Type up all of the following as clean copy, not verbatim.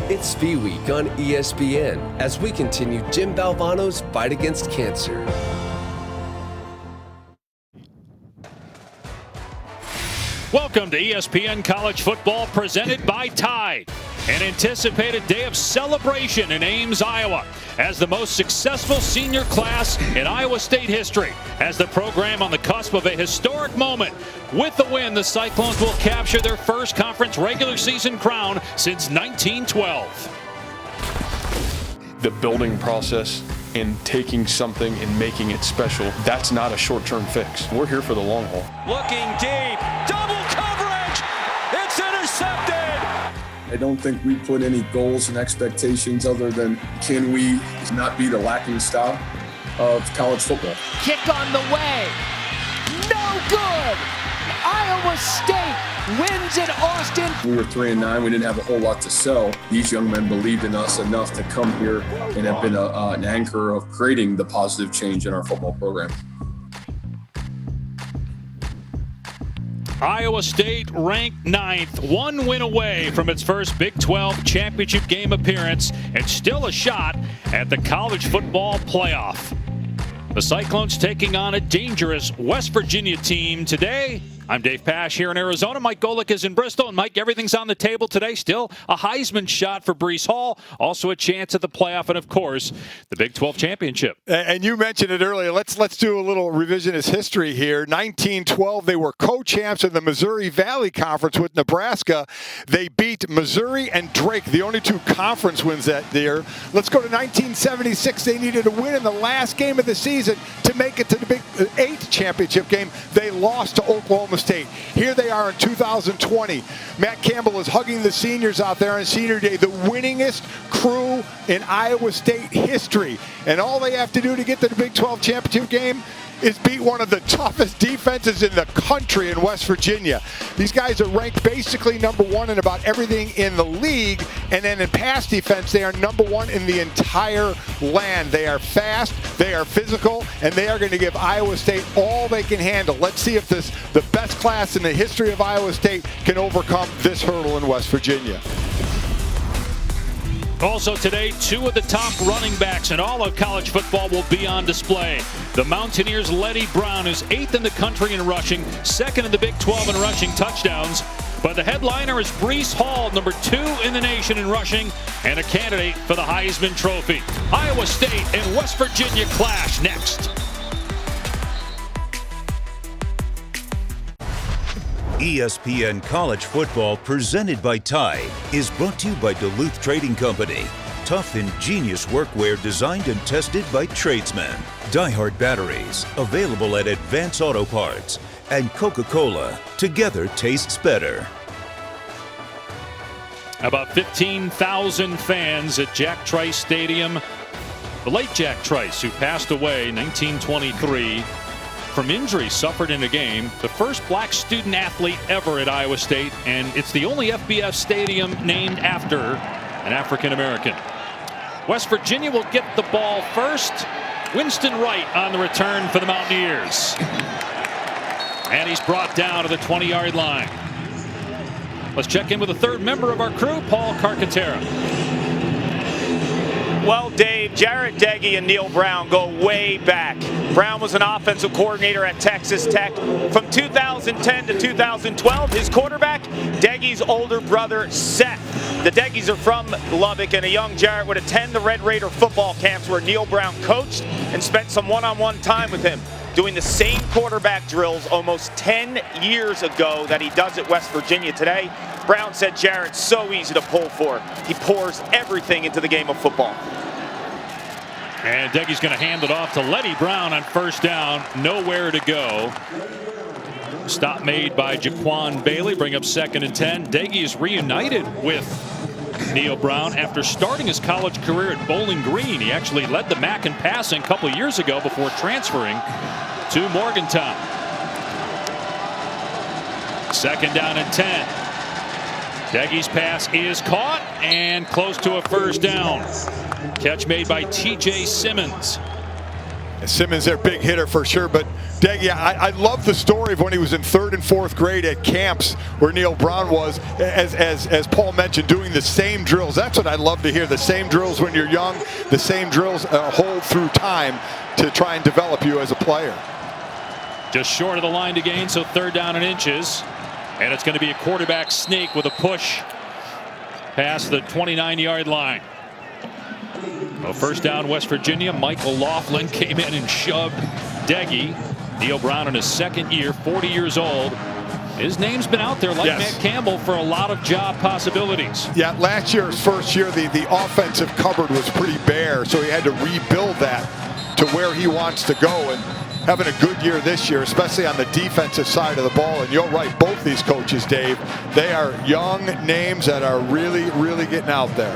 It's Fee Week on ESPN as we continue Jim Valvano's fight against cancer. Welcome to ESPN College Football presented by Tide. An anticipated day of celebration in Ames, Iowa, as the most successful senior class in Iowa State history, as the program on the cusp of a historic moment. With the win, the Cyclones will capture their first conference regular season crown since 1912. The building process and taking something and making it special, that's not a short-term fix. We're here for the long haul. Looking deep, double coverage, it's intercepted. I don't think we put any goals and expectations other than can we not be the lacking stock of college football. Kick on the way, no good. Iowa State wins in Austin. We were 3-9. We didn't have a whole lot to sell. These young men believed in us enough to come here and have been an anchor of creating the positive change in our football program. Iowa State ranked 9th, one win away from its first Big 12 championship game appearance, and still a shot at the college football playoff. The Cyclones taking on a dangerous West Virginia team today. I'm Dave Pasch here in Arizona. Mike Golick is in Bristol. And Mike, everything's on the table today. Still a Heisman shot for Breece Hall. Also a chance at the playoff and, of course, the Big 12 championship. And you mentioned it earlier. Let's do a little revisionist history here. 1912, they were co-champs in the Missouri Valley Conference with Nebraska. They beat Missouri and Drake, the only two conference wins that year. Let's go to 1976. They needed a win in the last game of the season to make it to the Big 8 championship game. They lost to Oklahoma State. Here they are in 2020. Matt Campbell is hugging the seniors out there on Senior Day, the winningest crew in Iowa State history. And all they have to do to get to the Big 12 championship game is beat one of the toughest defenses in the country in West Virginia. These guys are ranked basically number one in about everything in the league, and then in pass defense, they are number one in the entire land. They are fast, they are physical, and they are going to give Iowa State all they can handle. Let's see if the best class in the history of Iowa State can overcome this hurdle in West Virginia. Also today, two of the top running backs in all of college football will be on display. The Mountaineers' Letty Brown is 8th in the country in rushing, 2nd in the Big 12 in rushing touchdowns. But the headliner is Breece Hall, number 2 in the nation in rushing, and a candidate for the Heisman Trophy. Iowa State and West Virginia clash next. ESPN College Football presented by Tide is brought to you by Duluth Trading Company. Tough, ingenious workwear designed and tested by tradesmen. Die-Hard batteries, available at Advance Auto Parts. And Coca-Cola, together tastes better. About 15,000 fans at Jack Trice Stadium. The late Jack Trice, who passed away in 1923 from injury suffered in a game, the first black student athlete ever at Iowa State, and it's the only FBS stadium named after an African American. West Virginia will get the ball first. Winston Wright on the return for the Mountaineers. And he's brought down to the 20-yard line. Let's check in with the third member of our crew, Paul Carcaterra. Well, Dave, Jarrett Deggy and Neil Brown go way back. Brown was an offensive coordinator at Texas Tech. From 2010 to 2012, his quarterback, Deggy's older brother, Seth. The Deggys are from Lubbock, and a young Jarrett would attend the Red Raider football camps where Neil Brown coached and spent some one-on-one time with him, doing the same quarterback drills almost 10 years ago that he does at West Virginia today. Brown said Jarrett's so easy to pull for. He pours everything into the game of football. And Deggy's going to hand it off to Letty Brown on first down. Nowhere to go. Stop made by Jaquan Bailey. Bring up 2nd and 10. Deggy is reunited with Neil Brown after starting his college career at Bowling Green. He actually led the MAC in passing a couple of years ago before transferring to Morgantown. 2nd down and 10. Deggy's pass is caught and close to a first down. Catch made by T.J. Simmons. Simmons, their big hitter for sure, but Deggy, I love the story of when he was in 3rd and 4th grade at camps where Neil Brown was, as Paul mentioned, doing the same drills. That's what I love to hear, the same drills when you're young, the same drills hold through time to try and develop you as a player. Just short of the line to gain, so 3rd down and inches. And it's going to be a quarterback sneak with a push past the 29-yard line. Well, 1st down, West Virginia. Michael Laughlin came in and shoved Deggy. Neil Brown in his 2nd year, 40 years old. His name's been out there like Matt Campbell for a lot of job possibilities. Yeah, last year's first year, the offensive cupboard was pretty bare, so he had to rebuild that to where he wants to go. And having a good year this year, especially on the defensive side of the ball. And you're right, both these coaches, Dave, they are young names that are really, really getting out there.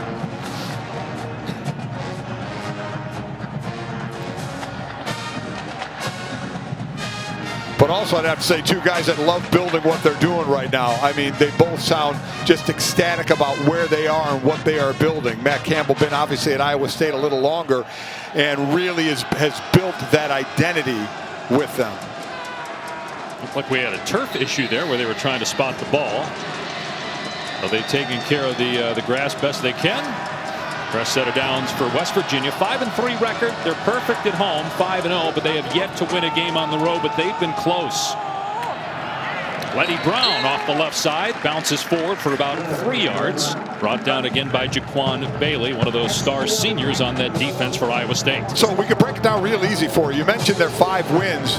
But also, I'd have to say, 2 guys that love building what they're doing right now. I mean, they both sound just ecstatic about where they are and what they are building. Matt Campbell been obviously at Iowa State a little longer and really has built that identity with them. Looked like we had a turf issue there where they were trying to spot the ball. Are they taking care of the grass best they can? Fresh set of downs for West Virginia. 5-3 record. They're perfect at home, 5-0, but they have yet to win a game on the road, but they've been close. Letty Brown off the left side, bounces forward for about 3 yards. Brought down again by Jaquan Bailey, one of those star seniors on that defense for Iowa State. So we can break it down real easy for you. You mentioned their 5 wins.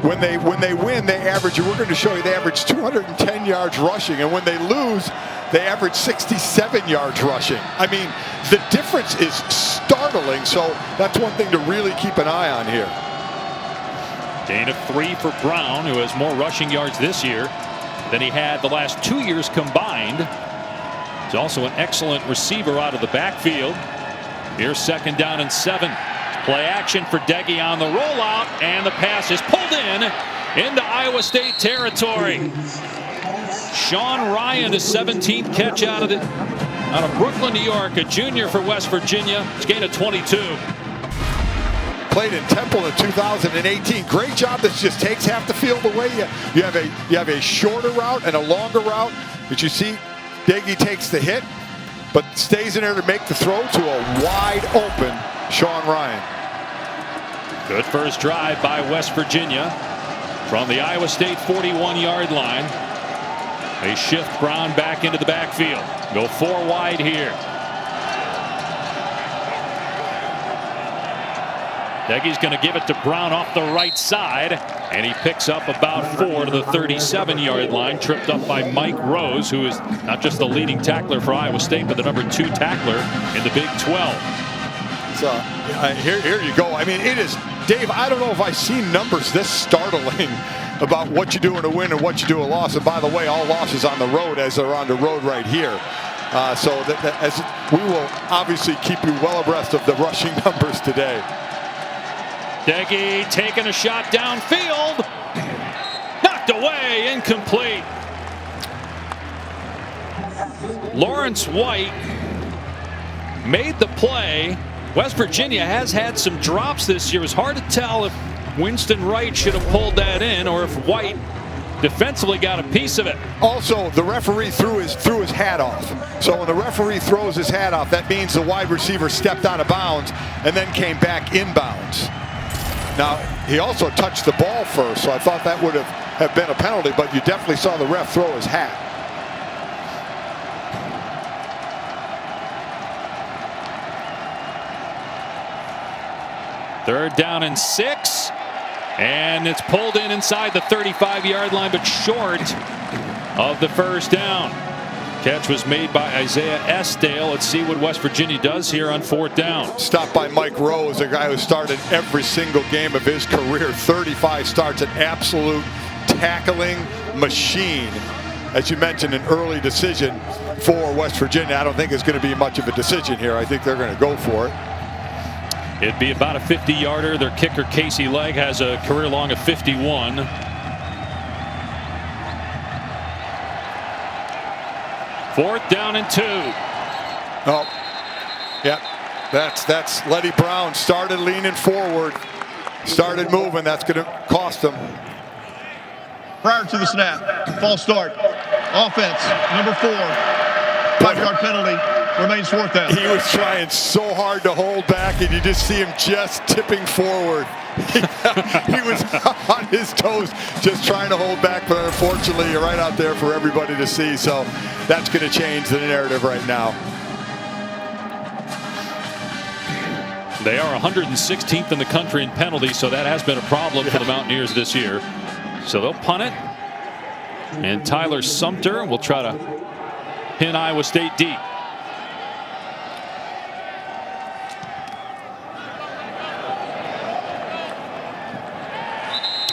When they win, they average, we're going to show you, they average 210 yards rushing, and when they lose, they average 67 yards rushing. I mean, the difference is startling, so that's one thing to really keep an eye on here. Gain of 3 for Brown, who has more rushing yards this year than he had the last 2 years combined. He's also an excellent receiver out of the backfield. Here's 2nd down and 7. Play action for Deggy on the rollout, and the pass is pulled into Iowa State territory. Sean Ryan, his 17th catch out of Brooklyn, New York, a junior for West Virginia. It's gain of 22. Played in Temple in 2018. Great job. This just takes half the field away. You have a shorter route and a longer route. But you see, Deggy takes the hit, but stays in there to make the throw to a wide open Sean Ryan. Good first drive by West Virginia from the Iowa State 41-yard line. They shift Brown back into the backfield. Go 4 wide here. Deggy's going to give it to Brown off the right side, and he picks up about 4 to the 37-yard line, tripped up by Mike Rose, who is not just the leading tackler for Iowa State, but the #2 tackler in the Big 12. So here you go. I mean, it is, Dave, I don't know if I've seen numbers this startling about what you do in a win and what you do in a loss. And by the way, all losses on the road, as they're on the road right here. So as we will obviously keep you well abreast of the rushing numbers today. Deggy taking a shot downfield. Knocked away, incomplete. Lawrence White made the play. West Virginia has had some drops this year. It's hard to tell if Winston Wright should have pulled that in or if White defensively got a piece of it. Also, the referee threw his hat off. So when the referee throws his hat off, that means the wide receiver stepped out of bounds and then came back inbounds. Now, he also touched the ball first, so I thought that would have been a penalty, but you definitely saw the ref throw his hat. Third down and 6, and it's pulled in inside the 35-yard line, but short of the first down. Catch was made by Isaiah Esdale. Let's see what West Virginia does here on 4th down. Stopped by Mike Rose, a guy who started every single game of his career. 35 starts, an absolute tackling machine. As you mentioned, an early decision for West Virginia. I don't think it's going to be much of a decision here. I think they're going to go for it. It'd be about a 50-yarder. Their kicker, Casey Legg, has a career long of 51. Fourth down and 2. Oh, yeah, that's Letty Brown started leaning forward. started moving. That's going to cost them. Prior to the snap, false start. Offense, number 4. 5-yard penalty. Remains 4th down. He was trying so hard to hold back, and you just see him just tipping forward. He was on his toes just trying to hold back, but unfortunately, you're right out there for everybody to see. So that's going to change the narrative right now. They are 116th in the country in penalties, so that has been a problem for the Mountaineers this year. So they'll punt it, and Tyler Sumter will try to pin Iowa State deep.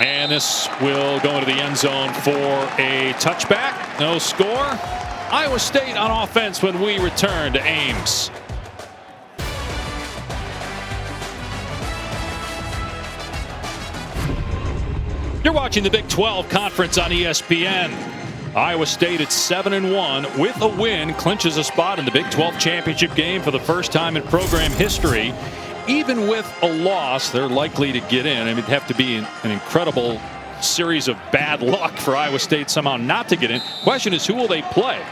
And this will go into the end zone for a touchback. No score. Iowa State on offense when we return to Ames. You're watching the Big 12 Conference on ESPN. Iowa State at 7-1 with a win clinches a spot in the Big 12 championship game for the first time in program history. Even with a loss, they're likely to get in. I mean, it'd have to be an incredible series of bad luck for Iowa State somehow not to get in. Question is, who will they play?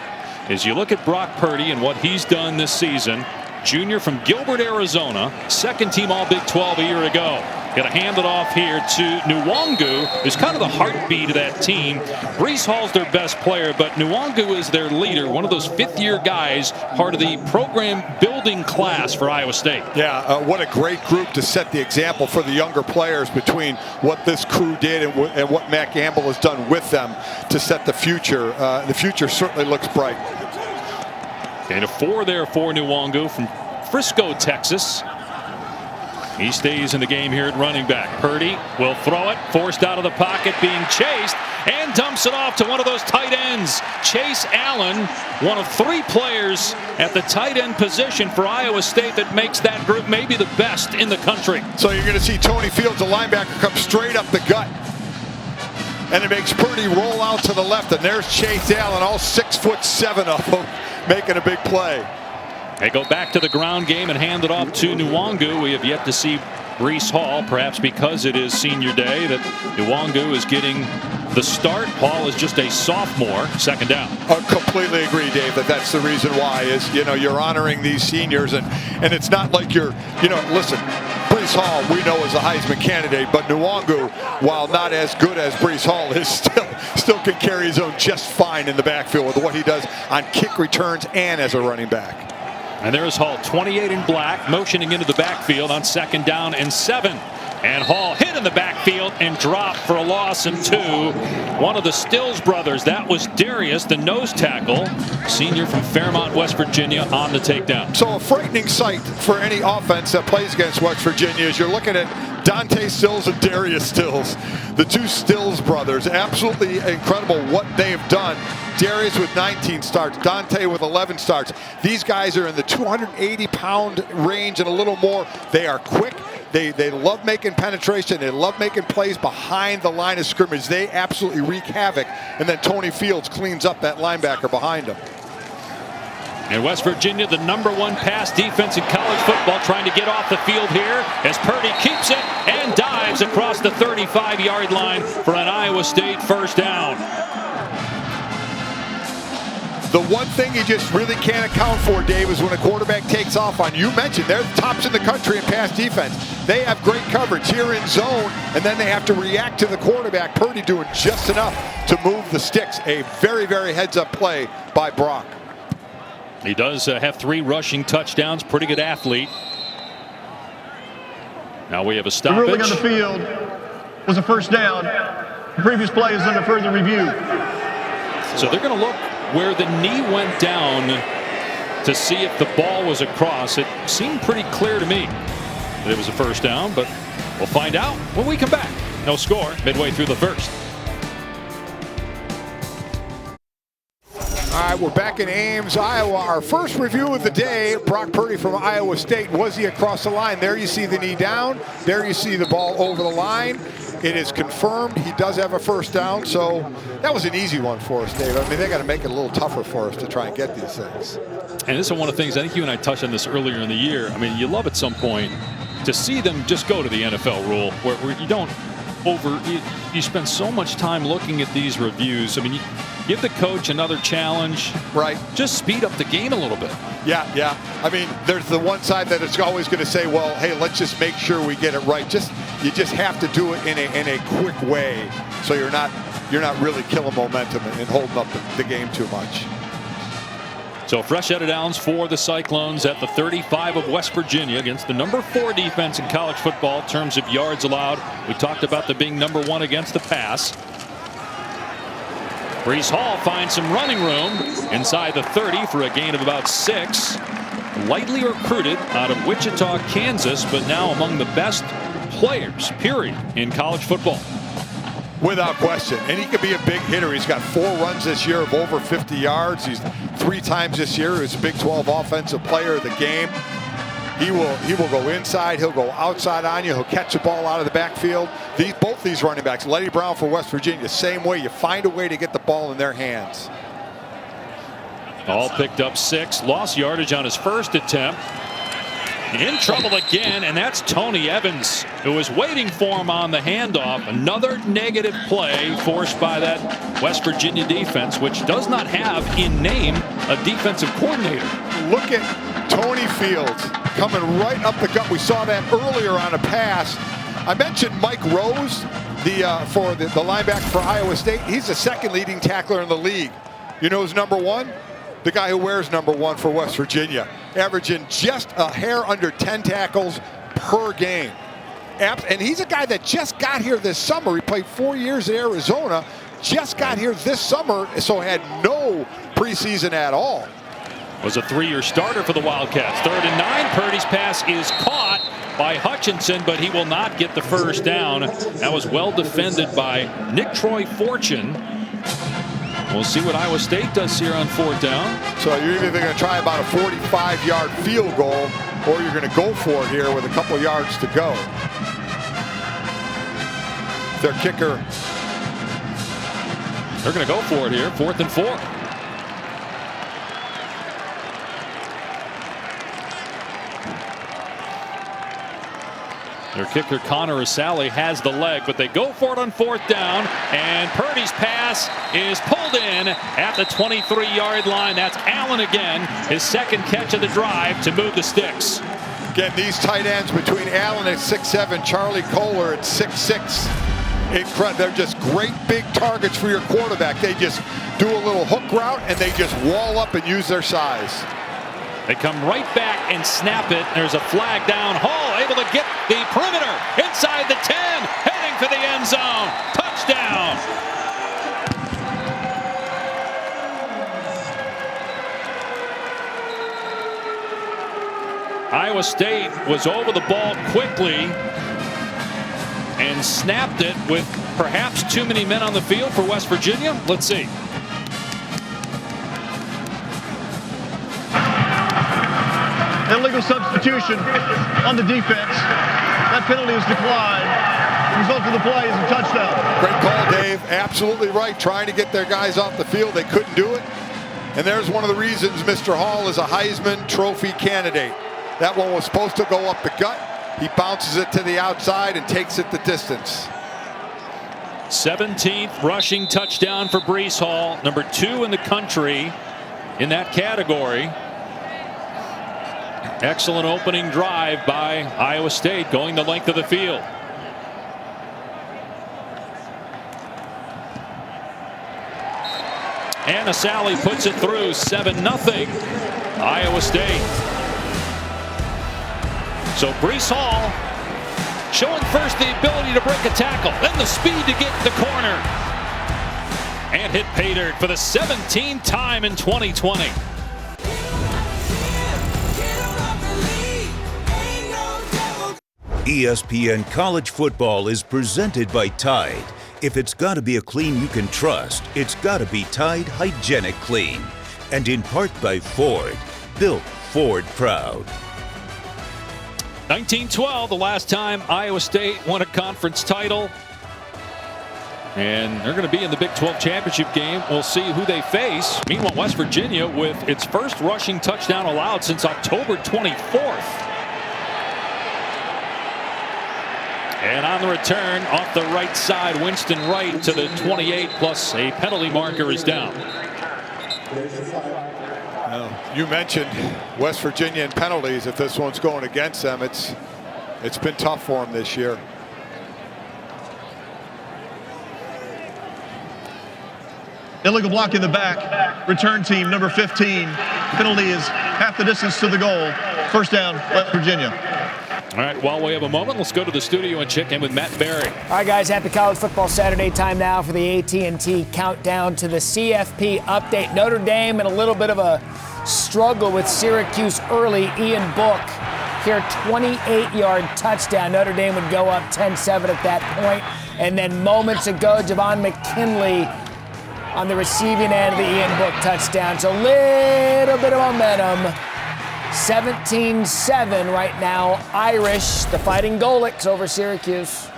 As you look at Brock Purdy and what he's done this season, junior from Gilbert, Arizona, second team All Big 12 a year ago. Got to hand it off here to Nwangu, who's kind of the heartbeat of that team. Breece Hall's their best player, but Nwangu is their leader, one of those fifth-year guys, part of the program building class for Iowa State. Yeah, what a great group to set the example for the younger players between what this crew did and what Matt Gamble has done with them to set the future. The future certainly looks bright. And a 4 there for Nwangu from Frisco, Texas. He stays in the game here at running back. Purdy will throw it, forced out of the pocket, being chased, and dumps it off to one of those tight ends. Chase Allen, one of 3 players at the tight end position for Iowa State that makes that group maybe the best in the country. So you're going to see Tony Fields, a linebacker, come straight up the gut. And it makes Purdy roll out to the left, and there's Chase Allen, all 6'7" of them, making a big play. They go back to the ground game and hand it off to Nwangu. We have yet to see Breece Hall, perhaps because it is senior day, that Nwangu is getting the start. Hall is just a sophomore. Second down. I completely agree, Dave, that's the reason why is, you're honoring these seniors, and it's not like you're, listen, Breece Hall we know is a Heisman candidate, but Nwangu, while not as good as Breece Hall is, still can carry his own just fine in the backfield with what he does on kick returns and as a running back. And there is Hall, 28 in black, motioning into the backfield on 2nd down and 7. And Hall hit in the backfield and dropped for a loss and 2. One of the Stills brothers, that was Darius, the nose tackle, senior from Fairmont, West Virginia, on the takedown. So a frightening sight for any offense that plays against West Virginia as you're looking at Dante Stills and Darius Stills, the 2 Stills brothers. Absolutely incredible what they have done. Darius with 19 starts, Dante with 11 starts. These guys are in the 280-pound range and a little more. They are quick. They love making penetration. They love making plays behind the line of scrimmage. They absolutely wreak havoc. And then Tony Fields cleans up that linebacker behind him. And West Virginia, the #1 pass defense in college football, trying to get off the field here as Purdy keeps it and dives across the 35-yard line for an Iowa State first down. The one thing you just really can't account for, Dave, is when a quarterback takes off on you. You mentioned they're tops in the country in pass defense. They have great coverage here in zone, and then they have to react to the quarterback. Purdy doing just enough to move the sticks. A very, very heads-up play by Brock. He does have 3 rushing touchdowns. Pretty good athlete. Now we have a stoppage. The ruling on the field was a first down. The previous play is under further review. So they're going to look where the knee went down to see if the ball was across. It seemed pretty clear to me that it was a first down, but we'll find out when we come back. No score midway through the first. All right, we're back in Ames, Iowa. Our first review of the day, Brock Purdy from Iowa State. Was he across the line? There you see the knee down. There you see the ball over the line. It is confirmed he does have a first down, so that was an easy one for us, Dave. I mean, they got to make it a little tougher for us to try and get these things. And this is one of the things, I think you and I touched on this earlier in the year. I mean, you love at some point to see them just go to the NFL rule where you don't you spend so much time looking at these reviews. I mean, you give the coach another challenge. Right. Just speed up the game a little bit. Yeah. I mean, there's the one side that it's always going to say, well, hey, let's just make sure we get it right. You just have to do it in a quick way, so you're not really killing momentum and holding up the game too much. So fresh out of downs for the Cyclones at the 35 of West Virginia against the number 4 defense in college football in terms of yards allowed. We talked about them being number 1 against the pass. Breece Hall finds some running room inside the 30 for a gain of about 6. Lightly recruited out of Wichita, Kansas, but now among the best players, period, in college football. Without question. And he could be a big hitter. He's got 4 runs this year of over 50 yards. He's 3 times this year. He was a Big 12 offensive player of the game. He will go inside. He'll go outside on you. He'll catch the ball out of the backfield. Both these running backs, Letty Brown for West Virginia, same way. You find a way to get the ball in their hands. Hall picked up 6. Lost yardage on his first attempt. In trouble again, and that's Tony Evans, who was waiting for him on the handoff. Another negative play forced by that West Virginia defense, which does not have in name a defensive coordinator. Look at Tony Fields coming right up the gut. We saw that earlier on a pass. I mentioned Mike Rose, the linebacker for Iowa State. He's the 2nd leading tackler in the league. You know who's number 1? The guy who wears number 1 for West Virginia, averaging just a hair under 10 tackles per game. And he's a guy that just got here this summer. He played 4 years at Arizona, just got here this summer, so had no preseason at all. Was a 3-year starter for the Wildcats. 3rd and 9. Purdy's pass is caught by Hutchinson, but he will not get the first down. That was well defended by Nick Troy Fortune. We'll see what Iowa State does here on 4th down. So you're either going to try about a 45-yard field goal, or you're going to go for it here with a couple yards to go. Their kicker. They're going to go for it here, 4th and 4. Their kicker, Connor Asali, has the leg, but they go for it on 4th down, and Purdy's pass is pulled in at the 23-yard line. That's Allen again, his 2nd catch of the drive to move the sticks. Again, these tight ends between Allen at 6'7", Charlie Kohler at 6'6". Incredible. They're just great big targets for your quarterback. They just do a little hook route, and they just wall up and use their size. They come right back and snap it. There's a flag down. Hall able to get the perimeter inside the 10, heading for the end zone. Touchdown. Iowa State was over the ball quickly and snapped it with perhaps too many men on the field for West Virginia. Let's see. Illegal substitution on the defense. That penalty is declined. The result of the play is a touchdown. Great call, Dave. Absolutely right. Trying to get their guys off the field. They couldn't do it. And there's one of the reasons Mr. Hall is a Heisman Trophy candidate. That one was supposed to go up the gut. He bounces it to the outside and takes it the distance. 17th rushing touchdown for Breece Hall. Number 2 in the country in that category. Excellent opening drive by Iowa State, going the length of the field. And Asali puts it through, 7-0 Iowa State. So Breece Hall showing first the ability to break a tackle, then the speed to get the corner. And hit pay dirt for the 17th time in 2020. ESPN College Football is presented by Tide. If it's got to be a clean you can trust, it's got to be Tide Hygienic Clean. And in part by Ford. Built Ford proud. 1912, the last time Iowa State won a conference title. And they're going to be in the Big 12 championship game. We'll see who they face. Meanwhile, West Virginia with its first rushing touchdown allowed since October 24th. And on the return, off the right side, Winston Wright to the 28, plus a penalty marker is down. Well, you mentioned West Virginia and penalties. If this one's going against them, it's been tough for them this year. Illegal block in the back. Return team number 15. Penalty is half the distance to the goal. First down, West Virginia. All right, while we have a moment, let's go to the studio and check in with Matt Barry. All right, guys, happy College Football Saturday. Time now for the AT&T countdown to the CFP update. Notre Dame in a little bit of a struggle with Syracuse early. Ian Book here, 28-yard touchdown. Notre Dame would go up 10-7 at that point. And then moments ago, Javon McKinley on the receiving end of the Ian Book touchdown. So a little bit of momentum. 17-7 right now. Irish, the Fighting Golics over Syracuse.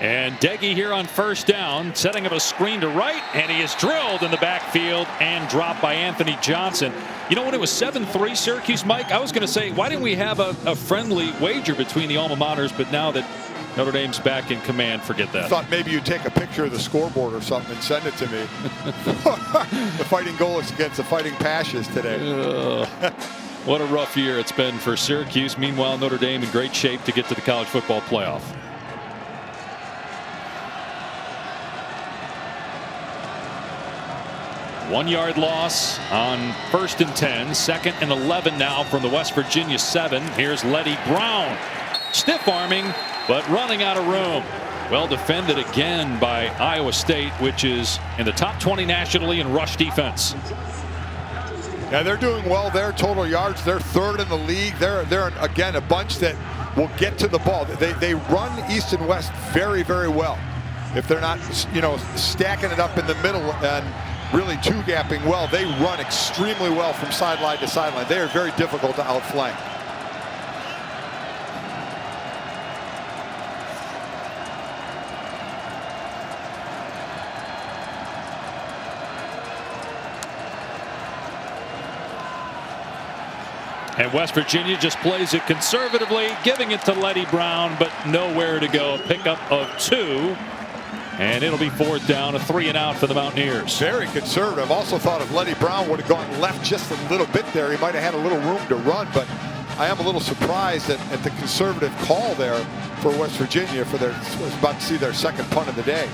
And Deggy here on first down, setting up a screen to right, and he is drilled in the backfield and dropped by Anthony Johnson. You know, when it was 7-3 Syracuse, Mike, I was going to say, why didn't we have a friendly wager between the alma maters? But now that Notre Dame's back in command, forget that. I thought maybe you'd take a picture of the scoreboard or something and send it to me. The Fighting Golics against the Fighting Pashas today. What a rough year it's been for Syracuse. Meanwhile, Notre Dame in great shape to get to the college football playoff. One-yard loss on 1st and 10. 2nd and 11 now from the West Virginia 7. Here's Letty Brown. Stiff arming, but running out of room. Well defended again by Iowa State, which is in the top 20 nationally in rush defense. Yeah, they're doing well there. Total yards, they're 3rd in the league. They're again a bunch that will get to the ball. They run east and west very, very well. If they're not, stacking it up in the middle and really two-gapping well, they run extremely well from sideline to sideline. They are very difficult to outflank. And West Virginia just plays it conservatively, giving it to Letty Brown, but nowhere to go. Pickup of 2. And it'll be 4th down, a 3 and out for the Mountaineers. Very conservative. Also thought if Letty Brown would have gone left just a little bit there, he might have had a little room to run. But I am a little surprised at the conservative call there for West Virginia for was about to see their 2nd punt of the day.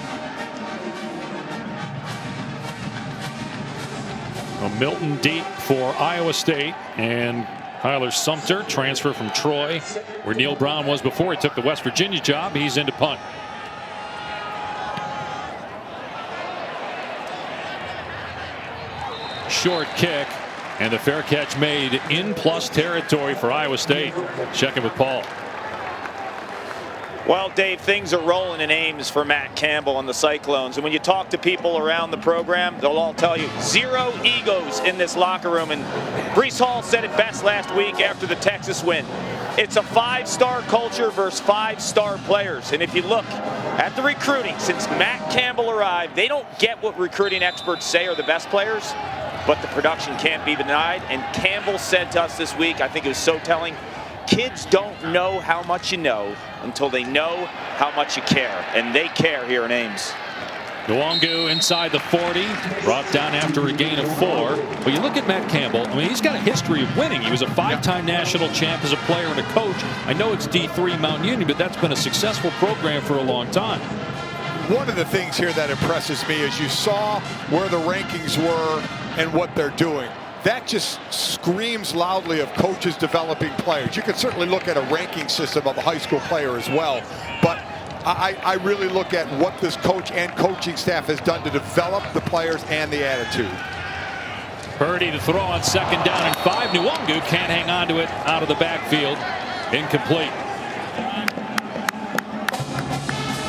Well, Milton deep for Iowa State, and Tyler Sumter, transfer from Troy, where Neil Brown was before he took the West Virginia job. He's into punt. Short kick, and the fair catch made in plus territory for Iowa State. Checking with Paul. Well, Dave, things are rolling in Ames for Matt Campbell and the Cyclones. And when you talk to people around the program, they'll all tell you zero egos in this locker room. And Breece Hall said it best last week after the Texas win. It's a 5-star culture versus 5-star players. And if you look at the recruiting since Matt Campbell arrived, they don't get what recruiting experts say are the best players, but the production can't be denied. And Campbell said to us this week, I think it was so telling, kids don't know how much you know until they know how much you care. And they care here in Ames. Nwongu inside the 40, brought down after a gain of 4. But you look at Matt Campbell, I mean, he's got a history of winning. He was a 5-time national champ as a player and a coach. I know it's D3 Mount Union, but that's been a successful program for a long time. One of the things here that impresses me is you saw where the rankings were and what they're doing. That just screams loudly of coaches developing players. You can certainly look at a ranking system of a high school player as well, but I really look at what this coach and coaching staff has done to develop the players and the attitude. Purdy to throw on 2nd down and 5. Nwongu can't hang on to it out of the backfield. Incomplete.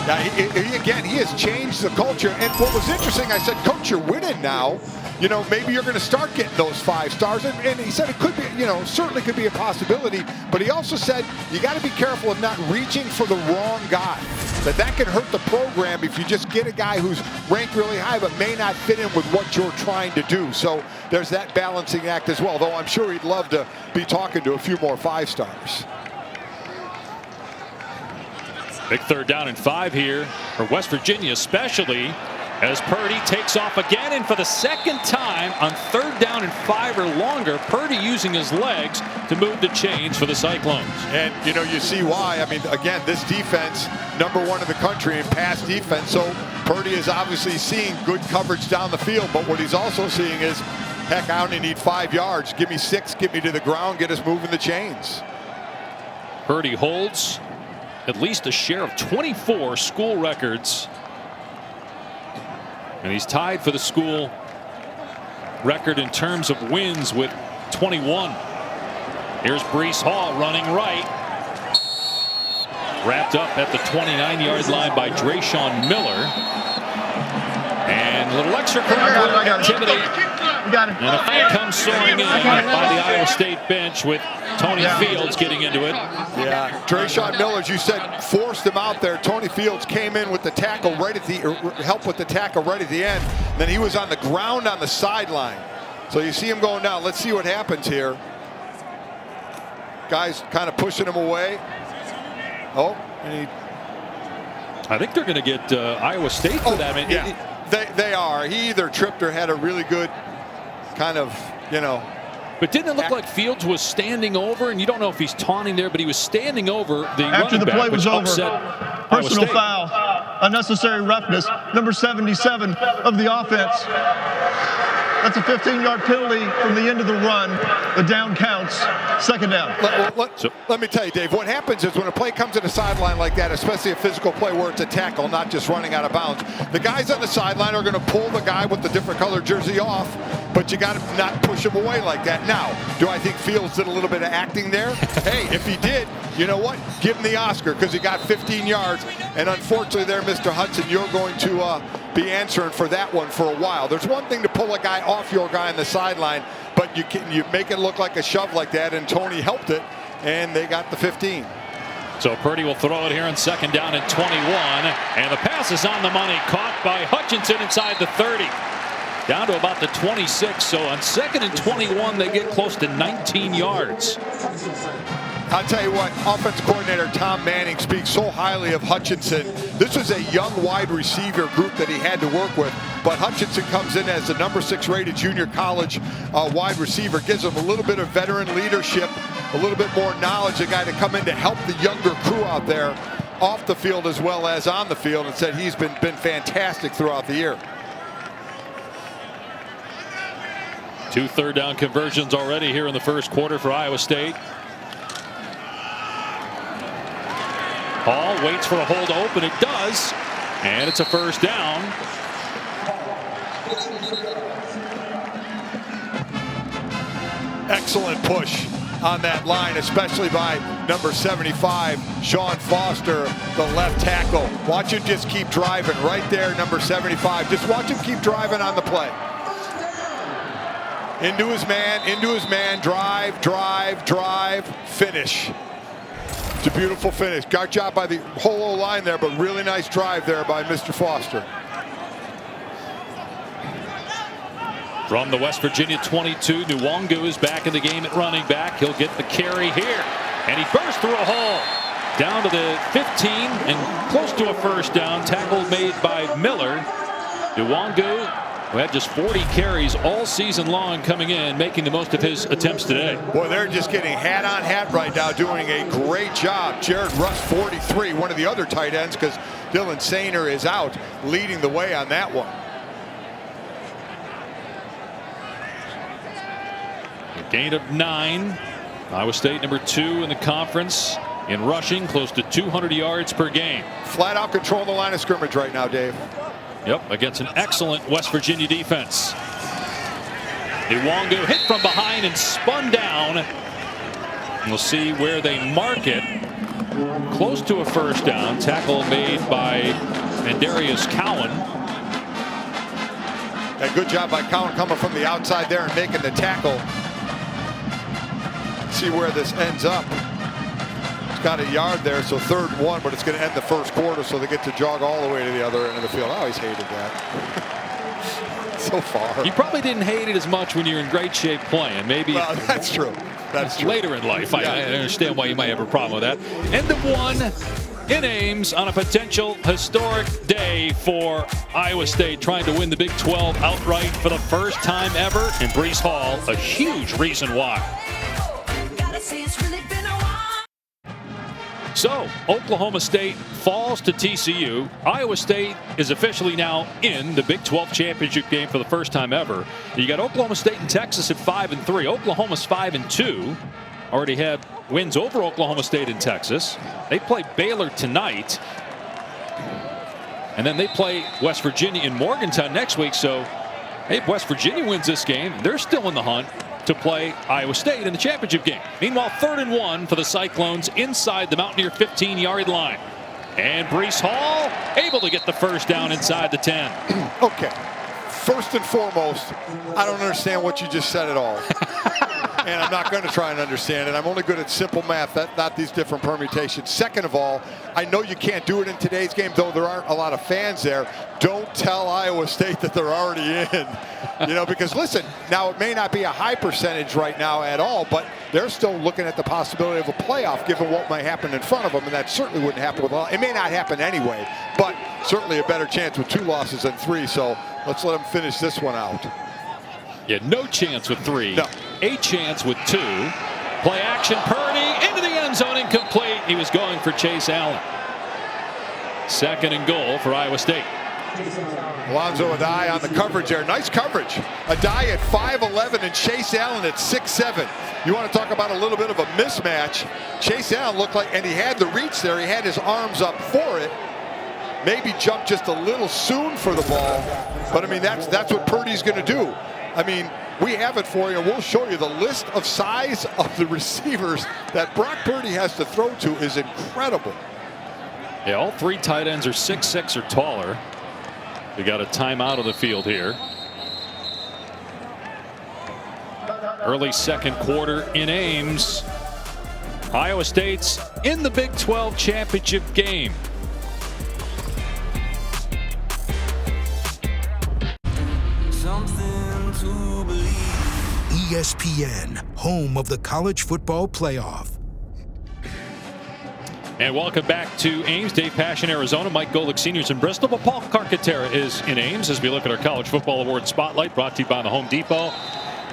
Now, he has changed the culture. And what was interesting, I said, Coach, you're winning now. You know, maybe you're going to start getting those 5 stars. And he said it could be, certainly could be a possibility. But he also said you got to be careful of not reaching for the wrong guy. That can hurt the program if you just get a guy who's ranked really high but may not fit in with what you're trying to do. So there's that balancing act as well, though I'm sure he'd love to be talking to a few more 5 stars. Big 3rd down and 5 here for West Virginia, especially as Purdy takes off again, and for the second time on 3rd down and 5 or longer, Purdy using his legs to move the chains for the Cyclones. And you know, you see why. I mean, again, this defense, #1 in the country in pass defense. So Purdy is obviously seeing good coverage down the field, but what he's also seeing is, heck, I only need 5 yards. Give me 6, get me to the ground, get us moving the chains. Purdy holds at least a share of 24 school records. And he's tied for the school record in terms of wins with 21. Here's Breece Hall running right. Wrapped up at the 29-yard line by Drayshawn Miller. And a little extracurricular activity. And a flag comes soaring in by the Iowa State bench with Tony Fields getting into it. Yeah, Drayshawn Miller, as you said, forced him out there. Tony Fields came in with the tackle right at the help with the tackle right at the end. Then he was on the ground on the sideline. So you see him going down. Let's see what happens here. Guys kind of pushing him away. Oh, and I think they're going to get Iowa State for that. I mean, yeah, they are. He either tripped or had a really good kind of, you know. But didn't it look like Fields was standing over, and you don't know if he's taunting there, but he was standing over the after the play was over. Personal State. foul, unnecessary roughness, number 77 of the offense. That's a 15-yard penalty from the end of the run. The down counts. 2nd down. Let me tell you, Dave, what happens is when a play comes to the sideline like that, especially a physical play where it's a tackle, not just running out of bounds, the guys on the sideline are going to pull the guy with the different colored jersey off, but you got to not push him away like that. Now, do I think Fields did a little bit of acting there? Hey, if he did, you know what? Give him the Oscar because he got 15 yards. And unfortunately there, Mr. Hudson, you're going to be answering for that one for a while. There's one thing to pull a guy off your guy on the sideline, but you make it look like a shove like that, and Tony helped it, and they got the 15. So Purdy will throw it here on 2nd down and 21, and the pass is on the money, caught by Hutchinson inside the 30. Down to about the 26, so on 2nd and 21, they get close to 19 yards. I'll tell you what, offensive coordinator Tom Manning speaks so highly of Hutchinson. This was a young wide receiver group that he had to work with, but Hutchinson comes in as the number 6 rated junior college wide receiver, gives him a little bit of veteran leadership, a little bit more knowledge, a guy to come in to help the younger crew out there off the field as well as on the field, and said he's been fantastic throughout the year. 2 3rd down conversions already here in the 1st quarter for Iowa State. Hall waits for a hole to open. It does. And it's a 1st down. Excellent push on that line, especially by number 75, Sean Foster, the left tackle. Watch him just keep driving right there, number 75. Just watch him keep driving on the play. Into his man, drive, drive, drive, finish. It's a beautiful finish. Good job by the whole O-line there, but really nice drive there by Mr. Foster. From the West Virginia 22, Nwangu is back in the game at running back. He'll get the carry here. And he bursts through a hole. Down to the 15 and close to a 1st down. Tackle made by Miller. Nwangu, who had just 40 carries all season long coming in, making the most of his attempts today. Boy, they're just getting hat on hat right now, doing a great job. Jared Russ, 43, one of the other tight ends, because Dylan Sainer is out, leading the way on that one. A gain of 9. Iowa State number 2 in the conference in rushing, close to 200 yards per game. Flat out control the line of scrimmage right now, Dave. Yep, against an excellent West Virginia defense. Nwangu hit from behind and spun down. We'll see where they mark it. Close to a 1st down. Tackle made by Mandarius Cowan. A good job by Cowan coming from the outside there and making the tackle. See where this ends up. Got a yard there, so 3rd and 1, but it's going to end the 1st quarter, so they get to jog all the way to the other end of the field. I always hated that. So far. You probably didn't hate it as much when you're in great shape playing. Maybe that's true. That's true. Later in life, I understand why you might have a problem with that. End of 1, in Ames on a potential historic day for Iowa State, trying to win the Big 12 outright for the first time ever. And Breece Hall, a huge reason why. So, Oklahoma State falls to TCU. Iowa State is officially now in the Big 12 championship game for the first time ever. You got Oklahoma State and Texas at 5-3. Oklahoma's 5-2. Already had wins over Oklahoma State and Texas. They play Baylor tonight. And then they play West Virginia in Morgantown next week. So, hey, if West Virginia wins this game, they're still in the hunt to play Iowa State in the championship game. Meanwhile, 3rd and 1 for the Cyclones inside the Mountaineer 15-yard line. And Breece Hall able to get the first down inside the 10. Okay. First and foremost, I don't understand what you just said at all. And I'm not going to try and understand it. I'm only good at simple math, not these different permutations. Second of all, I know you can't do it in today's game, though there aren't a lot of fans there. Don't tell Iowa State that they're already in. You know, because listen, now it may not be a high percentage right now at all, but they're still looking at the possibility of a playoff given what might happen in front of them, and that certainly wouldn't happen with a lot. It may not happen anyway, but certainly a better chance with 2 losses than 3, so let's let them finish this one out. Yeah, no chance with 3. No. A chance with 2. Play action, Purdy into the end zone, incomplete. He was going for Chase Allen. 2nd and goal for Iowa State. Alonzo Adai on the coverage there. Nice coverage. Adai at 5'11" and Chase Allen at 6'7". You want to talk about a little bit of a mismatch. Chase Allen looked like, and he had the reach there. He had his arms up for it. Maybe jumped just a little soon for the ball. But, I mean, that's what Purdy's going to do. I mean, we have it for you, and we'll show you the list of size of the receivers that Brock Purdy has to throw to is incredible. Yeah, all 3 tight ends are 6'6" or taller. We got a timeout of the field here. Early 2nd quarter in Ames. Iowa State's in the Big 12 championship game. ESPN, home of the college football playoff. And welcome back to Ames. Dave Pash in Arizona, Mike Golick Sr.'s in Bristol, but Paul Carcaterra is in Ames as we look at our College Football Award Spotlight, brought to you by the Home Depot.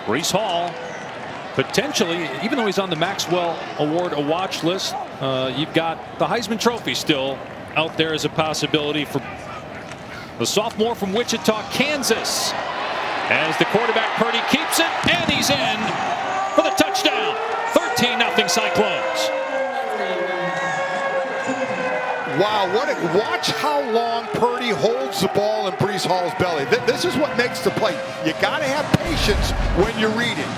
Breece Hall, potentially, even though he's on the Maxwell Award watch list, you've got the Heisman Trophy still out there as a possibility for the sophomore from Wichita, Kansas. As the quarterback Purdy keeps it, and he's in for the touchdown. 13-0 Cyclones. Wow, watch how long Purdy holds the ball in Breece Hall's belly. This is what makes the play. You got to have patience when you're reading.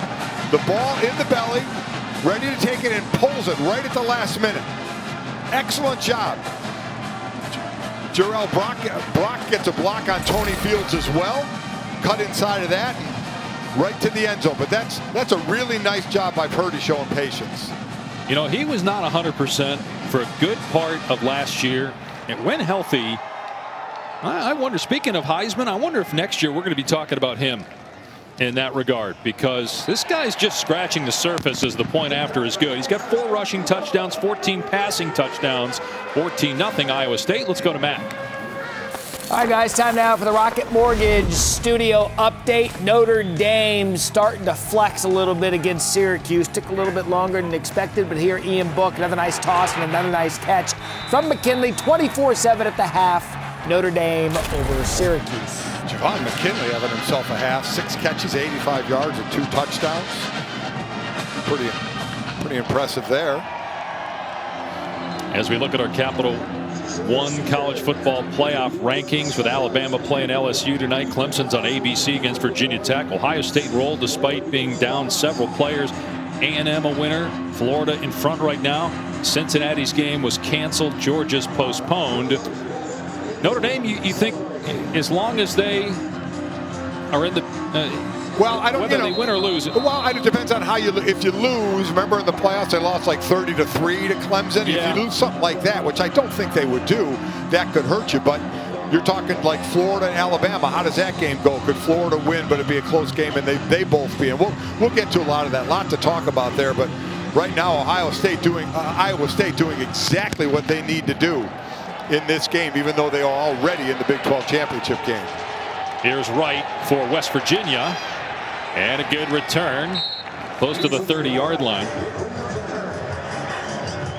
The ball in the belly, ready to take it, and pulls it right at the last minute. Excellent job. Jarrell Brock gets a block on Tony Fields as well. Cut inside of that and right to the end zone. But that's a really nice job by Purdy showing patience. You know, he was not 100% for a good part of last year. And when healthy, I wonder, speaking of Heisman, I wonder if next year we're going to be talking about him in that regard, because this guy's just scratching the surface as the point after is good. He's got 4 rushing touchdowns, 14 passing touchdowns, 14-0 Iowa State. Let's go to Matt. All right, guys, time now for the Rocket Mortgage Studio update. Notre Dame starting to flex a little bit against Syracuse. Took a little bit longer than expected, but here Ian Book, another nice toss and another nice catch from McKinley. 24-7 at the half. Notre Dame over Syracuse. Javon McKinley having himself a half. 6 catches, 85 yards, and 2 touchdowns. Pretty impressive there. As we look at our Capital One college football playoff rankings, with Alabama playing LSU tonight, Clemson's on ABC against Virginia Tech. Ohio State rolled despite being down several players. A&M a winner. Florida in front right now. Cincinnati's game was canceled. Georgia's postponed. Notre Dame, you think, as long as they are in the well, I don't. Whether they win or lose. Well, it depends on how you. If you lose, remember in the playoffs they lost like 30-3 to Clemson. Yeah. If you lose something like that, which I don't think they would do, that could hurt you. But you're talking like Florida and Alabama. How does that game go? Could Florida win, but it'd be a close game, and they both be? And we'll get to a lot of that. Lot to talk about there. But right now Iowa State doing exactly what they need to do in this game, even though they are already in the Big 12 championship game. Here's Wright for West Virginia, and a good return close to the 30-yard line.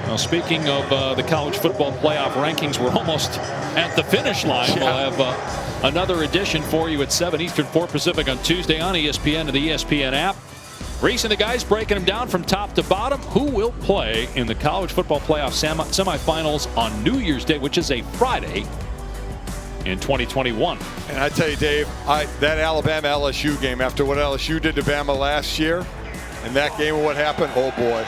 Now, speaking of the college football playoff rankings, we're almost at the finish line. Yeah. We'll have another edition for you at 7 Eastern, 4 Pacific on Tuesday on ESPN and the ESPN app. Reese and the guys breaking them down from top to bottom. Who will play in the college football playoff semifinals on New Year's Day, which is a Friday in 2021. And I tell you, Dave, that Alabama-LSU game, after what LSU did to Bama last year, and that game, what happened? Oh boy.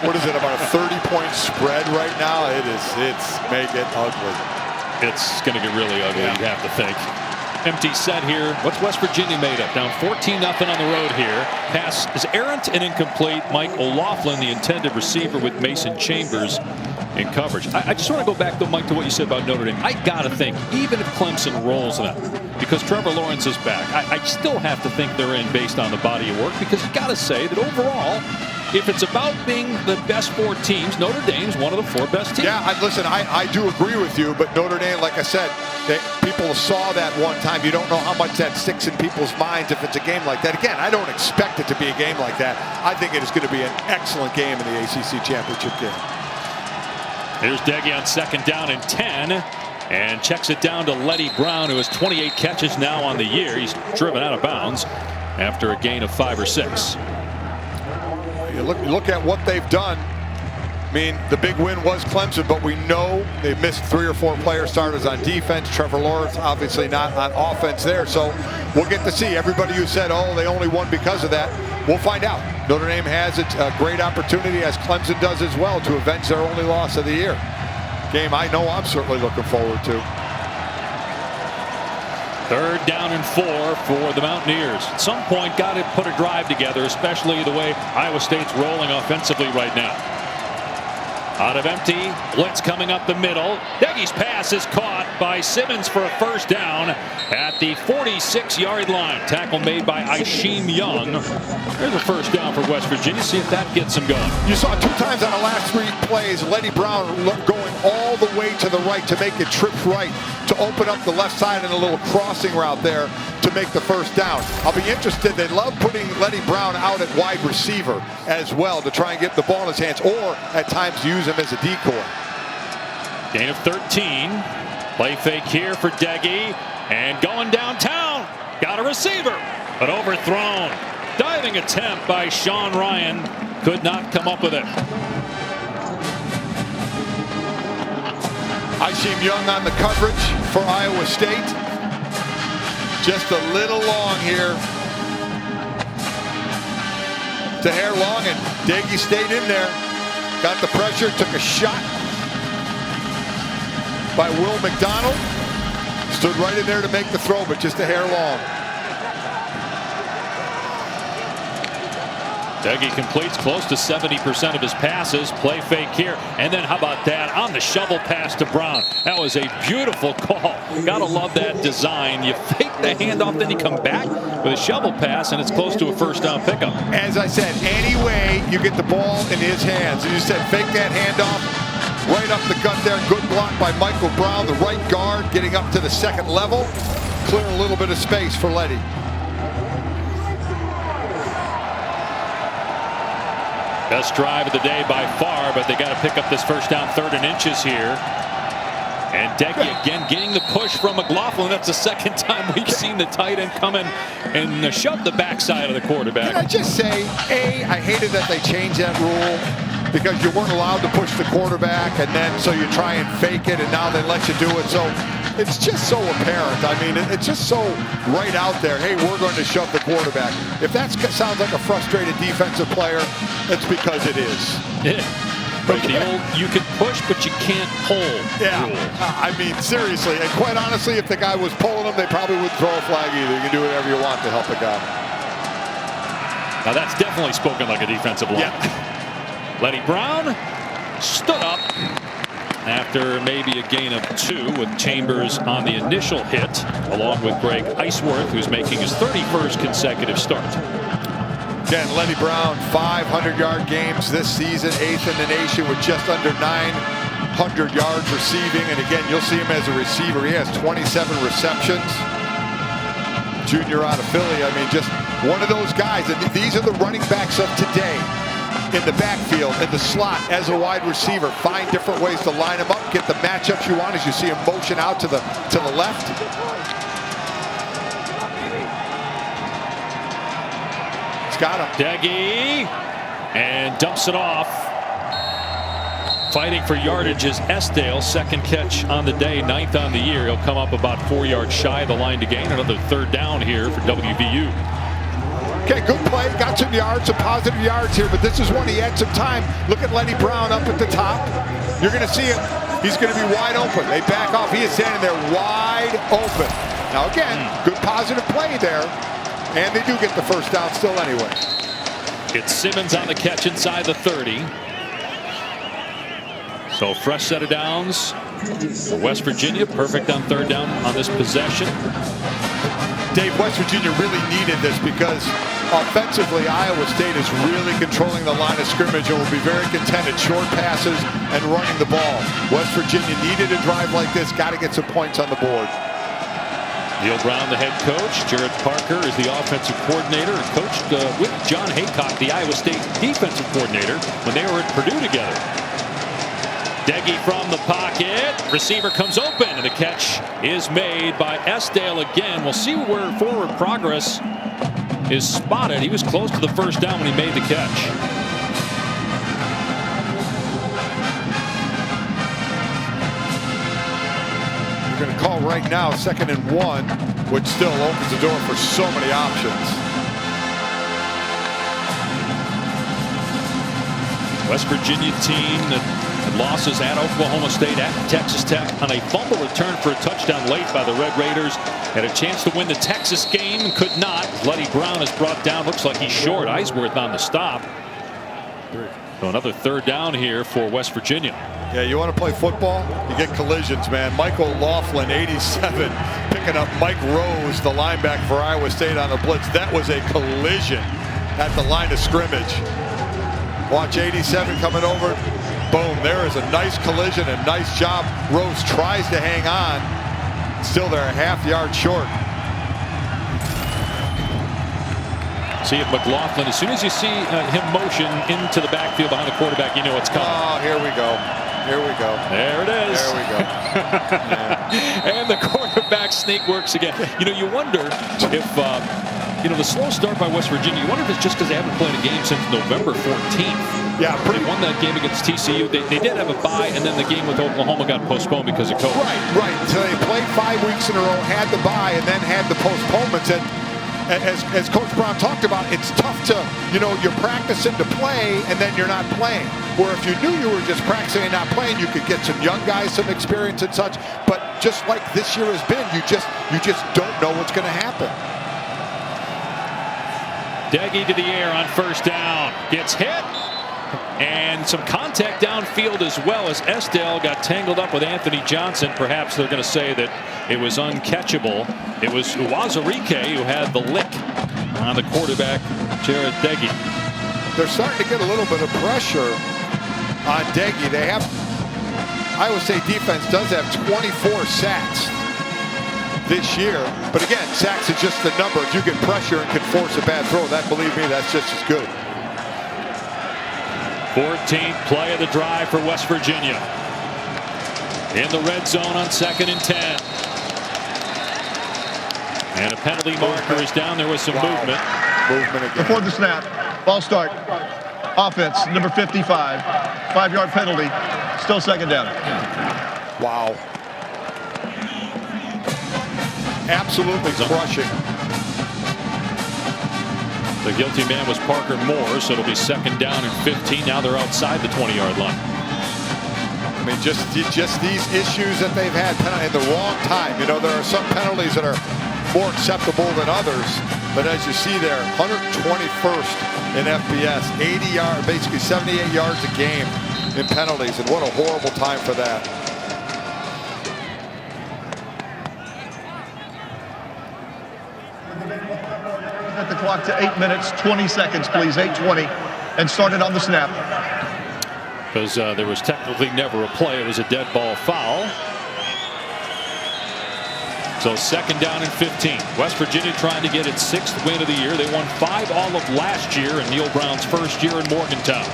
What is it, about a 30-point spread right now? It's making it ugly. It's going to get really ugly, you have to think. Empty set here. What's West Virginia made up? Down 14-0 on the road here. Pass is errant and incomplete. Mike O'Loughlin, the intended receiver, with Mason Chambers in coverage. I just want to go back, though, Mike, to what you said about Notre Dame. I got to think, even if Clemson rolls them, because Trevor Lawrence is back, I still have to think they're in based on the body of work, because you got to say that overall, if it's about being the best 4 teams, Notre Dame's one of the 4 best teams. Yeah, listen, I do agree with you, but Notre Dame, like I said, people saw that one time. You don't know how much that sticks in people's minds if it's a game like that. Again, I don't expect it to be a game like that. I think it is going to be an excellent game in the ACC championship game. Here's Deggy on 2nd down and 10, and checks it down to Letty Brown, who has 28 catches now on the year. He's driven out of bounds after a gain of 5 or 6. You look at what they've done. I mean, the big win was Clemson, but we know they've missed 3 or 4 player starters on defense. Trevor Lawrence obviously not on offense there, so we'll get to see. Everybody who said, oh, they only won because of that, we'll find out. Notre Dame has a great opportunity, as Clemson does as well, to avenge their only loss of the year. Game I know I'm certainly looking forward to. 3rd down and 4 for the Mountaineers. At some point, got to put a drive together, especially the way Iowa State's rolling offensively right now. Out of empty, blitz coming up the middle. Deggy's pass is caught by Simmons for a 1st down at the 46-yard line. Tackle made by Isheem Young. There's a 1st down for West Virginia. See if that gets them going. You saw 2 times on the last 3 plays, Letty Brown going all the way to the right to make it trip right, to open up the left side in a little crossing route there to make the 1st down. I'll be interested. They love putting Letty Brown out at wide receiver as well to try and get the ball in his hands, or at times use him as a decoy. Gain of 13. Play fake here for Deggy, and going downtown. Got a receiver, but overthrown. Diving attempt by Sean Ryan. Could not come up with it. Isheem Young on the coverage for Iowa State. Just a little long here. To hair long, and Deggy stayed in there. Got the pressure, took a shot by Will McDonald. Stood right in there to make the throw, but just a hair long. Deggy completes close to 70% of his passes. Play fake here, and then how about that on the shovel pass to Brown? That was a beautiful call. Gotta love that design. You fake the handoff, then you come back with a shovel pass, and it's close to a 1st down pickup. As I said, any way you get the ball in his hands. And you said fake that handoff right up the gut there. Good block by Michael Brown, the right guard, getting up to the 2nd level. Clear a little bit of space for Letty. Best drive of the day by far, but they got to pick up this 1st down, 3rd and inches here. And Deggy again getting the push from McLaughlin. That's the 2nd time we've seen the tight end come in and shove the backside of the quarterback. Can I just say, I hated that they changed that rule, because you weren't allowed to push the quarterback, and then so you try and fake it, and now they let you do it. So it's just so apparent. I mean, it's just so right out there. Hey, we're going to shove the quarterback. If that sounds like a frustrated defensive player, it's because it is. Yeah. But the old, you can push, but you can't pull. Yeah, I mean, seriously. And quite honestly, if the guy was pulling him, they probably wouldn't throw a flag either. You can do whatever you want to help the guy. Now that's definitely spoken like a defensive line. Yeah. Letty Brown stood up after maybe a gain of 2 with Chambers on the initial hit, along with Greg Iceworth, who's making his 31st consecutive start. Again, Lenny Brown, 500-yard games this season, 8th in the nation with just under 900 yards receiving. And again, you'll see him as a receiver. He has 27 receptions. Junior out of Philly. I mean, just one of those guys. And these are the running backs of today. In the backfield, in the slot, as a wide receiver. Find different ways to line him up, get the matchups you want as you see him motion out to the left. He's got him. Deggy, and dumps it off. Fighting for yardage is Esdale. Second catch on the day, 9th on the year. He'll come up about 4 yards shy of the line to gain. Another third down here for WVU. Okay, good play. Got some yards, some positive yards here, but this is one he had some time. Look at Lenny Brown up at the top. You're going to see him. He's going to be wide open. They back off. He is standing there wide open. Now, again, good positive play there, and they do get the first down still anyway. It's Simmons on the catch inside the 30. So fresh set of downs for West Virginia. Perfect on third down on this possession. Dave, West Virginia really needed this because offensively, Iowa State is really controlling the line of scrimmage and will be very content at short passes and running the ball. West Virginia needed a drive like this, got to get some points on the board. Neil Brown, the head coach. Jared Parker is the offensive coordinator and coached with John Haycock, the Iowa State defensive coordinator, when they were at Purdue together. Deggy from the pocket. Receiver comes open, and the catch is made by Esdale again. We'll see where forward progress is spotted. He was close to the first down when he made the catch. You're going to call right now 2nd and 1, which still opens the door for so many options. West Virginia team that losses at Oklahoma State, at Texas Tech, on a fumble return for a touchdown late by the Red Raiders. Had a chance to win the Texas game and could not. Lenny Brown is brought down. Looks like he's short. Eisworth on the stop. So another third down here for West Virginia. Yeah, you want to play football? You get collisions, man. Michael Laughlin, 87, picking up Mike Rose, the linebacker for Iowa State on the blitz. That was a collision at the line of scrimmage. Watch 87 coming over. Boom, there is a nice collision, a nice job. Rose tries to hang on. Still they're a half-yard short. See if McLaughlin, as soon as you see him motion into the backfield behind the quarterback, you know it's coming. Oh, here we go. Here we go. There it is. There we go. Yeah. And the quarterback sneak works again. You know, you wonder if, you know, the slow start by West Virginia, you wonder if it's just because they haven't played a game since November 14th. Yeah, they won that game against TCU. They did have a bye, and then the game with Oklahoma got postponed because of COVID. Right. So they played 5 weeks in a row, had the bye, and then had the postponements. And as Coach Brown talked about, it's tough to, you know, you're practicing to play, and then you're not playing. Where if you knew you were just practicing and not playing, you could get some young guys some experience and such. But just like this year has been, you just don't know what's going to happen. Deggy to the air on first down. Gets hit. And some contact downfield as well as Esdale got tangled up with Anthony Johnson. Perhaps they're going to say that it was uncatchable. It was Wazarike who had the lick on the quarterback, Jared Deggy. They're starting to get a little bit of pressure on Deggy. They have, Iowa State defense does have 24 sacks this year. But again, sacks is just the number. If you get pressure and can force a bad throw, that, believe me, that's just as good. 14th play of the drive for West Virginia. In the red zone on 2nd and 10. And a penalty marker is down. There was some movement. Movement again. Before the snap, ball start. Offense, number 55. 5-yard penalty. Still 2nd down. Wow. Absolutely crushing. The guilty man was Parker Moore, so it'll be 2nd down and 15. Now they're outside the 20-yard line. I mean, just these issues that they've had in the wrong time. You know, there are some penalties that are more acceptable than others. But as you see there, 121st in FBS, 80 yards, basically 78 yards a game in penalties. And what a horrible time for that. At the clock to 8 minutes, 20 seconds, please, 8:20, and started on the snap. Because there was technically never a play. It was a dead ball foul. So 2nd down and 15. West Virginia trying to get its 6th win of the year. They won 5 all of last year in Neil Brown's first year in Morgantown.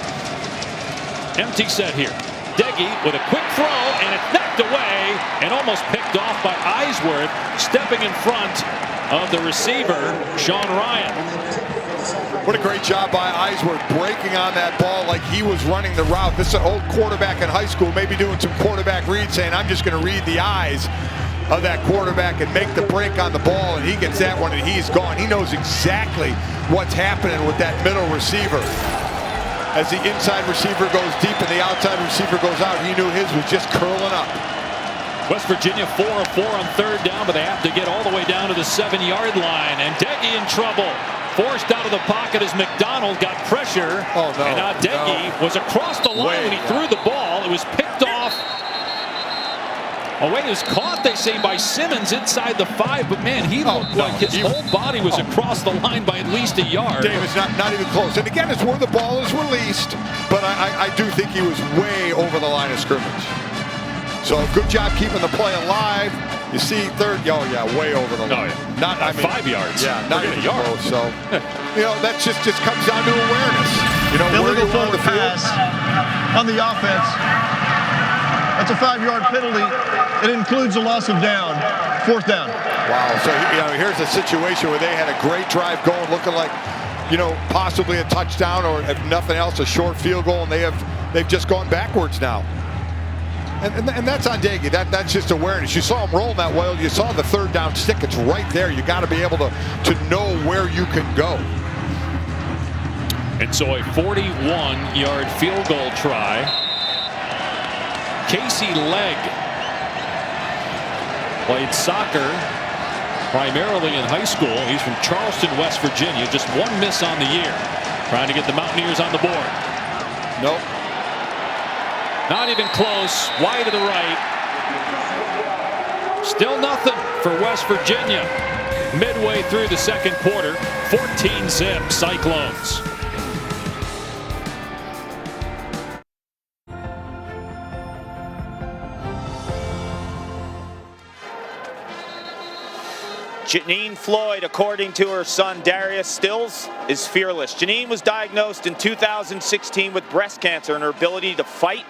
Empty set here. Deggy with a quick throw, and it's knocked away and almost picked off by Eisworth, stepping in front of the receiver, Sean Ryan. What a great job by Eisworth breaking on that ball like he was running the route. This is an old quarterback in high school, maybe doing some quarterback reads, saying, I'm just going to read the eyes of that quarterback and make the break on the ball, and he gets that one and he's gone. He knows exactly what's happening with that middle receiver. As the inside receiver goes deep and the outside receiver goes out, he knew his was just curling up. West Virginia 4 of 4 on 3rd down, but they have to get all the way down to the 7-yard line. And Deggy in trouble. Forced out of the pocket as McDonald got pressure. Oh, no. And now Deggy was across the line when he threw the ball. It was picked off. Oh, wait, it was caught, they say, by Simmons inside the 5. But, man, he looked like his whole body was across the line by at least a yard. Davis, not even close. And, again, it's where the ball is released. But I do think he was way over the line of scrimmage. So, good job keeping the play alive. You see 3rd, oh, yeah, way over the line. Oh, yeah. 5 yards. Yeah, not even a yard. Close, so, you know, that just comes down to awareness. You know, illegal forward pass on the offense. That's a 5-yard penalty. It includes a loss of down. 4th down. Wow. So, you know, here's a situation where they had a great drive going, looking like, you know, possibly a touchdown or, if nothing else, a short field goal, and they've just gone backwards now. And that's on Deggy. That's just awareness. You saw him rolling that well. You saw the 3rd down stick. It's right there. You got to be able to know where you can go. And so a 41-yard field goal try. Casey Legg played soccer primarily in high school. He's from Charleston, West Virginia. Just 1 miss on the year. Trying to get the Mountaineers on the board. Nope. Not even close. Wide to the right. Still nothing for West Virginia. Midway through the 2nd quarter, 14-zip Cyclones. Janine Floyd, according to her son Darius Stills, is fearless. Janine was diagnosed in 2016 with breast cancer, and her ability to fight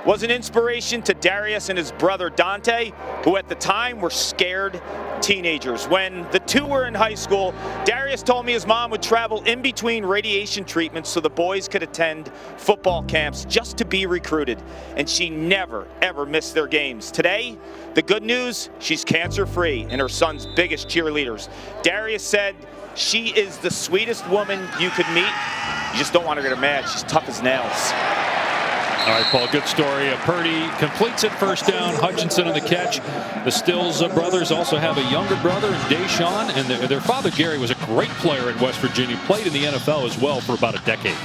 was an inspiration to Darius and his brother Dante, who at the time were scared teenagers. When the two were in high school, Darius told me his mom would travel in between radiation treatments so the boys could attend football camps just to be recruited. And she never, ever missed their games. Today, the good news, she's cancer-free and her son's biggest cheerleaders. Darius said she is the sweetest woman you could meet. You just don't want her to get mad. She's tough as nails. All right, Paul, good story. Purdy completes it, 1st down. Hutchinson on the catch. The Stills brothers also have a younger brother, Deshaun, and their father, Gary, was a great player at West Virginia. Played in the NFL as well for about a decade.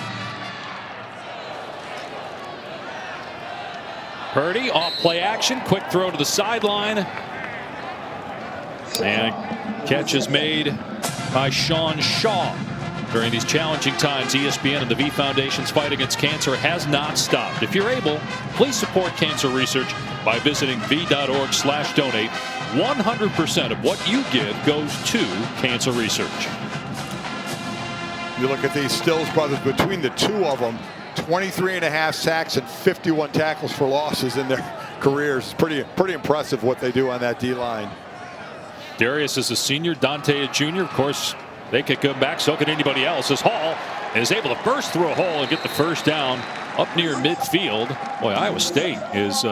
Purdy, off play action, quick throw to the sideline. And catch is made by Sean Shaw. During these challenging times, ESPN and the V Foundation's fight against cancer has not stopped. If you're able, please support cancer research by visiting v.org/donate. 100% of what you give goes to cancer research. You look at these Stills brothers, between the two of them, 23.5 sacks and 51 tackles for losses in their careers. Pretty impressive what they do on that D-line. Darius is a senior, Dante a junior. Of course, they could come back, so could anybody else. As Hall is able to burst through a hole and get the 1st down up near midfield. Boy, Iowa State is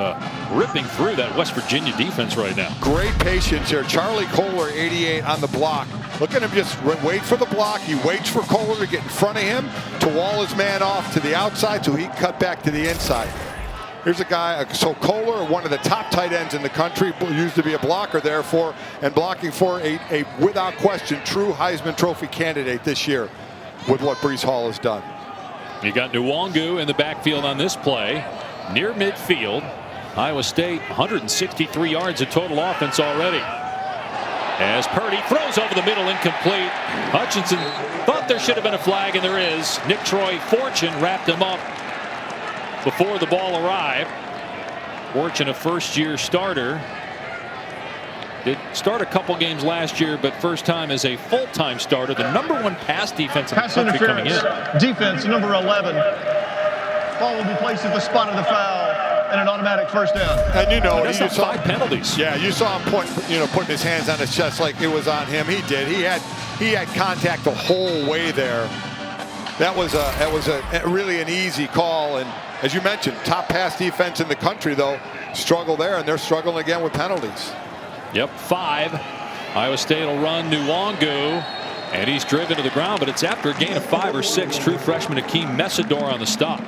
ripping through that West Virginia defense right now. Great patience here. Charlie Kohler, 88 on the block. Look at him just wait for the block. He waits for Kohler to get in front of him to wall his man off to the outside so he can cut back to the inside. Here's a guy, so Kohler, one of the top tight ends in the country, used to be a blocker there for, and blocking for a without question, true Heisman Trophy candidate this year with what Breece Hall has done. You got Nwangu in the backfield on this play, near midfield. Iowa State, 163 yards of total offense already. As Purdy throws over the middle, incomplete. Hutchinson thought there should have been a flag, and there is. Nick Troy Fortune wrapped him up before the ball arrived. Fortune, a first-year starter. Did start a couple games last year, but first time as a full-time starter. The #1 pass defense in the country coming in. Defense, number 11. Ball will be placed at the spot of the foul. And an automatic first down. And you know, you saw 5 penalties. Yeah, you saw him putting his hands on his chest like it was on him. He did. He had contact the whole way there. That was really an easy call. And as you mentioned, top pass defense in the country, though, struggle there, and they're struggling again with penalties. Yep, 5. Iowa State will run Nwangu, and he's driven to the ground, but it's after a gain of 5 or 6. True freshman Akeem Messidor on the stop.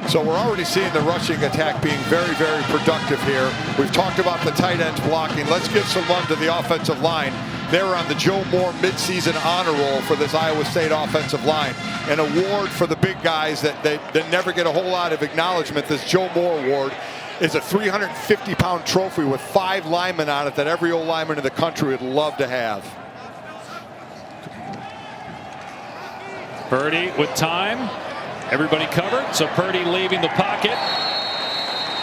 So we're already seeing the rushing attack being very, very productive here. We've talked about the tight ends blocking. Let's give some love to the offensive line. They're on the Joe Moore midseason honor roll for this Iowa State offensive line. An award for the big guys that never get a whole lot of acknowledgement. This Joe Moore Award is a 350-pound trophy with 5 linemen on it that every old lineman in the country would love to have. Purdy with time. Everybody covered, so Purdy leaving the pocket.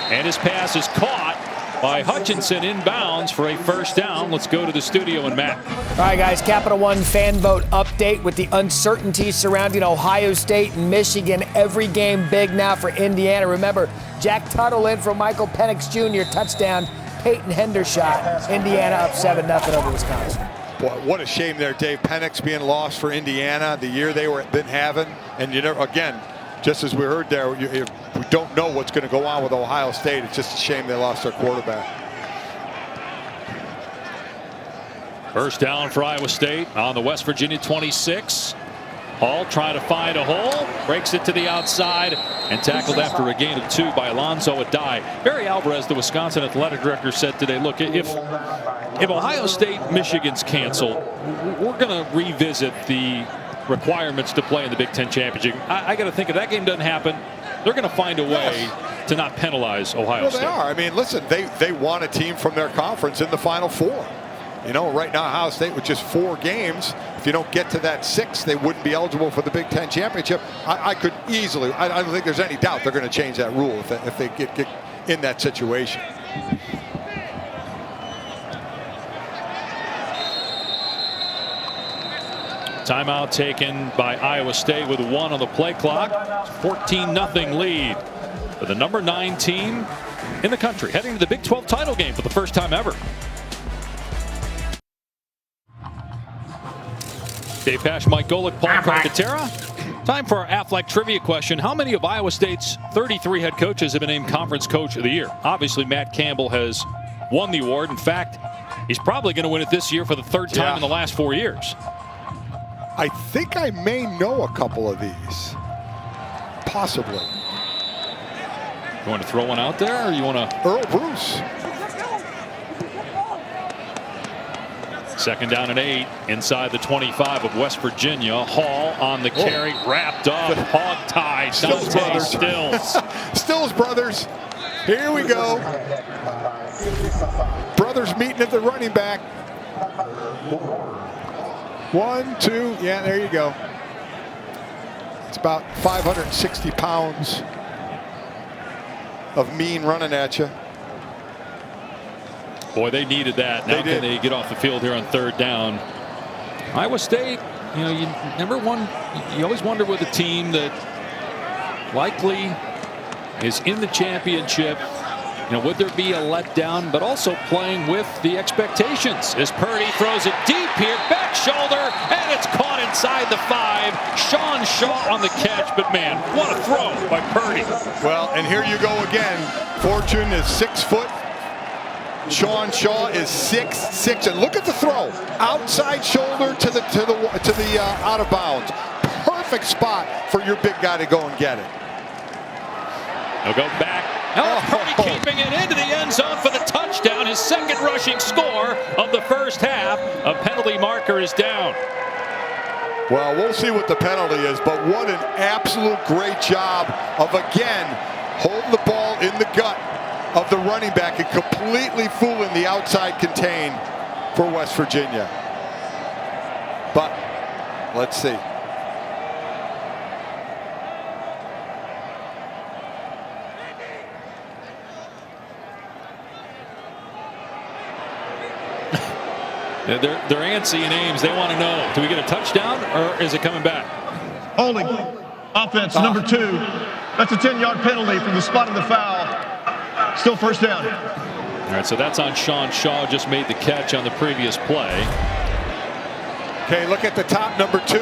And his pass is caught by Hutchinson inbounds for a first down. Let's go to the studio and Matt. All right, guys, Capital One fan vote update with the uncertainty surrounding Ohio State and Michigan. Every game big now for Indiana. Remember, Jack Tuttle in for Michael Penix Jr. Touchdown. Peyton Hendershot. Indiana up 7-0 over Wisconsin. Boy, what a shame there, Dave. Penix being lost for Indiana, the year they been having. And you know, again, just as we heard there, we don't know what's going to go on with Ohio State. It's just a shame they lost their quarterback. First down for Iowa State on the West Virginia 26. Hall trying to find a hole, breaks it to the outside, and tackled after a gain of 2 by Alonzo Adai. Barry Alvarez, the Wisconsin athletic director, said today, look, if Ohio State Michigan's canceled, we're going to revisit the requirements to play in the Big Ten Championship. I got to think if that game doesn't happen, they're going to find a way to not penalize Ohio State. Well, they are. I mean, listen, they want a team from their conference in the Final Four. You know, right now, Ohio State with just 4 games, if you don't get to that 6th, they wouldn't be eligible for the Big Ten Championship. I could easily, I don't think there's any doubt they're going to change that rule if they get in that situation. Timeout taken by Iowa State with 1 on the play clock. 14-0 lead for the #9 team in the country, heading to the Big 12 title game for the first time ever. Dave Pasch, Mike Golick, Paul Carcaterra. Time for our Aflac trivia question. How many of Iowa State's 33 head coaches have been named Conference Coach of the Year? Obviously, Matt Campbell has won the award. In fact, he's probably going to win it this year for the 3rd time in the last 4 years. I think I may know a couple of these. Possibly. You want to throw one out there, or you want to? Earl Bruce. 2nd down and 8 inside the 25 of West Virginia. Hall on the carry, wrapped up, hog tied. Stills brothers. Stills brothers. Here we go. Brothers meeting at the running back. 1, 2, yeah, there you go. It's about 560 pounds of mean running at you. Boy, they needed that. Now can they get off the field here on 3rd down? Iowa State, you know, you always wonder with a team that likely is in the championship, you know, would there be a letdown, but also playing with the expectations as Purdy throws it deep here, back shoulder, and it's caught inside the 5. Sean Shaw on the catch, but man, what a throw by Purdy. Well, and here you go again. Fortune is 6 foot. Sean Shaw is 6'6", and look at the throw, outside shoulder to the out of bounds. Perfect spot for your big guy to go and get it. They'll go back. Purdy keeping it into the end zone for the touchdown, his 2nd rushing score of the first half. A penalty marker is down. Well, we'll see what the penalty is, but what an absolute great job of, again, holding the ball in the gut of the running back and completely fooling the outside contain for West Virginia. Let's see. They're antsy in Ames. They want to know, do we get a touchdown or is it coming back? Holding. Offense, number 2. That's a 10-yard penalty from the spot of the foul. Still first down. All right, so that's on Sean Shaw. Just made the catch on the previous play. Okay, look at the top, number 2.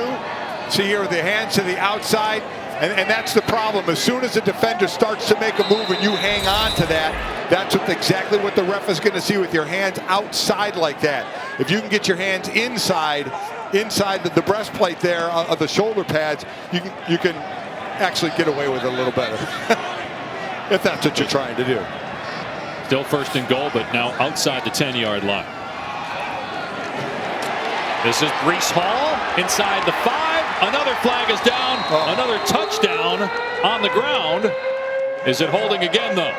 See here with the hands to the outside. And that's the problem. As soon as the defender starts to make a move and you hang on to that, that's exactly what the ref is going to see with your hands outside like that. If you can get your hands inside the breastplate there of the shoulder pads, you can actually get away with it a little better. If that's what you're trying to do. Still first and goal, but now outside the 10-yard line. This is Breece Hall inside the 5. Another flag is down. Another touchdown on the ground. Is it holding again, though?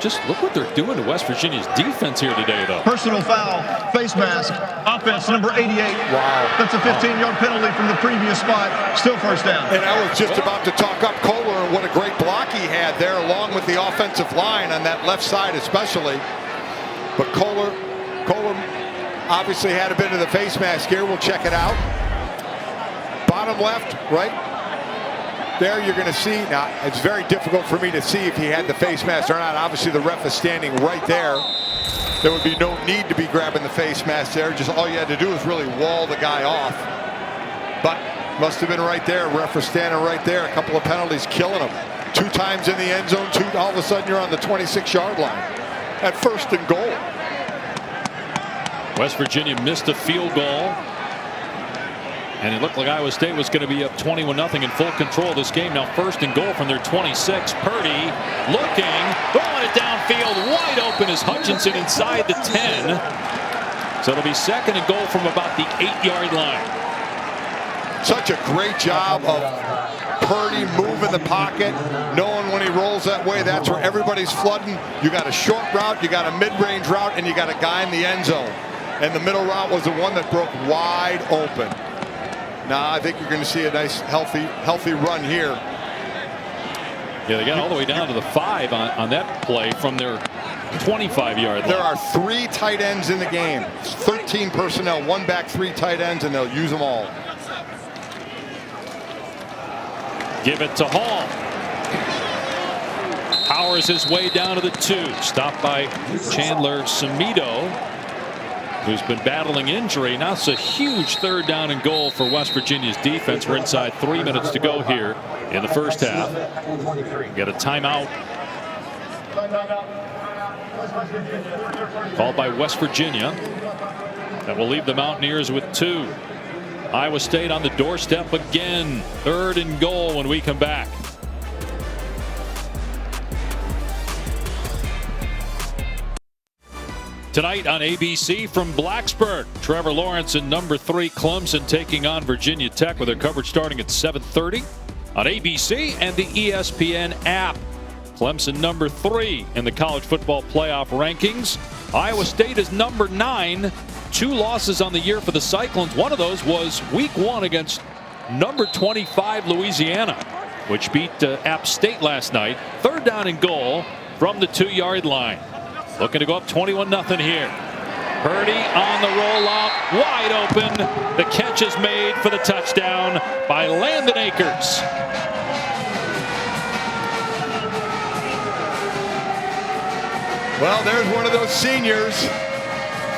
Just look what they're doing to West Virginia's defense here today, though. Personal foul, face mask, offense number 88. Wow. That's a 15-yard penalty from the previous spot. Still first down. And I was just about to talk up Kohler and what a great block he had there along with the offensive line on that left side especially. But Kohler obviously had a bit of the face mask here. We'll check it out. Bottom left, right? There you're going to see, now it's very difficult for me to see if he had the face mask or not. Obviously the ref is standing right there. There would be no need to be grabbing the face mask there. Just all you had to do was really wall the guy off. But must have been right there. Ref was standing right there. A couple of penalties killing him. 2 times in the end zone, 2, all of a sudden you're on the 26-yard line at first and goal. West Virginia missed a field goal. And it looked like Iowa State was going to be up 21-0 in full control of this game. Now first and goal from their 26. Purdy looking, throwing it downfield. Wide open is Hutchinson inside the 10. So it'll be second and goal from about the 8-yard line. Such a great job of Purdy moving the pocket, knowing when he rolls that way, that's where everybody's flooding. You got a short route, you got a mid-range route, and you got a guy in the end zone. And the middle route was the one that broke wide open. Now I think you're going to see a nice, healthy run here. Yeah, they got all the way down to the 5 on that play from their 25-yard line. There are 3 tight ends in the game. 13 personnel, 1 back, 3 tight ends, and they'll use them all. Give it to Hall. Powers his way down to the 2. Stopped by Chandler Samito, who's been battling injury. Now it's a huge third down and goal for West Virginia's defense. We're inside 3 minutes to go here in the first half. Get a timeout called by West Virginia. That will leave the Mountaineers with 2. Iowa State on the doorstep again. Third and goal when we come back. Tonight on ABC from Blacksburg, Trevor Lawrence and number 3 Clemson taking on Virginia Tech with their coverage starting at 7:30 on ABC and the ESPN app. Clemson number 3 in the college football playoff rankings. Iowa State is number 9. 2 losses on the year for the Cyclones. One of those was week 1 against number 25 Louisiana, which beat App State last night. Third down and goal from the 2-yard line. Looking to go up 21-0 here. Purdy on the rollout, wide open. The catch is made for the touchdown by Landon Akers. Well, there's one of those seniors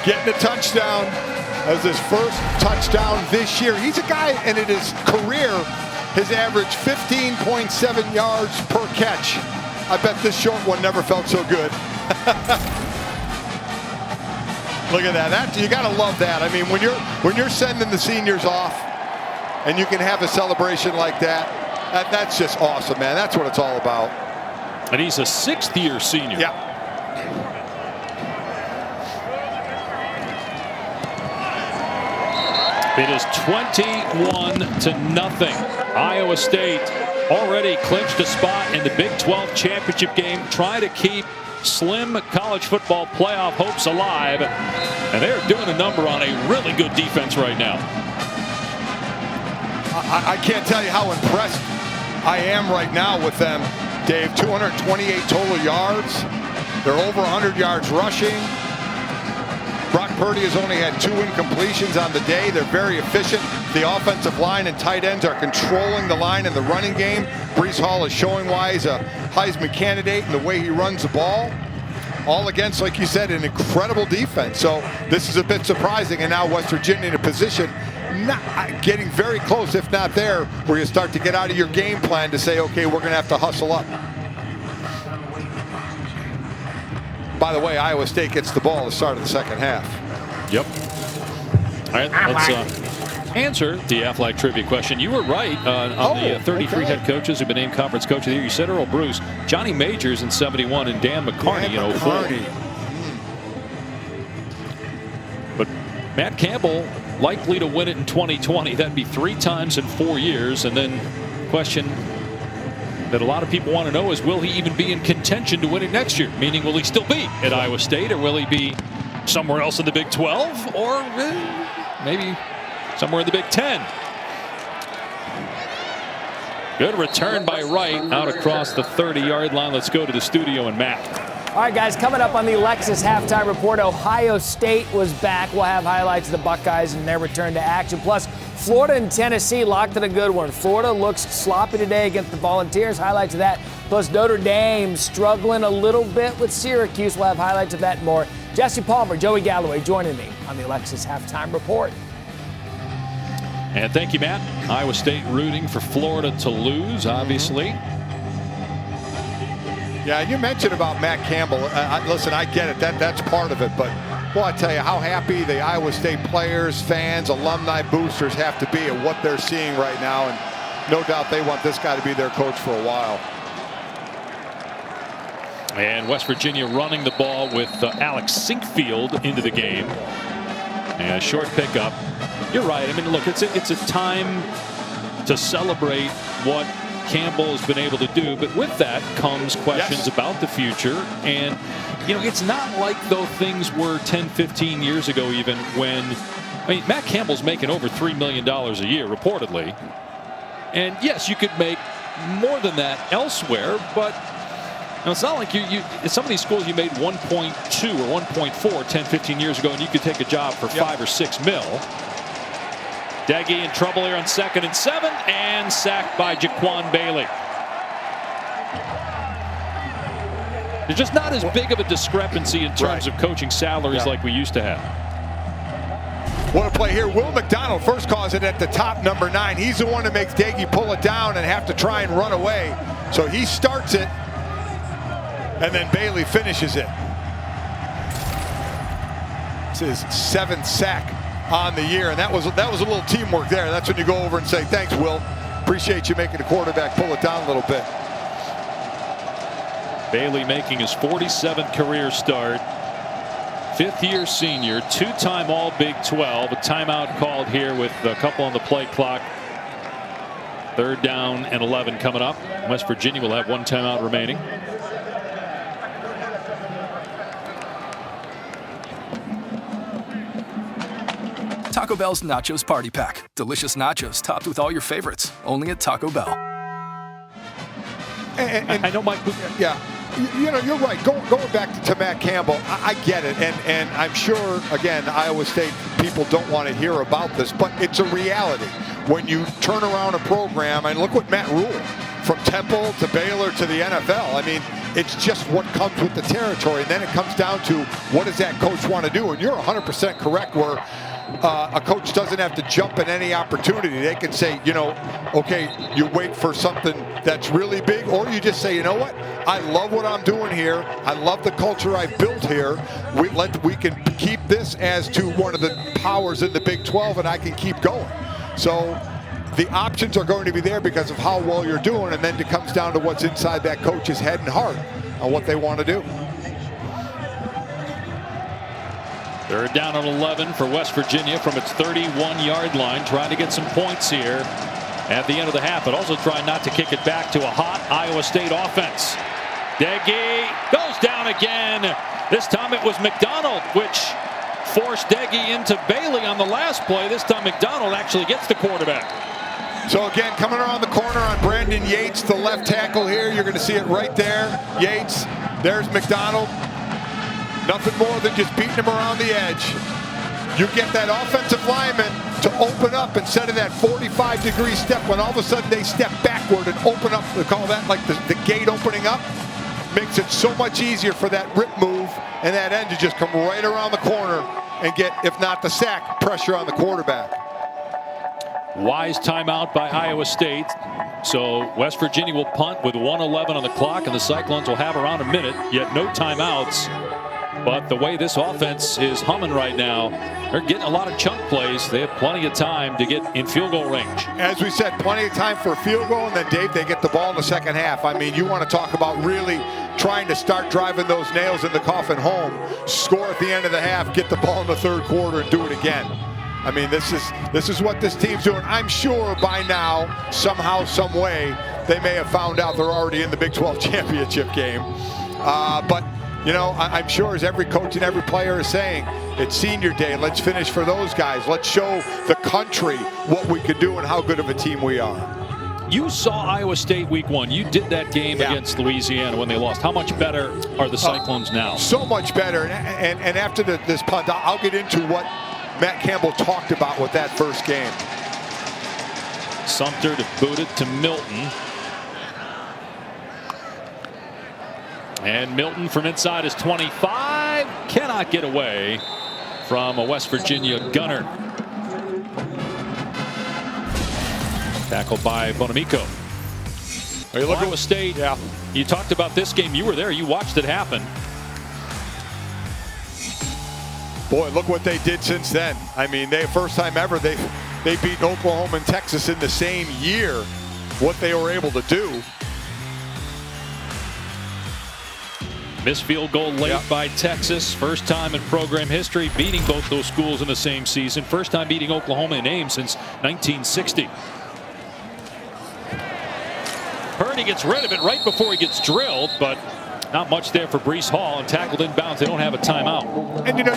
getting a touchdown as his first touchdown this year. He's a guy, and in his career, his average 15.7 yards per catch. I bet this short one never felt so good. Look at that. You got to love that. I mean, when you're sending the seniors off and you can have a celebration like that, that's just awesome, man. That's what it's all about. And he's a 6th-year senior. Yeah. It is 21-0. Iowa State already clinched a spot in the Big 12 championship game, trying to keep slim college football playoff hopes alive. And they're doing a number on a really good defense right now. I can't tell you how impressed I am right now with them, Dave. 228 total yards. They're over 100 yards rushing. Brock Purdy has only had 2 incompletions on the day. They're very efficient. The offensive line and tight ends are controlling the line in the running game. Breece Hall is showing why he's a Heisman candidate in the way he runs the ball. All against, like you said, an incredible defense. So this is a bit surprising. And now West Virginia in a position not getting very close, if not there, where you start to get out of your game plan to say, okay, we're going to have to hustle up. By the way, Iowa State gets the ball at the start of the second half. Yep. All right, let's answer the Athletic trivia question. You were right on the 33 head coaches who've been named Conference Coach of the Year. You said Earl Bruce, Johnny Majors in 71, and Dan McCarney in 04. But Matt Campbell likely to win it in 2020. That'd be 3 times in 4 years. And then question that a lot of people want to know is, will he even be in contention to win it next year? Meaning, will he still be at Iowa State, or will he be somewhere else in the Big 12, or maybe somewhere in the Big 10? Good return by Wright out across the 30-yard line. Let's go to the studio and Matt. All right, guys, coming up on the Alexis halftime report, Ohio State was back. We'll have highlights of the Buckeyes and their return to action. Plus, Florida and Tennessee locked in a good one. Florida looks sloppy today against the Volunteers. Highlights of that. Plus, Notre Dame struggling a little bit with Syracuse. We'll have highlights of that and more. Jesse Palmer, Joey Galloway joining me on the Alexis halftime report. And thank you, Matt. Iowa State rooting for Florida to lose, obviously. Yeah, you mentioned about Matt Campbell. Listen, I get it. That's part of it. But, well, I tell you how happy the Iowa State players, fans, alumni, boosters have to be at what they're seeing right now. And no doubt they want this guy to be their coach for a while. And West Virginia running the ball with Alex Sinkfield into the game. And a short pickup. You're right. I mean, look, it's a time to celebrate what Campbell has been able to do, but with that comes questions about the future. And you know, it's not like though things were 10-15 years ago, even when, I mean, Matt Campbell's making over $3 million a year reportedly, and yes, you could make more than that elsewhere, but you know, it's not like you in some of these schools you made 1.2 or 1.4 10-15 years ago, and you could take a job for 5 or 6 mil. Deggy in trouble here on 2nd and 7, and sacked by Jaquan Bailey. There's just not as big of a discrepancy in terms of coaching salaries like we used to have. What a play here. Will McDonald first calls it at the top, number 9. He's the one that makes Deggy pull it down and have to try and run away. So he starts it, and then Bailey finishes it. It's his 7th sack on the year, and that was a little teamwork there. That's when you go over and say, thanks, Will. Appreciate you making the quarterback pull it down a little bit. Bailey making his 47th career start. 5th-year senior, 2-time All-Big 12. A timeout called here with a couple on the play clock. 3rd down and 11 coming up. West Virginia will have 1 timeout remaining. Taco Bell's Nachos Party Pack. Delicious nachos topped with all your favorites. Only at Taco Bell. And I know, Mike. Yeah, you know, you're right. Going back to Matt Campbell, I get it, and I'm sure again Iowa State people don't want to hear about this, but it's a reality when you turn around a program. And look what Matt Rule, from Temple to Baylor to the NFL. I mean, it's just what comes with the territory, and then it comes down to what does that coach want to do. And you're 100% correct where a coach doesn't have to jump at any opportunity. They can say, you know, okay, you wait for something that's really big, or you just say, you know what, I love what I'm doing here. I love the culture I've built here. We can keep this as to one of the powers in the Big 12, and I can keep going. So the options are going to be there because of how well you're doing, and then it comes down to what's inside that coach's head and heart on what they want to do. 3rd down and 11 for West Virginia from its 31-yard line, trying to get some points here at the end of the half, but also trying not to kick it back to a hot Iowa State offense. Deggy goes goes down again. This time it was McDonald, which forced Deggy into Bailey on the last play. This time McDonald actually gets the quarterback. So again, coming around the corner on Brandon Yates, the left tackle here. You're going to see it right there. Yates, there's McDonald. Nothing more than just beating him around the edge. You get that offensive lineman to open up instead of that 45-degree step when all of a sudden they step backward and open up. They call that like the gate opening up. Makes it so much easier for that rip move and that end to just come right around the corner and get, if not the sack, pressure on the quarterback. Wise timeout by Iowa State. So West Virginia will punt with 1:11 on the clock, and the Cyclones will have around a minute, yet no timeouts. But the way this offense is humming right now, they're getting a lot of chunk plays. They have plenty of time to get in field goal range. As we said, plenty of time for a field goal, and then, Dave, they get the ball in the second half. I mean, you want to talk about really trying to start driving those nails in the coffin home, score at the end of the half, get the ball in the third quarter, and do it again. I mean, this is what this team's doing. I'm sure by now, somehow, some way, they may have found out they're already in the Big 12 championship game. But you know, I'm sure as every coach and every player is saying, it's senior day. Let's finish for those guys. Let's show the country what we could do and how good of a team we are. You saw Iowa State week 1. You did that game against Louisiana when they lost. How much better are the Cyclones now? So much better. And after this punt, I'll get into what Matt Campbell talked about with that first game. Sumter to boot it to Milton. And Milton from inside his 25 cannot get away from a West Virginia gunner. Tackled by Bonamico. Iowa State, you talked about this game. You were there. You watched it happen. Boy, look what they did since then. I mean, first time ever they beat Oklahoma and Texas in the same year. What they were able to do. Missed field goal late by Texas. First time in program history beating both those schools in the same season. First time beating Oklahoma in Ames since 1960. Purdy gets rid of it right before he gets drilled, but not much there for Breece Hall, and tackled inbounds. They don't have a timeout. And you know,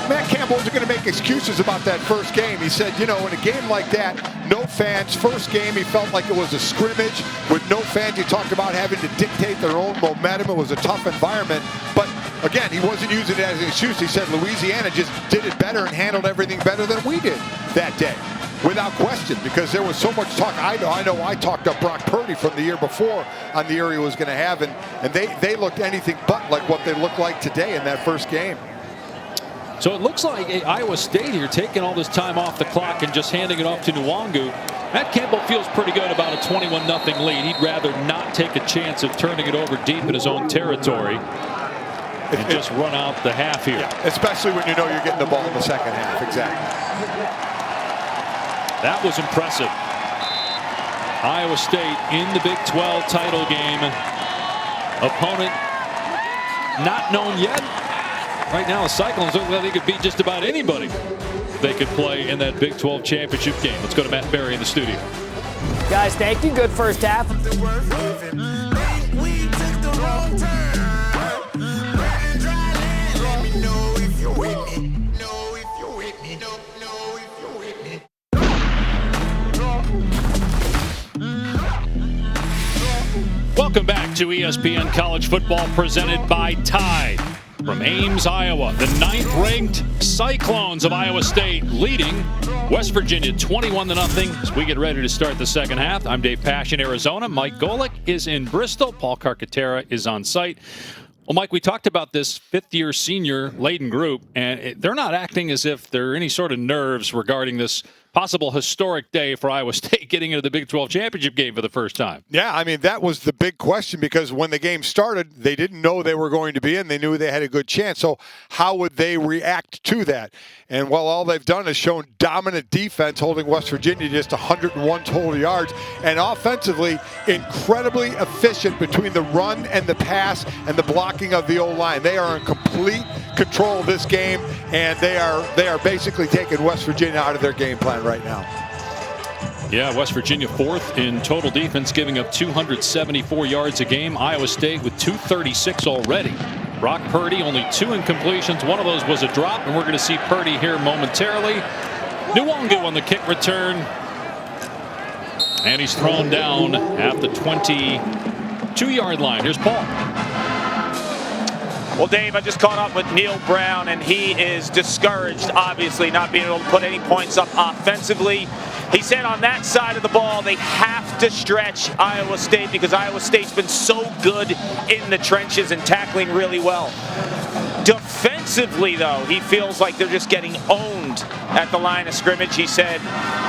Matt Campbell wasn't going to make excuses about that first game. He said, you know, in a game like that, no fans. First game, he felt like it was a scrimmage with no fans. He talked about having to dictate their own momentum. It was a tough environment. But again, he wasn't using it as an excuse. He said Louisiana just did it better and handled everything better than we did that day. Without question, because there was so much talk. I know I talked up Brock Purdy from the year before on the year he was going to have, and they looked anything but like what they looked like today in that first game. So it looks like Iowa State here taking all this time off the clock and just handing it off to Nwangu. Matt Campbell feels pretty good about a 21-0 lead. He'd rather not take a chance of turning it over deep in his own territory and just run out the half here. Yeah, especially when you know you're getting the ball in the second half. Exactly. That was impressive. Iowa State in the Big 12 title game. Opponent not known yet. Right now, the Cyclones look like they could beat just about anybody they could play in that Big 12 championship game. Let's go to Matt Berry in the studio. Guys, thank you. Good first half. Welcome back to ESPN College Football presented by Tide. From Ames, Iowa, the 9th-ranked Cyclones of Iowa State leading West Virginia 21-0 as we get ready to start the second half. I'm Dave Pasch in Arizona. Mike Golick is in Bristol. Paul Carcaterra is on site. Well, Mike, we talked about this fifth-year senior laden group, and they're not acting as if there are any sort of nerves regarding this possible historic day for Iowa State getting into the Big 12 championship game for the first time. Yeah, I mean, that was the big question because when the game started, they didn't know they were going to be in. They knew they had a good chance. So how would they react to that? And, well, all they've done is shown dominant defense, holding West Virginia just 101 total yards. And offensively, incredibly efficient between the run and the pass and the blocking of the O-line. They are in complete control of this game, and they are basically taking West Virginia out of their game plan right now. Yeah, West Virginia 4th in total defense, giving up 274 yards a game. Iowa State with 236 already. Brock Purdy only 2 incompletions. One of those was a drop, and we're going to see Purdy here momentarily. Nwangu on the kick return. And he's thrown down at the 22-yard line. Here's Paul. Well, Dave, I just caught up with Neil Brown, and he is discouraged, obviously, not being able to put any points up offensively. He said on that side of the ball, they have to stretch Iowa State because Iowa State's been so good in the trenches and tackling really well. Defensively, though, he feels like they're just getting owned at the line of scrimmage. He said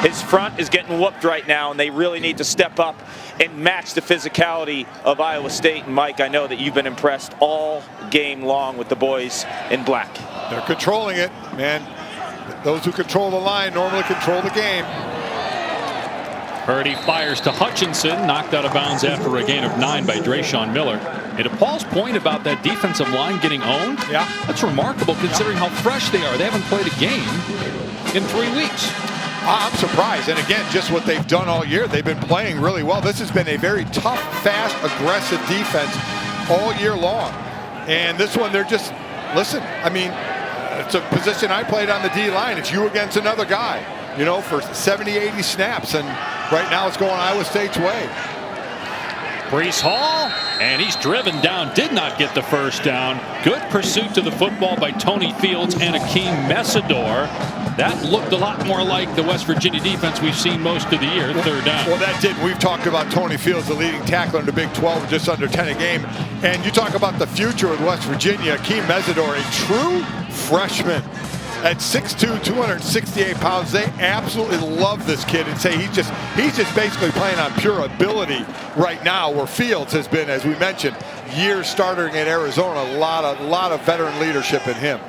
his front is getting whooped right now, and they really need to step up and match the physicality of Iowa State. And Mike, I know that you've been impressed all game long with the boys in black. They're controlling it, man. Those who control the line normally control the game. Purdy fires to Hutchinson, knocked out of bounds after a gain of 9 by Drayshawn Miller. And to Paul's point about that defensive line getting owned, that's remarkable considering how fresh they are. They haven't played a game in 3 weeks. I'm surprised. And again, just what they've done all year, they've been playing really well. This has been a very tough, fast, aggressive defense all year long. And this one, they're just, listen, I mean, it's a position I played on the D-line. It's you against another guy, you know, for 70, 80 snaps. And right now it's going Iowa State's way. Breece Hall, and he's driven down, did not get the first down. Good pursuit to the football by Tony Fields and Akeem Messidor. That looked a lot more like the West Virginia defense we've seen most of the year, third down. Well, that did. We've talked about Tony Fields, the leading tackler in the Big 12, just under 10 a game. And you talk about the future with West Virginia, Akeem Messidor, a true freshman. At 6'2", 268 pounds, they absolutely love this kid and say he's just basically playing on pure ability right now, where Fields has been, as we mentioned, years starting at Arizona. A lot of veteran leadership in him.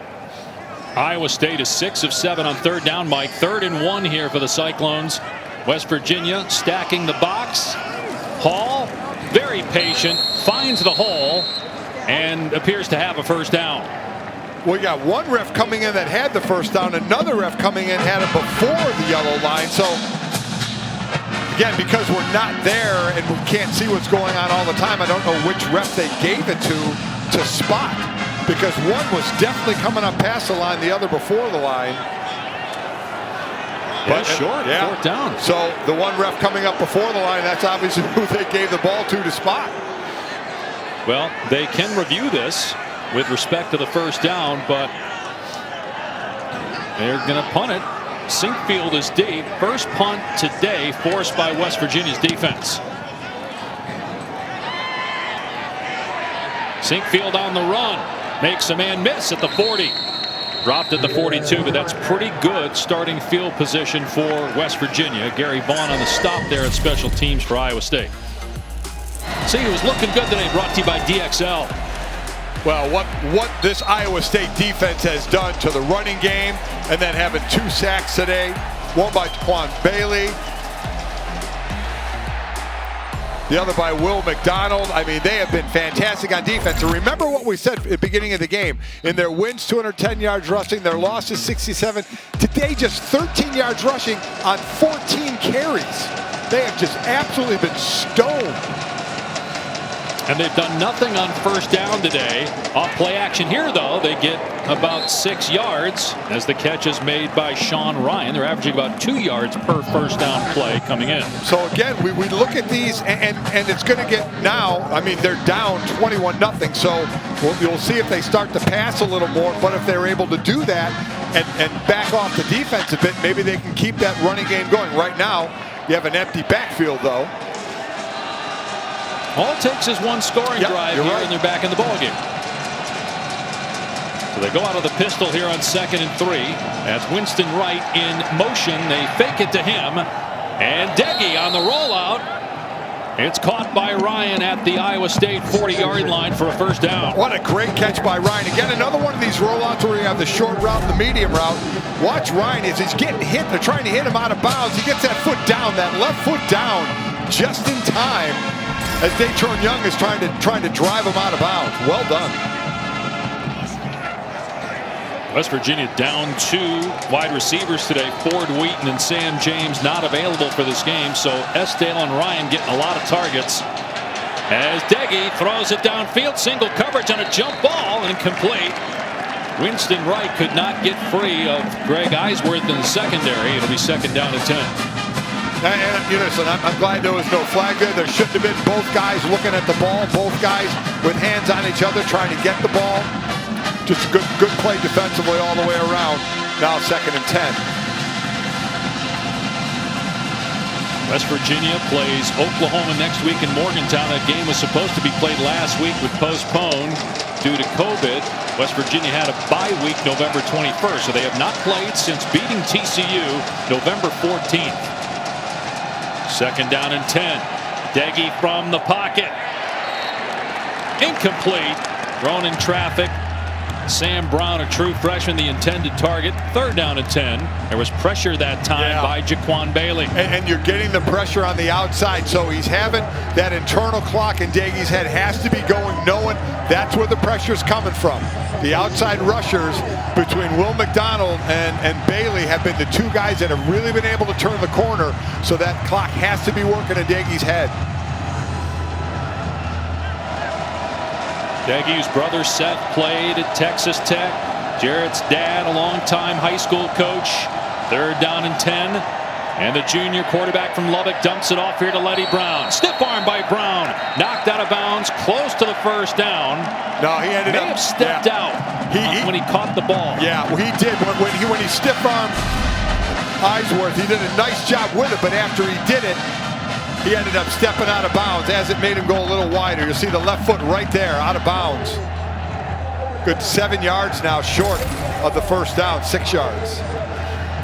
Iowa State is 6 of 7 on third down, Mike. 3rd and 1 here for the Cyclones. West Virginia stacking the box. Hall, very patient, finds the hole and appears to have a first down. We got one ref coming in that had the first down. Another ref coming in had it before the yellow line. So, again, because we're not there and we can't see what's going on all the time, I don't know which ref they gave it to spot. Because one was definitely coming up past the line, the other before the line. But short, 4th down. So the one ref coming up before the line, that's obviously who they gave the ball to spot. Well, they can review this with respect to the first down, but they're going to punt it. Sinkfield is deep. First punt today forced by West Virginia's defense. Sinkfield on the run. Makes a man miss at the 40. Dropped at the 42, but that's pretty good starting field position for West Virginia. Gary Vaughn on the stop there at special teams for Iowa State. See, he was looking good today, brought to you by DXL. Well, what this Iowa State defense has done to the running game, and then having 2 sacks today, one by Taquan Bailey, the other by Will McDonald. I mean, they have been fantastic on defense. And remember what we said at the beginning of the game. In their wins, 210 yards rushing. Their losses, 67. Today, just 13 yards rushing on 14 carries. They have just absolutely been stoned. And they've done nothing on first down today. Off play action here, though, they get about 6 yards as the catch is made by Sean Ryan. They're averaging about 2 yards per first down play coming in. So again, we look at these, and it's going to get now, I mean, they're down 21-0. So you'll see if they start to pass a little more. But if they're able to do that and back off the defense a bit, maybe they can keep that running game going. Right now, you have an empty backfield, though. All it takes is one scoring drive here, and they're back in the ballgame. So they go out of the pistol here on 2nd and 3. That's Winston Wright in motion. They fake it to him. And Deggy on the rollout. It's caught by Ryan at the Iowa State 40-yard line for a first down. What a great catch by Ryan. Again, another one of these rollouts where you have the short route and the medium route. Watch Ryan as he's getting hit. They're trying to hit him out of bounds. He gets that foot down, that left foot down, just in time, as Datron Young is trying to drive him out of bounds. Well done. West Virginia down 2 wide receivers today. Ford Wheaton and Sam James not available for this game, so Esdale and Ryan getting a lot of targets. As Deggy throws it downfield, single coverage on a jump ball, incomplete. Winston Wright could not get free of Greg Eisworth in the secondary. It'll be second down and 10. And you know, so I'm glad there was no flag there. There shouldn't have been. Both guys looking at the ball. Both guys with hands on each other trying to get the ball. Just a good play defensively all the way around. Now second and 10. West Virginia plays Oklahoma next week in Morgantown. That game was supposed to be played last week, but postponed due to COVID. West Virginia had a bye week November 21st, so they have not played since beating TCU November 14th. Second down and 10. Deggy from the pocket. Incomplete. Thrown in traffic. Sam Brown, a true freshman, the intended target. Third down and 10. There was pressure that time by Jaquan Bailey. And you're getting the pressure on the outside, so he's having that internal clock in Deggy's head has to be going, knowing that's where the pressure's coming from. The outside rushers between Will McDonald and Bailey have been the two guys that have really been able to turn the corner, so that clock has to be working in Deggy's head. Deggy's brother Seth played at Texas Tech. Jarrett's dad, a longtime high school coach. Third down and 10. And the junior quarterback from Lubbock dumps it off here to Letty Brown. Stiff arm by Brown. Knocked out of bounds, close to the first down. No, he ended May have stepped out when he caught the ball. Yeah, well, he did. When he stiff armed Eisworth, he did a nice job with it, but after he did it, he ended up stepping out of bounds as it made him go a little wider. You'll see the left foot right there, out of bounds. Good 7 yards now short of the first down, 6 yards.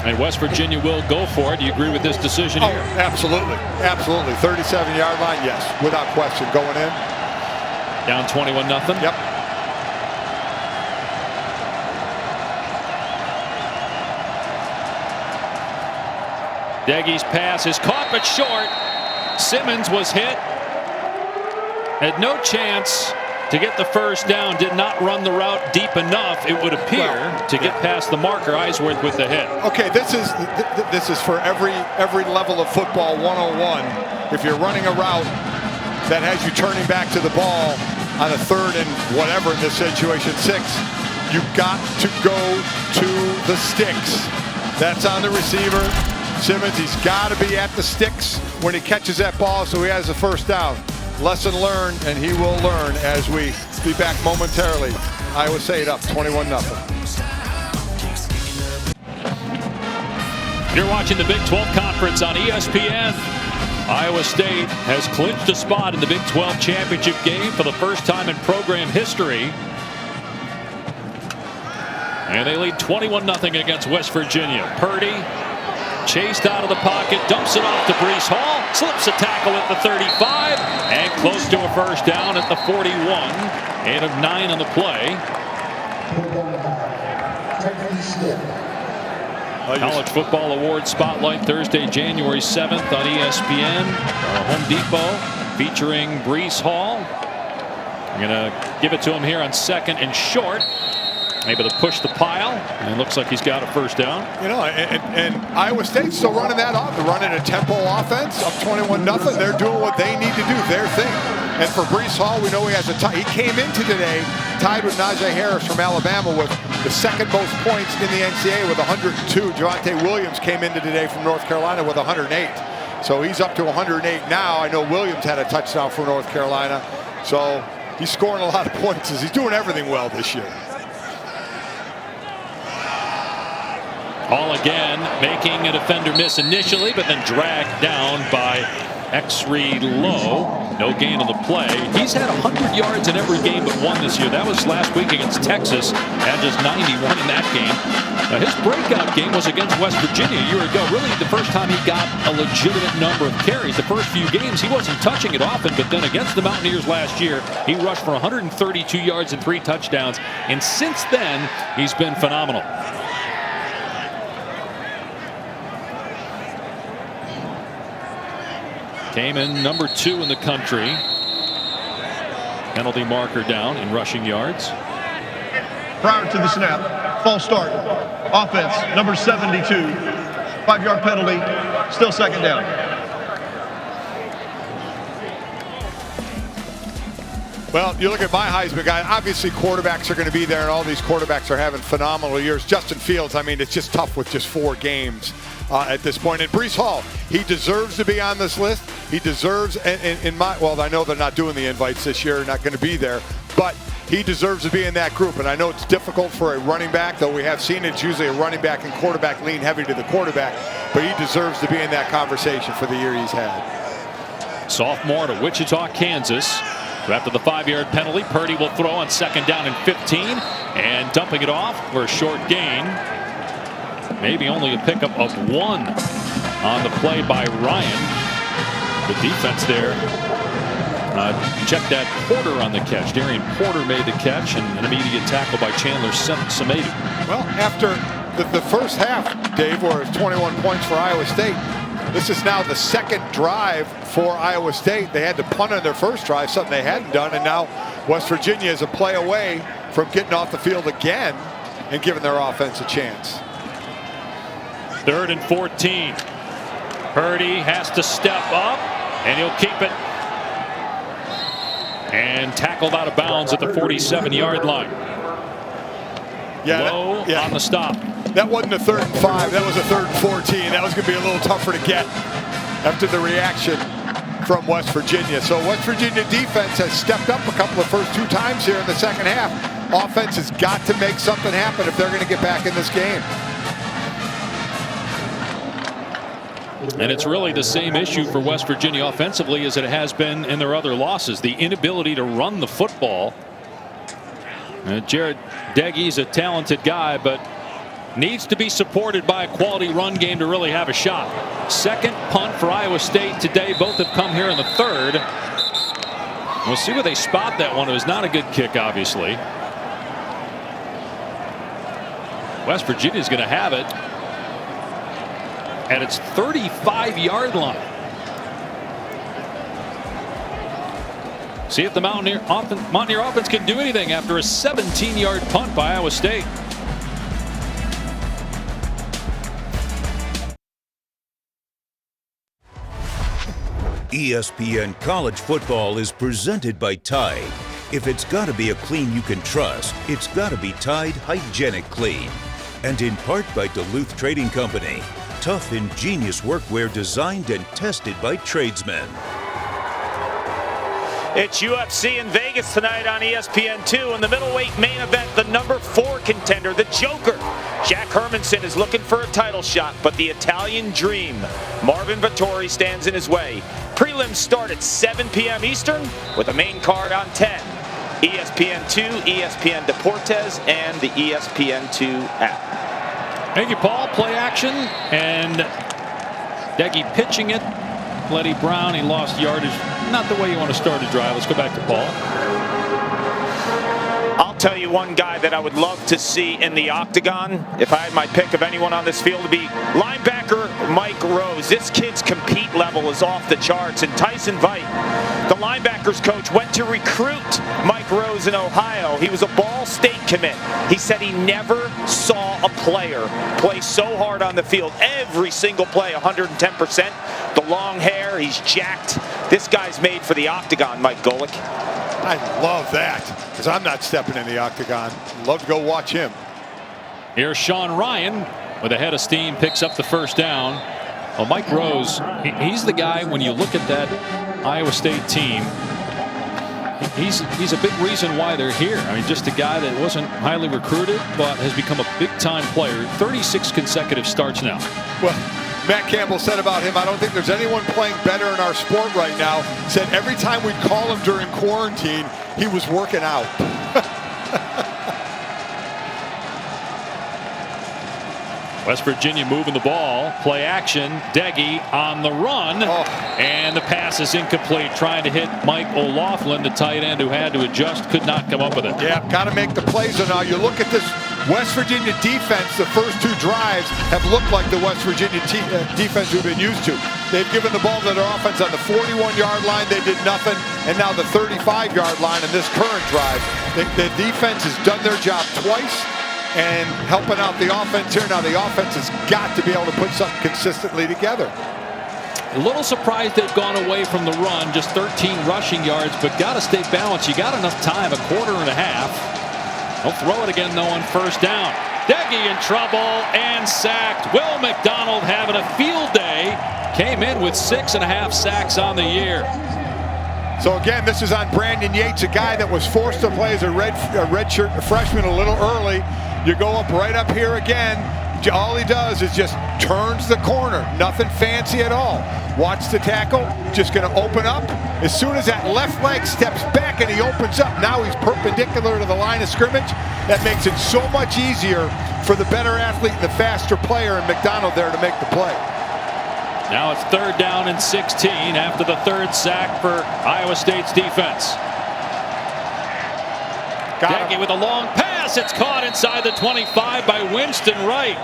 And West Virginia will go for it. Do you agree with this decision here? Absolutely. Absolutely. 37-yard line, yes, without question. Going in. Down 21-0. Yep. Deggy's pass is caught but short. Simmons was hit. Had no chance to get the first down. Did not run the route deep enough, it would appear, to get past the marker. Eisworth with the hit. Okay, this is for every level of football 101. If you're running a route that has you turning back to the ball on a third and whatever in this situation, 6, you've got to go to the sticks. That's on the receiver. Simmons, he's got to be at the sticks when he catches that ball, so he has the first down. Lesson learned, and he will learn as we be back momentarily. Iowa State up 21-0. You're watching the Big 12 Conference on ESPN. Iowa State has clinched a spot in the Big 12 championship game for the first time in program history. And they lead 21-0 against West Virginia. Purdy chased out of the pocket, dumps it off to Breece Hall, slips a tackle at the 35, and close to a first down at the 41. 8 of 9 on the play. College Football Award Spotlight Thursday, January 7th on ESPN. Home Depot featuring Breece Hall. I'm going to give it to him here on second and short. Able to push the pile, and it looks like he's got a first down. You know, and Iowa State's still running that off. They're running a tempo offense, up 21-0. They're doing what they need to do, their thing. And for Breece Hall, we know he has a tie. He came into today tied with Najee Harris from Alabama with the second most points in the NCAA with 102. Javonte Williams came into today from North Carolina with 108. So he's up to 108 now. I know Williams had a touchdown for North Carolina. So he's scoring a lot of points. He's doing everything well this year. Hall again, making a defender miss initially, but then dragged down by Exree Lowe. No gain on the play. He's had 100 yards in every game but one this year. That was last week against Texas. Had just 91 in that game. Now his breakout game was against West Virginia a year ago. Really the first time he got a legitimate number of carries. The first few games he wasn't touching it often, but then against the Mountaineers last year, he rushed for 132 yards and 3 touchdowns. And since then, he's been phenomenal. Came in number 2 in the country. Penalty marker down in rushing yards. Prior to the snap, False start. Offense, number 72. 5-yard penalty, still second down. Well, you look at my Heisman guy, obviously quarterbacks are going to be there, and all these quarterbacks are having phenomenal years. Justin Fields, I mean, it's just tough with just 4 games at this point. And Breece Hall, he deserves to be on this list. He deserves, well, I know they're not doing the invites this year, not going to be there, but he deserves to be in that group. And I know it's difficult for a running back, though we have seen it's usually a running back and quarterback lean heavy to the quarterback, but he deserves to be in that conversation for the year he's had. Sophomore to Wichita, Kansas. After the 5-yard penalty, Purdy will throw on 2nd down and 15, and dumping it off for a short gain. Maybe only a pickup of 1 on the play by Ryan. The defense there checked that Porter on the catch. Darian Porter made the catch, and an immediate tackle by Chandler Samadu. Well, after the first half, Dave, where it's 21 points for Iowa State, this is now the 2nd drive for Iowa State. They had to punt on their first drive, something they hadn't done, and now West Virginia is a play away from getting off the field again and giving their offense a chance. 3rd and 14. Purdy has to step up, and he'll keep it. And tackled out of bounds at the 47-yard line. Low on the stop. That wasn't a 3rd and 5. That was a 3rd and 14. That was going to be a little tougher to get after the reaction from West Virginia. So West Virginia defense has stepped up a couple of first 2 times here in the second half. Offense has got to make something happen if they're going to get back in this game. And it's really the same issue for West Virginia offensively as it has been in their other losses. The inability to run the football. Jared Deggy's a talented guy, but needs to be supported by a quality run game to really have a shot. 2nd punt for Iowa State today. Both have come here in the 3rd. We'll see where they spot that one. It was not a good kick, obviously. West Virginia's going to have it at its 35-yard line. See if the Mountaineer offense can do anything after a 17-yard punt by Iowa State. ESPN College Football is presented by Tide. If it's got to be a clean you can trust, it's got to be Tide Hygienic Clean. And in part by Duluth Trading Company. Tough, ingenious workwear designed and tested by tradesmen. It's UFC in Vegas tonight on ESPN2. In the middleweight main event, the number 4 contender, the Joker, Jack Hermanson, is looking for a title shot, but the Italian Dream, Marvin Vettori, stands in his way. Prelims start at 7 p.m. Eastern with a main card on 10. ESPN2, ESPN Deportes, and the ESPN2 app. Thank you, Paul. Play action, and Deggy pitching it. Letty Brown, he lost yardage. Not the way you want to start a drive. Let's go back to Paul. I'll tell you one guy that I would love to see in the octagon, if I had my pick of anyone on this field, to be linebacker Mike Rose. This kid's compete level is off the charts. And Tyson Veit, the linebackers coach, went to recruit Mike Rose in Ohio. He was a Ball State commit. He said he never saw a player play so hard on the field. Every single play, 110%. The long hair, he's jacked. This guy's made for the octagon, Mike Golick. I love that, because I'm not stepping in the octagon. Love to go watch him. Here's Sean Ryan with a head of steam, picks up the 1st down. Well, Mike Rose, he's the guy, when you look at that Iowa State team, he's a big reason why they're here. I mean, just a guy that wasn't highly recruited, but has become a big-time player. 36 consecutive starts now. Well, Matt Campbell said about him, I don't think there's anyone playing better in our sport right now. Said every time we'd call him during quarantine, he was working out. West Virginia moving the ball. Play action. Deggy on the run. And the pass is incomplete. Trying to hit Mike O'Loughlin, the tight end, who had to adjust. Could not come up with it. Yeah, got to make the plays. So now you look at this West Virginia defense. The first 2 drives have looked like the West Virginia defense we've been used to. They've given the ball to their offense on the 41-yard line. They did nothing. And now the 35-yard line in this current drive. The defense has done their job twice. and helping out the offense here. Now the offense has got to be able to put something consistently together. A little surprised they've gone away from the run, just 13 rushing yards, but got to stay balanced. You got enough time, a quarter and a half. They'll throw it again, though, on first down. Deggy in trouble and sacked. Will McDonald having a field day. Came in with 6.5 sacks on the year. So again, this is on Brandon Yates, a guy that was forced to play as a redshirt freshman a little early. You go up right up here again. All he does is just turns the corner. Nothing fancy at all. Watch the tackle. Just going to open up. As soon as that left leg steps back and he opens up, now he's perpendicular to the line of scrimmage. That makes it so much easier for the better athlete and the faster player in McDonald there to make the play. Now it's 3rd down and 16 after the 3rd sack for Iowa State's defense. Deggy with a long pass. It's caught inside the 25 by Winston Wright.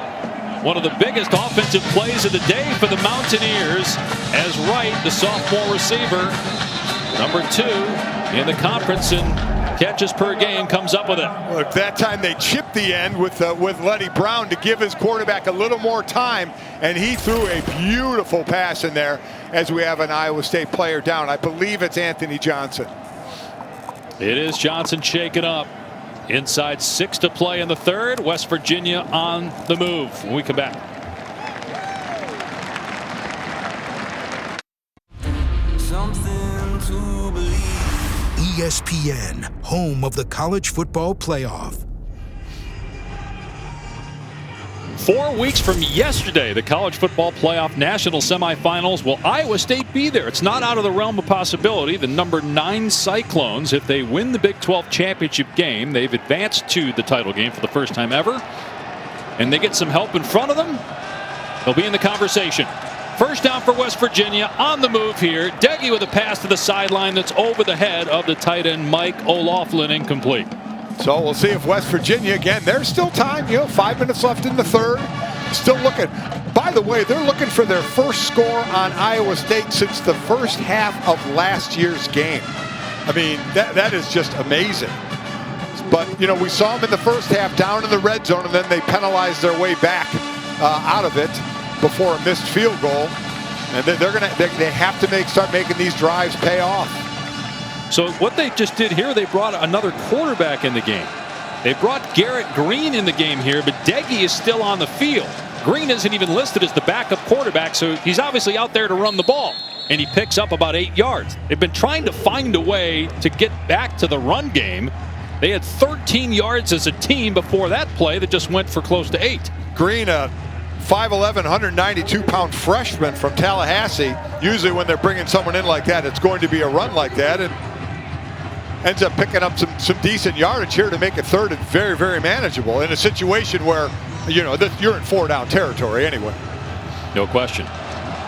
One of the biggest offensive plays of the day for the Mountaineers, as Wright, the sophomore receiver, number 2 in the conference in catches per game, comes up with it. Look, that time they chipped the end with Letty Brown to give his quarterback a little more time, and he threw a beautiful pass in there as we have an Iowa State player down. I believe it's Anthony Johnson. It is Johnson shaken up. Inside 6 to play in the 3rd. West Virginia on the move when we come back. Something to believe. ESPN, home of the college football playoff. 4 weeks from yesterday, the college football playoff national semifinals. Will Iowa State be there? It's not out of the realm of possibility. The number 9 Cyclones, if they win the Big 12 championship game, they've advanced to the title game for the first time ever. And they get some help in front of them, they'll be in the conversation. First down for West Virginia, on the move here. Deggy with a pass to the sideline that's over the head of the tight end Mike O'Loughlin, incomplete. So we'll see if West Virginia, again, there's still time, 5 minutes left in the 3rd. Still looking. By the way, they're looking for their first score on Iowa State since the first half of last year's game. I mean, that is just amazing. But, we saw them in the first half down in the red zone, and then they penalized their way back out of it before a missed field goal. And they have to start making these drives pay off. So what they just did here, they brought another quarterback in the game. They brought Garrett Green in the game here, but Deggy is still on the field. Green isn't even listed as the backup quarterback, so he's obviously out there to run the ball. And he picks up about 8 yards. They've been trying to find a way to get back to the run game. They had 13 yards as a team before that play that just went for close to 8. Green, 5'11", 192-pound freshman from Tallahassee. Usually when they're bringing someone in like that, it's going to be a run like that. And ends up picking up some decent yardage here to make it 3rd and very, very manageable in a situation where, you're in 4-down territory anyway. No question.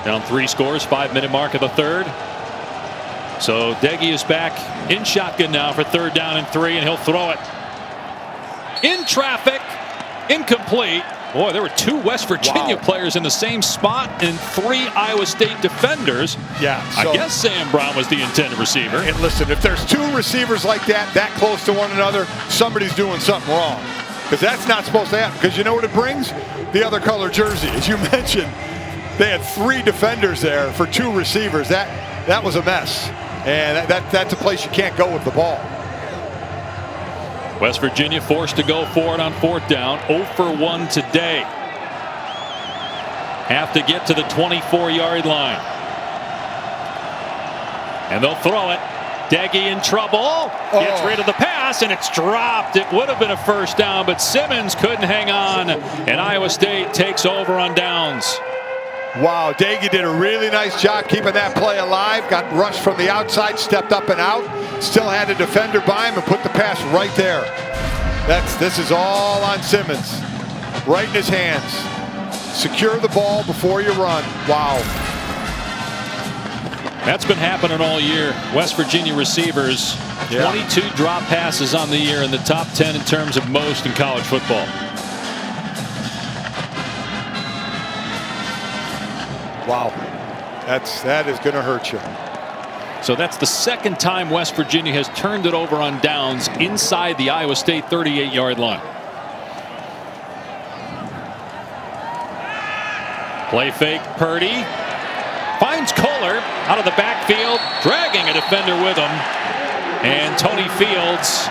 Down 3 scores, 5-minute mark of the 3rd. So Deggy is back in shotgun now for 3rd down and 3, and he'll throw it. In traffic, incomplete. Boy, there were 2 West Virginia players in the same spot and 3 Iowa State defenders. Yeah, so I guess Sam Brown was the intended receiver. And listen, if there's 2 receivers like that close to one another, somebody's doing something wrong. Because that's not supposed to happen. Because you know what it brings? The other color jersey. As you mentioned, they had 3 defenders there for 2 receivers. That was a mess. And that's a place you can't go with the ball. West Virginia forced to go for it on 4th down. 0 for 1 today. Have to get to the 24-yard line. And they'll throw it. Deggy in trouble. Gets rid of the pass, and it's dropped. It would have been a first down, but Simmons couldn't hang on. And Iowa State takes over on downs. Wow, Deggy did a really nice job keeping that play alive. Got rushed from the outside, stepped up and out. Still had a defender by him and put the pass right there. This is all on Simmons. Right in his hands. Secure the ball before you run. Wow. That's been happening all year. West Virginia receivers, 22 drop passes on the year, in the top 10 in terms of most in college football. Wow, that is going to hurt you. So that's the 2nd time West Virginia has turned it over on downs inside the Iowa State 38-yard line. Play fake, Purdy. Finds Kohler out of the backfield, dragging a defender with him. And Tony Fields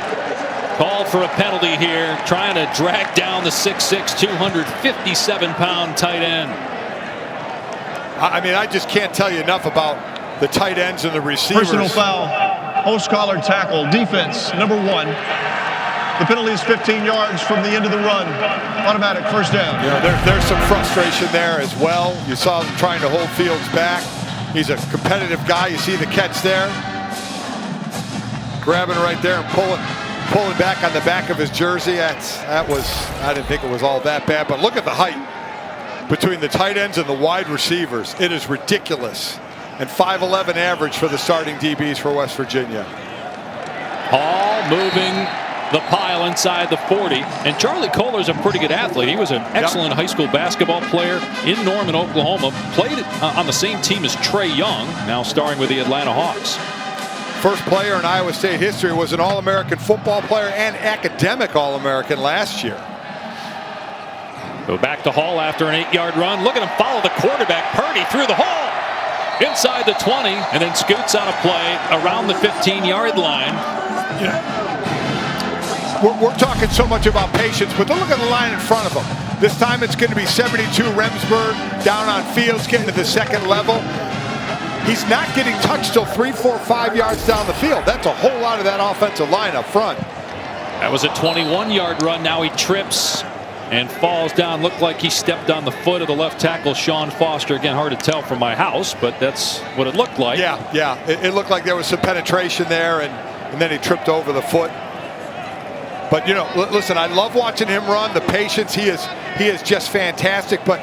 called for a penalty here, trying to drag down the 6'6", 257-pound tight end. I mean, I just can't tell you enough about the tight ends and the receivers. Personal foul, host collar tackle, defense, number 1. The penalty is 15 yards from the end of the run. Automatic first down. You know, there's some frustration there as well. You saw him trying to hold Fields back. He's a competitive guy. You see the catch there. Grabbing right there and pulling back on the back of his jersey. I didn't think it was all that bad, but look at the height between the tight ends and the wide receivers. It is ridiculous. And 5'11" average for the starting DBs for West Virginia. Hall moving the pile inside the 40. And Charlie Kohler's a pretty good athlete. He was an excellent high school basketball player in Norman, Oklahoma. Played on the same team as Trey Young, now starring with the Atlanta Hawks. First player in Iowa State history, was an All-American football player and academic All-American last year. Go back to Hall after an 8-yard run. Look at him follow the quarterback. Purdy through the hole. Inside the 20, and then scoots out of play around the 15-yard line. Yeah. We're talking so much about patience, but look at the line in front of them. This time it's going to be 72 Remsburg down on Fields, getting to the second level. He's not getting touched till 3, 4, 5 yards down the field. That's a whole lot of that offensive line up front. That was a 21-yard run. Now he trips and falls down. Looked like he stepped on the foot of the left tackle, Sean Foster. Again, hard to tell from my house, but that's what it looked like. Yeah. It looked like there was some penetration there, and then he tripped over the foot. But, you know, listen, I love watching him run. The patience, he is just fantastic. But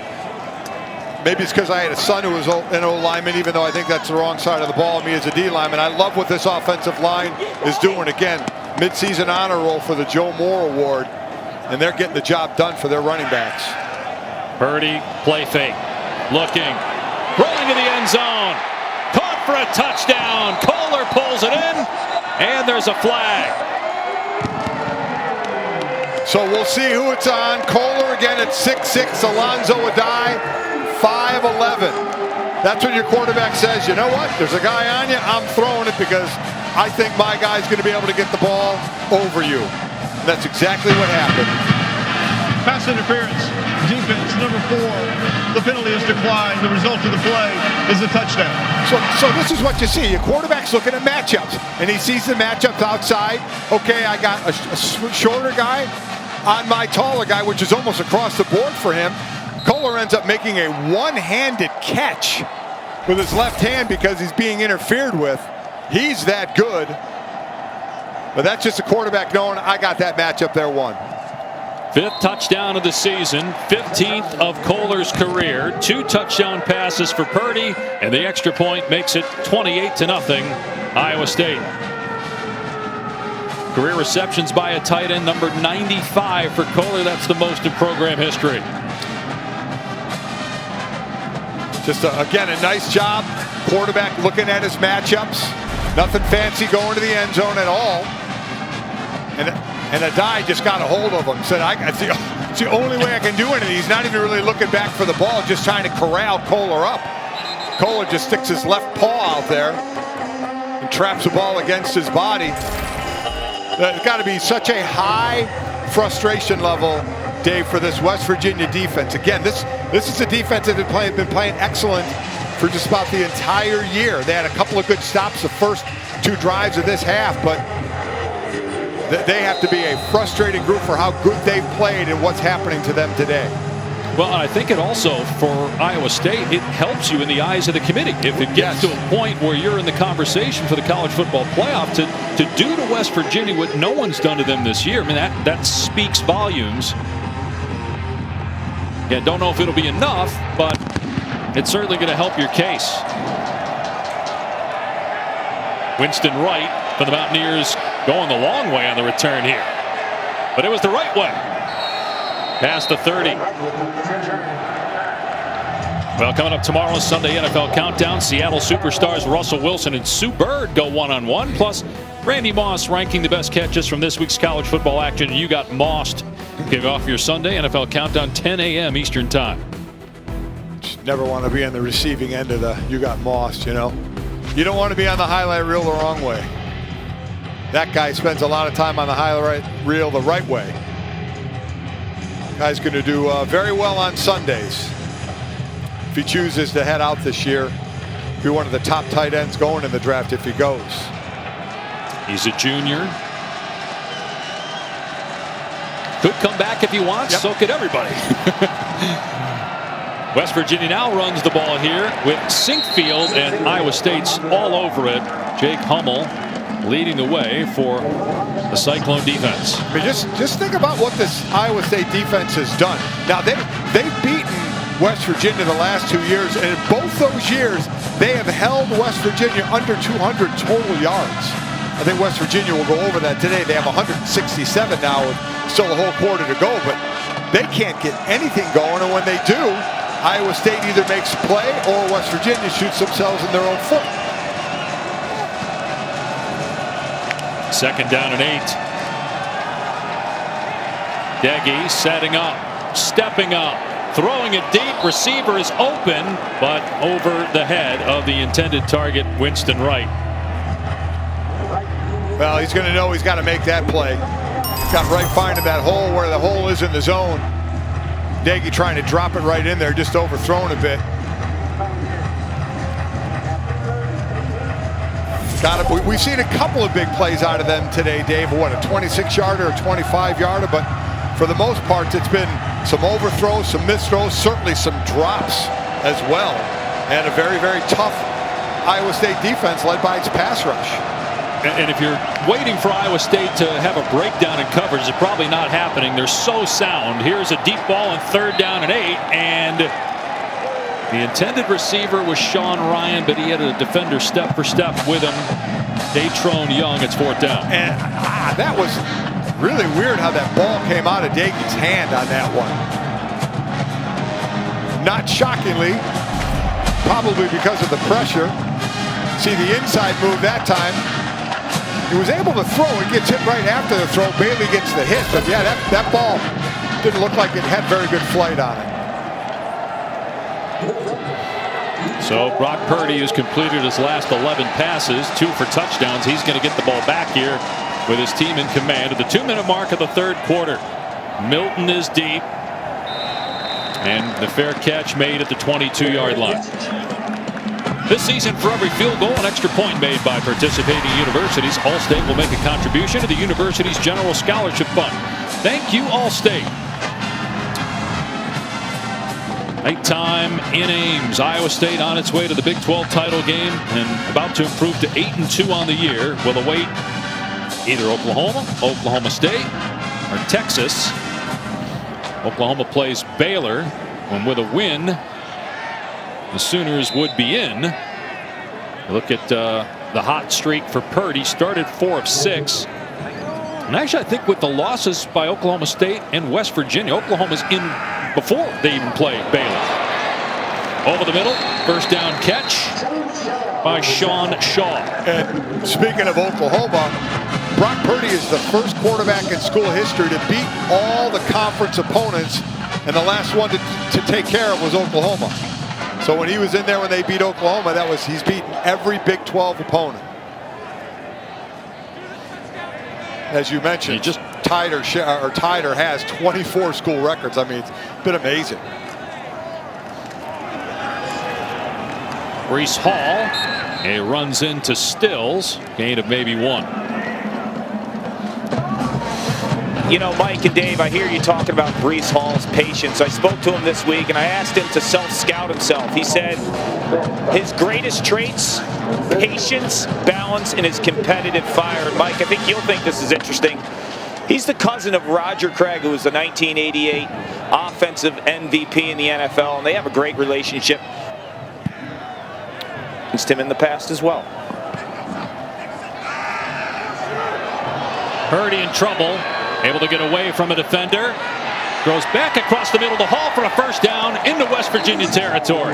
maybe it's because I had a son who was an O lineman, even though I think that's the wrong side of the ball. Me as a D lineman, I love what this offensive line is doing. Again, midseason honor roll for the Joe Moore Award. And they're getting the job done for their running backs. Purdy, play fake, looking, rolling to the end zone, caught for a touchdown. Kohler pulls it in, and there's a flag. So we'll see who it's on. Kohler again at 6'6", Alonzo Adai, 5'11". That's when your quarterback says, you know what, there's a guy on you, I'm throwing it because I think my guy's going to be able to get the ball over you. That's exactly what happened. Pass interference, defense, number 4. The penalty is declined. The result of the play is a touchdown. So this is what you see. Your quarterback's looking at matchups, and he sees the matchups outside. Okay, I got a shorter guy on my taller guy, which is almost across the board for him. Kohler ends up making a one-handed catch with his left hand because he's being interfered with. He's that good. But that's just a quarterback knowing I got that matchup there won. 5th touchdown of the season, 15th of Kohler's career. 2 touchdown passes for Purdy, and the extra point makes it 28-0 Iowa State. Career receptions by a tight end, number 95 for Kohler. That's the most in program history. Just, again, a nice job. Quarterback looking at his matchups. Nothing fancy going to the end zone at all. And Adai just got a hold of him. Said, it's the only way I can do anything. He's not even really looking back for the ball, just trying to corral Kohler up. Kohler just sticks his left paw out there and traps the ball against his body. There's got to be such a high frustration level, Dave, for this West Virginia defense. Again, this is a defense that has been playing excellent for just about the entire year. They had a couple of good stops the first 2 drives of this half, but they have to be a frustrating group for how good they've played and what's happening to them today. Well, I think it also, for Iowa State, it helps you in the eyes of the committee. If it gets to a point where you're in the conversation for the college football playoff, to do to West Virginia what no one's done to them this year, I mean, that speaks volumes. Yeah, don't know if it'll be enough, but it's certainly going to help your case. Winston Wright for the Mountaineers going the long way on the return here. But it was the right way. Past the 30. Well, coming up tomorrow, Sunday NFL Countdown. Seattle superstars Russell Wilson and Sue Bird go one-on-one. Plus, Randy Moss ranking the best catches from this week's college football action. You got Mossed. Kick off your Sunday NFL Countdown, 10 a.m. Eastern Time. Never want to be on the receiving end of the "you got mossed," you know. You don't want to be on the highlight reel the wrong way. That guy spends a lot of time on the highlight reel the right way. Guy's going to do very well on Sundays. If he chooses to head out this year, be one of the top tight ends going in the draft if he goes. He's a junior. Could come back if he wants. Yep. So could everybody. West Virginia now runs the ball here with Sinkfield, and Iowa State's all over it. Jake Hummel leading the way for the Cyclone defense. I mean, just think about what this Iowa State defense has done. Now they've beaten West Virginia the last 2 years, and in both those years they have held West Virginia under 200 total yards. I think West Virginia will go over that today. They have 167 now with still a whole quarter to go, but they can't get anything going, and when they do, Iowa State either makes play or West Virginia shoots themselves in their own foot. 2nd down and 8. Deggy setting up, stepping up, throwing it deep. Receiver is open, but over the head of the intended target, Winston Wright. Well, he's going to know he's got to make that play. Got Wright finding that hole where the hole is in the zone. Deggy trying to drop it right in there, just overthrown a bit. We've seen a couple of big plays out of them today, Dave. What, a 26-yarder, a 25-yarder, but for the most part, it's been some overthrows, some missed throws, certainly some drops as well, and a very, very tough Iowa State defense led by its pass rush. And if you're waiting for Iowa State to have a breakdown in coverage, it's probably not happening. They're so sound. Here's a deep ball on 3rd down and 8, and the intended receiver was Sean Ryan, but he had a defender step for step with him. Datrone Young, it's 4th down. And that was really weird how that ball came out of Deggy's hand on that one. Not shockingly, probably because of the pressure. See the inside move that time. He was able to throw. It gets hit right after the throw. Bailey gets the hit. But yeah, that ball didn't look like it had very good flight on it. So Brock Purdy has completed his last 11 passes, 2 for touchdowns. He's going to get the ball back here with his team in command at the 2-minute mark of the 3rd quarter. Milton is deep. And the fair catch made at the 22-yard line. This season, for every field goal, an extra point made by participating universities, Allstate will make a contribution to the university's general scholarship fund. Thank you, Allstate. Nighttime in Ames. Iowa State on its way to the Big 12 title game and about to improve to 8-2 on the year. Will await either Oklahoma, Oklahoma State, or Texas. Oklahoma plays Baylor, and with a win, the Sooners would be in. Look at the hot streak for Purdy. Started 4 of 6. And actually, I think with the losses by Oklahoma State and West Virginia, Oklahoma's in before they even play Baylor. Over the middle, 1st down catch by Sean Shaw. And speaking of Oklahoma, Brock Purdy is the first quarterback in school history to beat all the conference opponents, and the last one to take care of was Oklahoma. So when he was in there when they beat Oklahoma, he's beaten every Big 12 opponent. As you mentioned, he just tied or has 24 school records. I mean, it's been amazing. Breece Hall, he runs into Stills, gain of maybe 1. You know, Mike and Dave, I hear you talking about Breece Hall's patience. I spoke to him this week, and I asked him to self-scout himself. He said his greatest traits, patience, balance, and his competitive fire. And Mike, I think you'll think this is interesting. He's the cousin of Roger Craig, who was the 1988 offensive MVP in the NFL, and they have a great relationship. Against him in the past as well. Purdy in trouble. Able to get away from a defender. Throws back across the middle to Hall for a 1st down into West Virginia territory.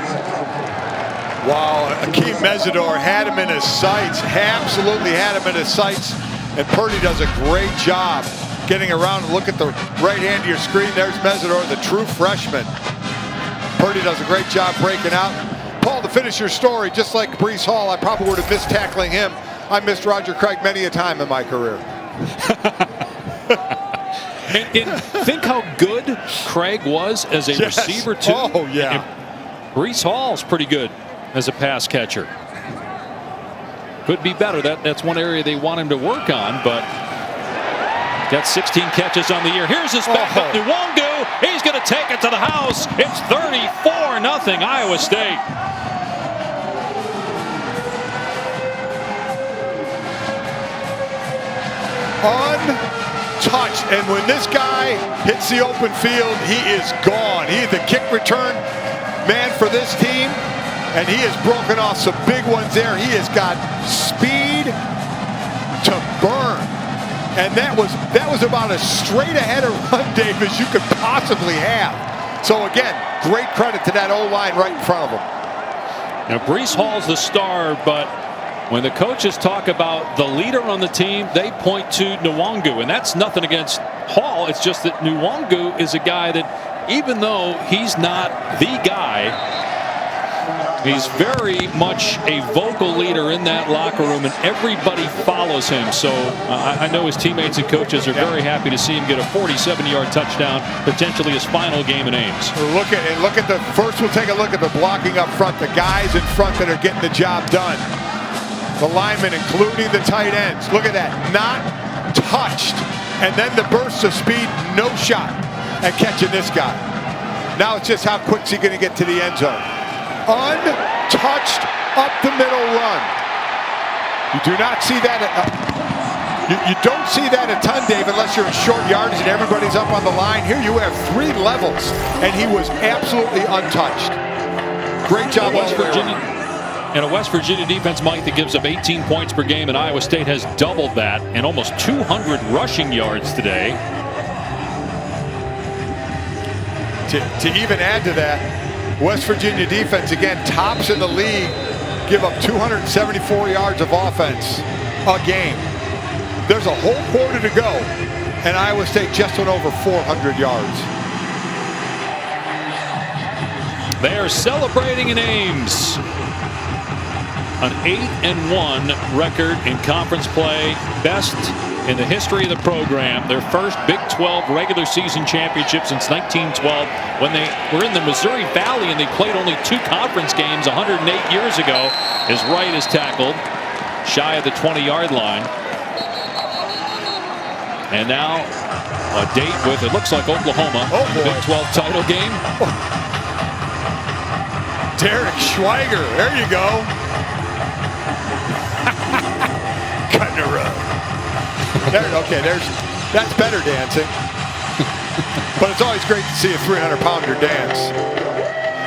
Wow, Akeem Mesidor had him in his sights. Absolutely had him in his sights. And Purdy does a great job getting around and look at the right hand of your screen. There's Mesidor, the true freshman. Purdy does a great job breaking out. Paul, to finish your story, just like Breece Hall, I probably would have missed tackling him. I missed Roger Craig many a time in my career. and think how good Craig was as a receiver, too. Oh, yeah. And Breece Hall's pretty good as a pass catcher. Could be better. That's one area they want him to work on, but got 16 catches on the year. Here's his backup, Nwangu. He's going to take it to the house. It's 34-0 Iowa State. Untouched. And when this guy hits the open field, he is gone. He is the kick return man for this team, and he has broken off some big ones there. He has got speed to burn. And that was about as straight ahead of run, Dave, as you could possibly have. So again, great credit to that O-line right in front of him. Now Breece Hall's the star, but when the coaches talk about the leader on the team, they point to Nwangu, and that's nothing against Hall. It's just that Nwangu is a guy that, even though he's not the guy, he's very much a vocal leader in that locker room, and everybody follows him. So I know his teammates and coaches are very happy to see him get a 47-yard touchdown, potentially his final game in Ames. Look at the first. We'll take a look at the blocking up front. The guys in front that are getting the job done. The linemen, including the tight ends. Look at that, not touched, and then the burst of speed. No shot at catching this guy. Now it's just how quick is he going to get to the end zone. Untouched up the middle run. You do not see that. You don't see that a ton, Dave, unless you're in short yardage and everybody's up on the line. Here you have 3 levels, and he was absolutely untouched. Great job, West Virginia. And a West Virginia defense, Mike, that gives up 18 points per game, and Iowa State has doubled that and almost 200 rushing yards today. To even add to that, West Virginia defense, again, tops in the league, give up 274 yards of offense a game. There's a whole quarter to go, and Iowa State just went over 400 yards. They are celebrating in Ames. An 8-1 record in conference play, best in the history of the program. Their first Big 12 regular season championship since 1912, when they were in the Missouri Valley and they played only 2 conference games 108 years ago. His right is tackled shy of the 20-yard line. And now a date with, it looks like, Oklahoma. Big 12 title game. Derek Schweiger, there you go. Cutting a rug. That's better dancing. But it's always great to see a 300-pounder dance.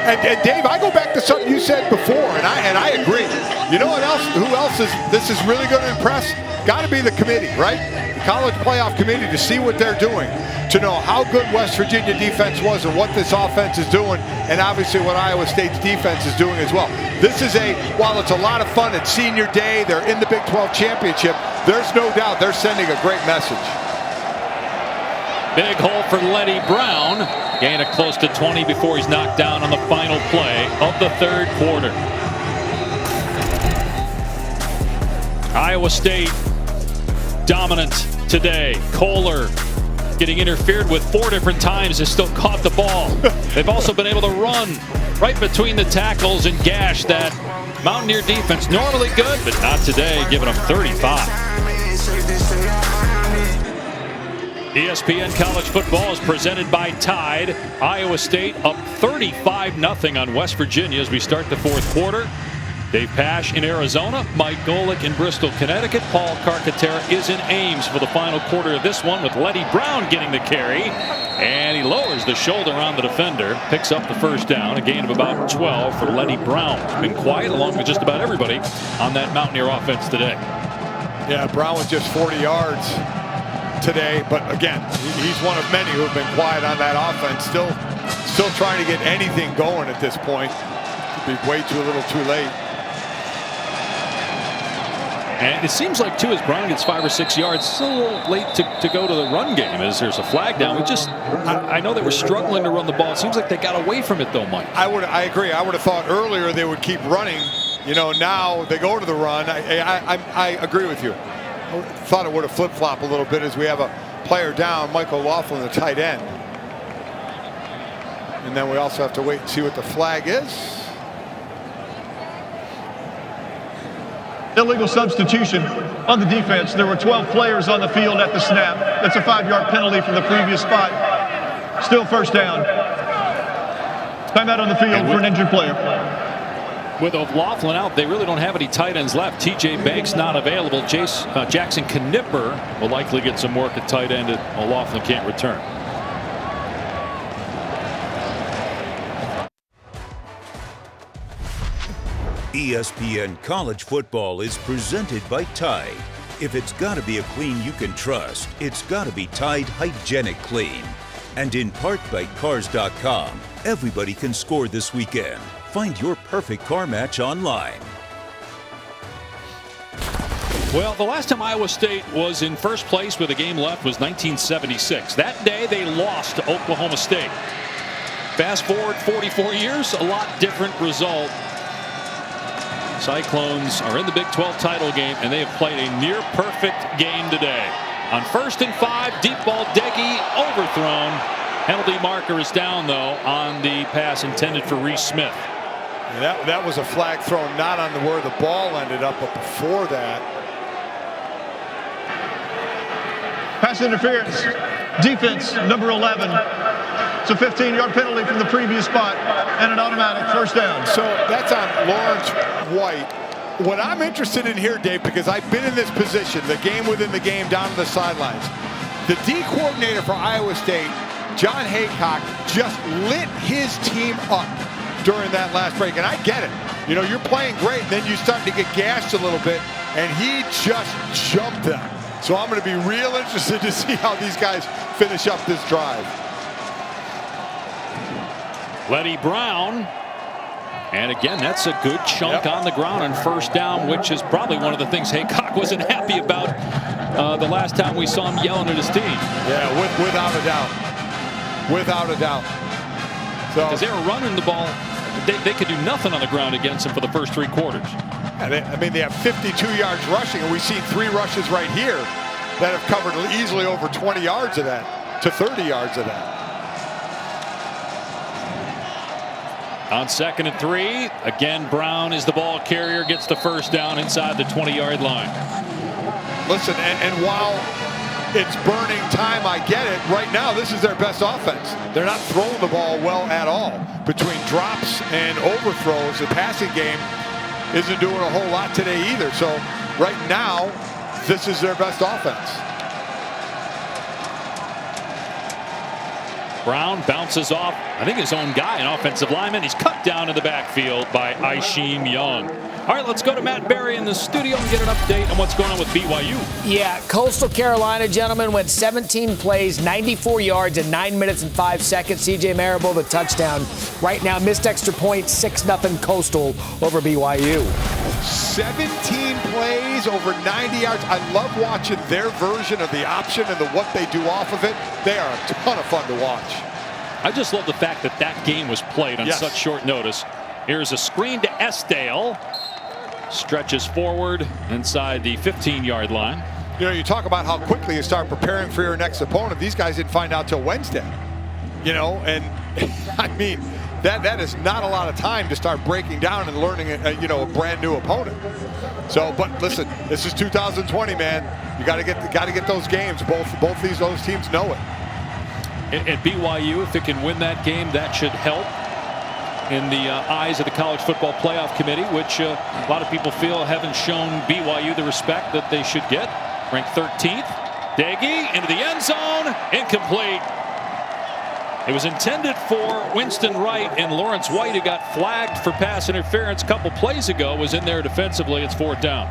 And Dave, I go back to something you said before, and I agree. You know what else? Who else this is really going to impress? Got to be the committee, right? The college playoff committee, to see what they're doing, to know how good West Virginia defense was and what this offense is doing, and obviously what Iowa State's defense is doing as well. This is while it's a lot of fun at senior day, they're in the Big 12 championship, there's no doubt they're sending a great message. Big hole for Letty Brown. Gain of close to 20 before he's knocked down on the final play of the third quarter. Iowa State dominant today. Kohler getting interfered with 4 different times, has still caught the ball. They've also been able to run right between the tackles and gash that Mountaineer defense. Normally good, but not today, giving them 35. ESPN College Football is presented by Tide. Iowa State up 35-0 on West Virginia as we start the fourth quarter. Dave Pasch in Arizona, Mike Golick in Bristol, Connecticut. Paul Carcaterra is in Ames for the final quarter of this one, with Letty Brown getting the carry. And he lowers the shoulder on the defender, picks up the first down, a gain of about 12 for Letty Brown. He's been quiet along with just about everybody on that Mountaineer offense today. Yeah, Brown was just 40 yards today, but again, he's one of many who have been quiet on that offense. Still trying to get anything going at this point. Could be way too little too late. And it seems like, too, as Brown gets 5 or 6 yards, it's a little late to go to the run game as there's a flag down. I know they were struggling to run the ball. It seems like they got away from it, though, Mike. I agree. I would have thought earlier they would keep running. You know, now they go to the run. I agree with you. I thought it would have flip-flopped a little bit as we have a player down, Michael Laughlin, the tight end. And then we also have to wait and see what the flag is. Illegal substitution on the defense. There were 12 players on the field at the snap. That's a 5-yard penalty from the previous spot. Still first down. Timeout on the field for an injured player. With O'Laughlin out, they really don't have any tight ends left. TJ Banks not available. Jackson Knipper will likely get some work at tight end if O'Laughlin can't return. ESPN College Football is presented by Tide. If it's got to be a clean you can trust, it's got to be Tide Hygienic Clean. And in part by Cars.com, everybody can score this weekend. Find your perfect car match online. Well, the last time Iowa State was in first place with a game left was 1976. That day they lost to Oklahoma State. Fast forward 44 years, a lot different result. Cyclones are in the Big 12 title game, and they have played a near-perfect game today. On 1st and 5, deep ball, Deggy overthrown. Penalty marker is down, though, on the pass intended for Reese Smith. That was a flag thrown not on where the ball ended up, but before that. Pass interference. Defense, number 11. It's a 15-yard penalty from the previous spot and an automatic first down. So that's on Lawrence White. What I'm interested in here, Dave, because I've been in this position, the game within the game down to the sidelines. The D coordinator for Iowa State, John Haycock, just lit his team up during that last break. And I get it. You know, you're playing great, and then you start to get gashed a little bit, and he just jumped them. So I'm going to be real interested to see how these guys finish up this drive. Letty Brown. And again, that's a good chunk on the ground on first down, which is probably one of the things Haycock wasn't happy about the last time we saw him yelling at his team. Yeah, without a doubt. Without a doubt. Because they were running the ball. They could do nothing on the ground against him for the first 3 quarters. I mean, they have 52 yards rushing, and we've seen 3 rushes right here that have covered easily over 20 yards of that to 30 yards of that. On 2nd and 3, again, Brown is the ball carrier, gets the first down inside the 20-yard line. Listen, and while it's burning time, I get it. Right now, this is their best offense. They're not throwing the ball well at all. Between drops and overthrows, the passing game isn't doing a whole lot today either. So right now, this is their best offense. Brown bounces off, I think, his own guy, an offensive lineman. He's cut down in the backfield by Aisheem Young. All right, let's go to Matt Berry in the studio and get an update on what's going on with BYU. Yeah, Coastal Carolina, gentlemen, went 17 plays, 94 yards in 9 minutes and 5 seconds. CJ Marable, the touchdown. Right now, missed extra point, 6-0 Coastal over BYU. 17 plays, over 90 yards. I love watching their version of the option and what they do off of it. They are a ton of fun to watch. I just love the fact that that game was played on such short notice. Here's a screen to Esdale. Stretches forward inside the 15-yard line. You know, you talk about how quickly you start preparing for your next opponent. These guys didn't find out till Wednesday. You know, and I mean, that is not a lot of time to start breaking down and learning, a brand new opponent. So, but listen, this is 2020, man. You got to get those games. Both those teams know it. At BYU, if it can win that game, that should help in the eyes of the College Football Playoff Committee, which a lot of people feel haven't shown BYU the respect that they should get. Ranked 13th. Deggy into the end zone. Incomplete. It was intended for Winston Wright, and Lawrence White, who got flagged for pass interference a couple plays ago, was in there defensively. It's 4th down.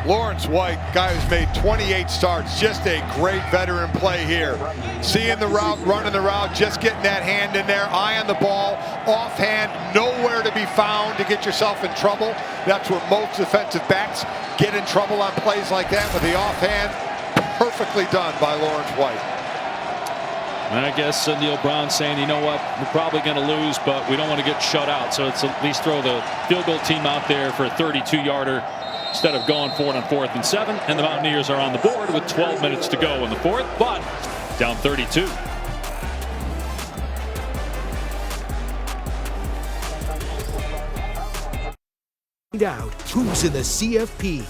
Lawrence White, guy who's made 28 starts, just a great veteran play here. Seeing the route, running the route, just getting that hand in there, eye on the ball, offhand, nowhere to be found to get yourself in trouble. That's where most defensive backs get in trouble on plays like that, with the offhand. Perfectly done by Lawrence White. And I guess Neil Brown saying, you know what, we're probably going to lose, but we don't want to get shut out. So it's at least throw the field goal team out there for a 32-yarder instead of going for it on 4th and 7. And the Mountaineers are on the board with 12 minutes to go in the 4th, but down 32. Find out who's in the CFP.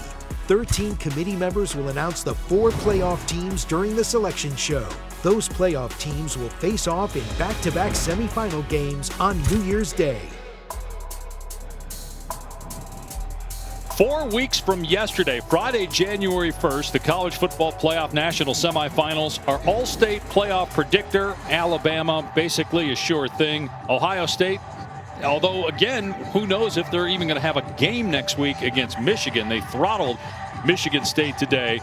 13 committee members will announce the 4 playoff teams during the selection show. Those playoff teams will face off in back-to-back semifinal games on New Year's Day. 4 weeks from yesterday, Friday, January 1st, the College Football Playoff National Semifinals. Our All-State playoff predictor, Alabama, basically a sure thing. Ohio State, although, again, who knows if they're even going to have a game next week against Michigan. They throttled Michigan State today.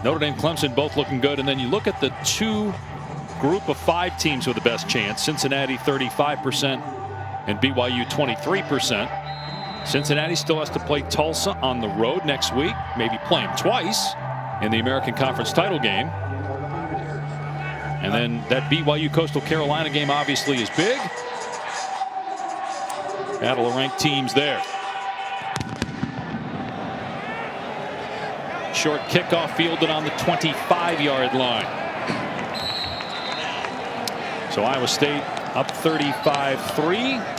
Notre Dame, Clemson both looking good. And then you look at the 2 group of 5 teams with the best chance. Cincinnati 35% and BYU 23%. Cincinnati still has to play Tulsa on the road next week. Maybe play them twice in the American Conference title game. And then that BYU Coastal Carolina game obviously is big. Battle of ranked teams there. Short kickoff fielded on the 25-yard line. So Iowa State up 35-3.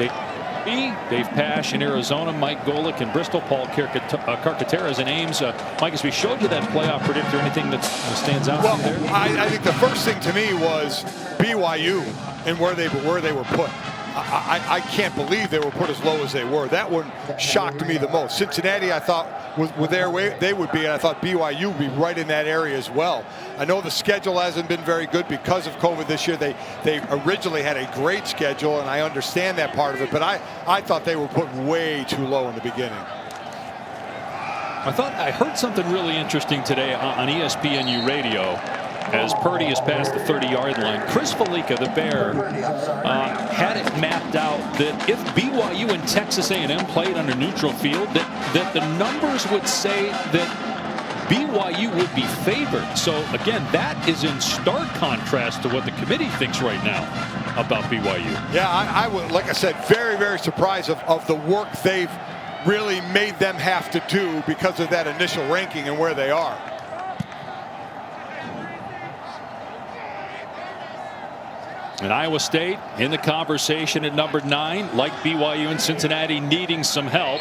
Dave Pasch in Arizona, Mike Golick in Bristol, Paul Carcaterra in Ames. Mike, as we showed you that playoff predictor, anything that stands out to you there? I think the first thing to me was BYU and where they were put. I can't believe they were put as low as they were. That one shocked me the most. Cincinnati, I thought, with their way they would be, and I thought BYU would be right in that area as well. I know the schedule hasn't been very good because of COVID this year. They originally had a great schedule, and I understand that part of it, but I thought they were put way too low in the beginning. I heard something really interesting today on ESPNU radio. As Purdy has passed the 30-yard line, Chris Felica, the Bear, had it mapped out that if BYU and Texas A&M played under neutral field, that the numbers would say that BYU would be favored. So again, that is in stark contrast to what the committee thinks right now about BYU. Yeah, I would, like I said, very, very surprised of the work they've really made them have to do because of that initial ranking and where they are. And Iowa State in the conversation at number 9, like BYU and Cincinnati, needing some help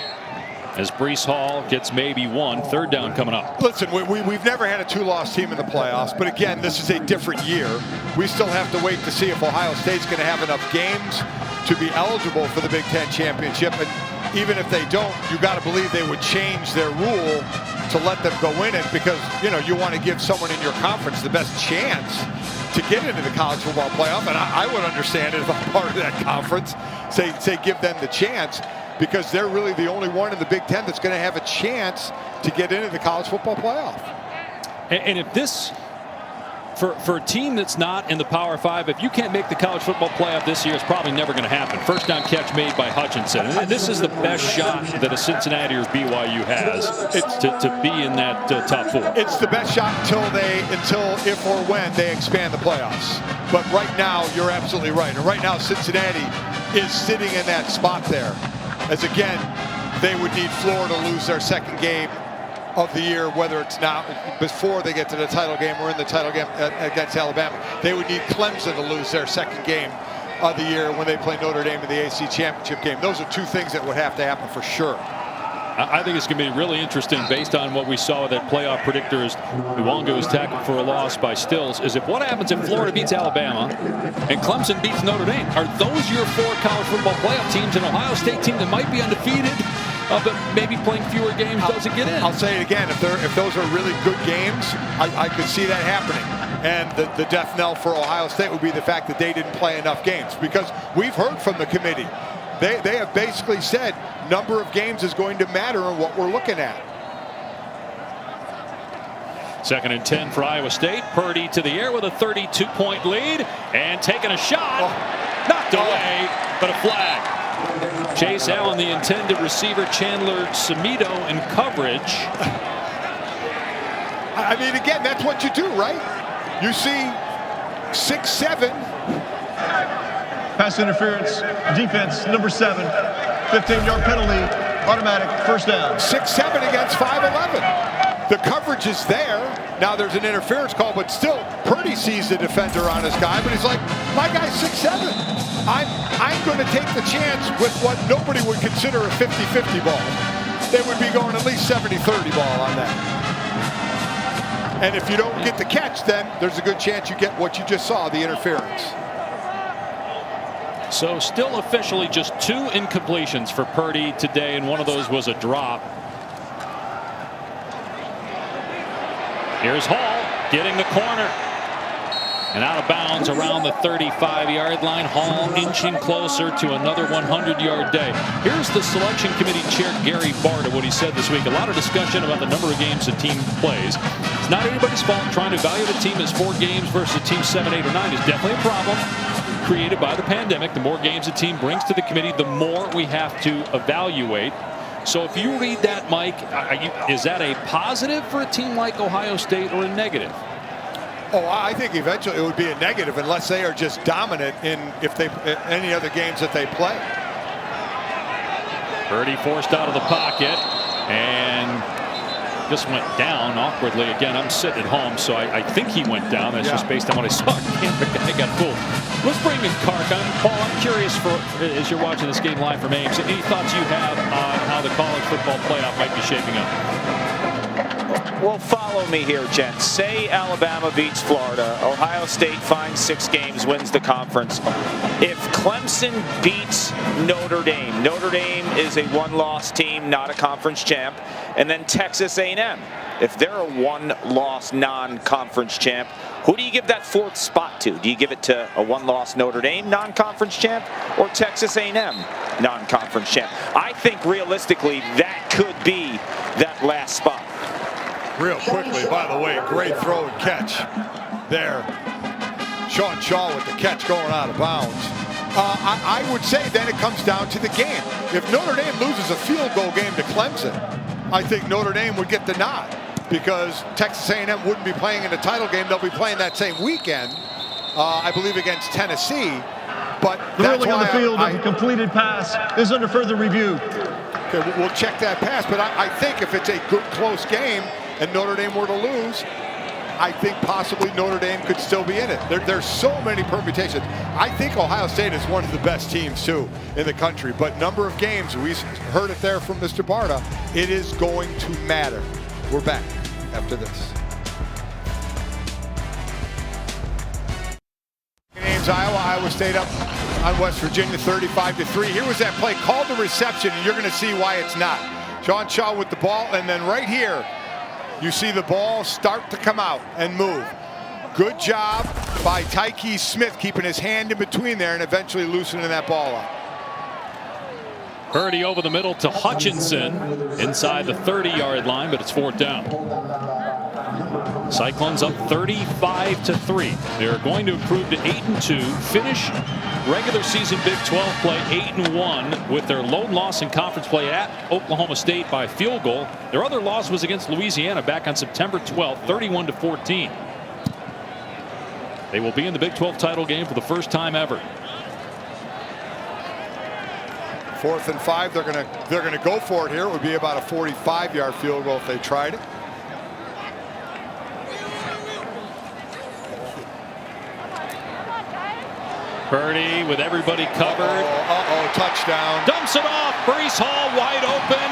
as Breece Hall gets maybe one. 3rd down coming up. Listen, we've never had a 2-loss team in the playoffs, but again, this is a different year. We still have to wait to see if Ohio State's going to have enough games to be eligible for the Big Ten championship. And even if they don't, you got to believe they would change their rule to let them go in it, because you want to give someone in your conference the best chance to get into the college football playoff. And I would understand it if I'm part of that conference. Say give them the chance, because they're really the only one in the Big Ten that's going to have a chance to get into the college football playoff. And if this, for a team that's not in the Power 5, if you can't make the college football playoff this year, it's probably never going to happen. 1st down catch made by Hutchinson. And this is the best shot that a Cincinnati or BYU has to be in that top 4. It's the best shot until if or when they expand the playoffs. But right now, you're absolutely right. And right now, Cincinnati is sitting in that spot there. As again, they would need Florida to lose their 2nd game of the year, whether it's now before they get to the title game or in the title game against Alabama. They would need Clemson to lose their 2nd game of the year when they play Notre Dame in the AC championship game. Those are 2 things that would have to happen for sure. I think it's going to be really interesting based on what we saw with that playoff predictor as Luongo is tackled for a loss by Stills. Is if what happens if Florida beats Alabama and Clemson beats Notre Dame? Are those your 4 college football playoff teams? An Ohio State team that might be undefeated, but maybe playing fewer games doesn't get in? I'll say it again. If those are really good games, I could see that happening. And the death knell for Ohio State would be the fact that they didn't play enough games, because we've heard from the committee. They have basically said number of games is going to matter in what we're looking at. Second and 10 for Iowa State. Purdy to the air with a 32-point lead and taking a shot. Knocked away, but a flag. Chase Allen, the intended receiver, Chandler Cimito in coverage. I mean, again, that's what you do, right? You see 6-7. Pass interference, defense, number 7. 15-yard penalty, automatic, first down. 6-7 against 5'11". The coverage is there. Now there's an interference call, but still, Purdy sees the defender on his guy, but he's like, my guy's 6'7". I'm going to take the chance with what nobody would consider a 50-50 ball. They would be going at least 70-30 ball on that. And if you don't get the catch, then there's a good chance you get what you just saw, the interference. So still officially just 2 incompletions for Purdy today, and one of those was a drop. Here's Hall getting the corner. And out of bounds around the 35-yard line. Hall inching closer to another 100-yard day. Here's the selection committee chair, Gary Barta, what he said this week. A lot of discussion about the number of games the team plays. It's not anybody's fault. Trying to evaluate a team as 4 games versus a team 7, 8, or 9 is definitely a problem created by the pandemic. The more games a team brings to the committee, the more we have to evaluate. So if you read that, Mike, is that a positive for a team like Ohio State or a negative? Oh, I think eventually it would be a negative unless they are just dominant in any other games that they play. Purdy forced out of the pocket and just went down awkwardly. Again, I'm sitting at home, so I think he went down. That's just based on what I saw. The guy got fooled. Let's bring in Kark. Paul, I'm curious, as you're watching this game live from Ames, any thoughts you have on how the college football playoff might be shaping up? Well, follow me here, gents. Say Alabama beats Florida. Ohio State finds 6 games, wins the conference. If Clemson beats Notre Dame, Notre Dame is a 1-loss team, not a conference champ. And then Texas A&M. If they're a 1-loss non-conference champ, who do you give that 4th spot to? Do you give it to a 1-loss Notre Dame non-conference champ or Texas A&M non-conference champ? I think realistically that could be that last spot. Real quickly, by the way, great throw and catch there. Sean Shaw with the catch going out of bounds. I would say then it comes down to the game. If Notre Dame loses a field goal game to Clemson, I think Notre Dame would get the nod because Texas A&M wouldn't be playing in the title game. They'll be playing that same weekend, I believe, against Tennessee. But the ruling on the field of a completed pass is under further review. Okay, we'll check that pass, but I think if it's a good, close game and Notre Dame were to lose, I think possibly Notre Dame could still be in it. There's so many permutations. I think Ohio State is one of the best teams, too, in the country. But number of games, we heard it there from Mr. Barta, it is going to matter. We're back after this. Names Iowa State up on West Virginia 35-3. Here was that play, called the reception, and you're going to see why it's not. Sean Shaw with the ball, and then right here, you see the ball start to come out and move. Good job by Tyke Smith keeping his hand in between there and eventually loosening that ball up. Purdy over the middle to Hutchinson inside the 30-yard line, but it's 4th down. Cyclones up 35-3. They're going to improve to 8-2, finish regular season Big 12 play 8-1 with their lone loss in conference play at Oklahoma State by field goal. Their other loss was against Louisiana back on September 12th, 31-14. They will be in the Big 12 title game for the first time ever. 4th and 5, they're gonna go for it here. It would be about a 45-yard field goal if they tried it. Purdy with everybody covered. Touchdown. Dumps it off. Breece Hall wide open.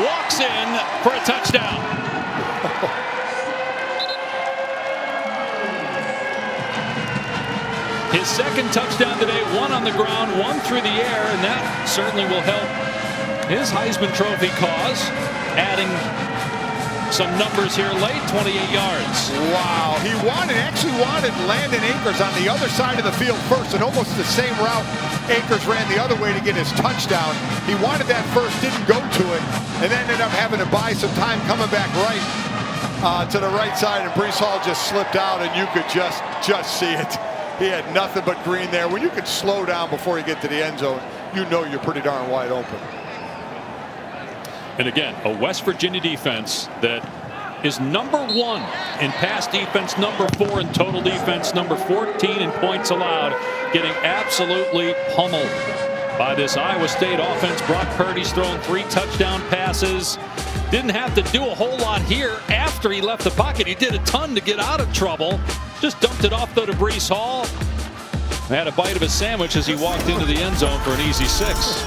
Walks in for a touchdown. His 2nd touchdown today, 1 on the ground, 1 through the air, and that certainly will help his Heisman Trophy cause, adding some numbers here late, 28 yards. Wow, he actually wanted Landon Akers on the other side of the field first, and almost the same route Akers ran the other way to get his touchdown. He wanted that first, didn't go to it, and then ended up having to buy some time coming back right. to the right side, and Breece Hall just slipped out, and you could just see it. He had nothing but green there. When you can slow down before you get to the end zone, you know you're pretty darn wide open. And again, a West Virginia defense that is #1 in pass defense, #4 in total defense, #14 in points allowed, getting absolutely pummeled by this Iowa State offense. Brock Purdy's thrown 3 touchdown passes. Didn't have to do a whole lot here after he left the pocket. He did a ton to get out of trouble. Just dumped it off, though, to Breece Hall. Had a bite of a sandwich as he walked into the end zone for an easy 6.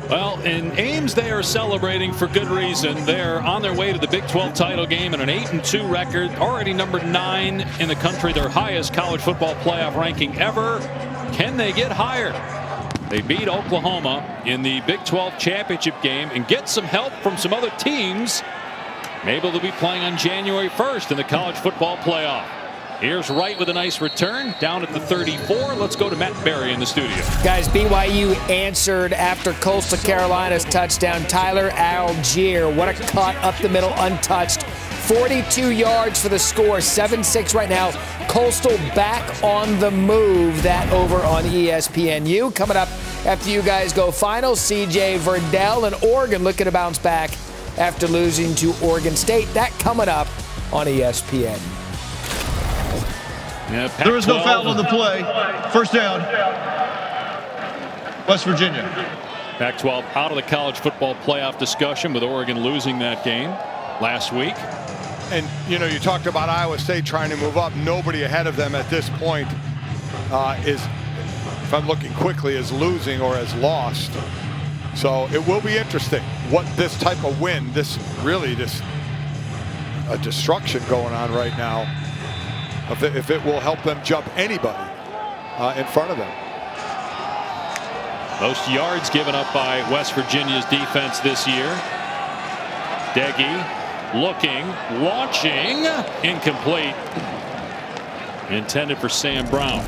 Well, in Ames, they are celebrating for good reason. They're on their way to the Big 12 title game and an 8-2 record, already number 9 in the country, their highest college football playoff ranking ever. Can they get higher? They beat Oklahoma in the Big 12 championship game and get some help from some other teams. Maybe they'll be playing on January 1st in the college football playoff. Here's Wright with a nice return down at the 34. Let's go to Matt Berry in the studio. Guys, BYU answered after Coastal Carolina's touchdown. Tyler Algier, what a cut up the middle, untouched. 42 yards for the score, 7-6 right now. Coastal back on the move. That over on ESPNU. Coming up after you guys go final, CJ Verdell and Oregon looking to bounce back after losing to Oregon State. That coming up on ESPN. Yeah, there is no foul on the play. First down, West Virginia. Pac-12 out of the college football playoff discussion with Oregon losing that game last week. And, you know, you talked about Iowa State trying to move up. Nobody ahead of them at this point is, if I'm looking quickly, is losing or has lost. So it will be interesting what this type of win, this a destruction going on right now, if it will help them jump anybody in front of them. Most yards given up by West Virginia's defense this year. Deggy looking, launching, incomplete. Intended for Sam Brown.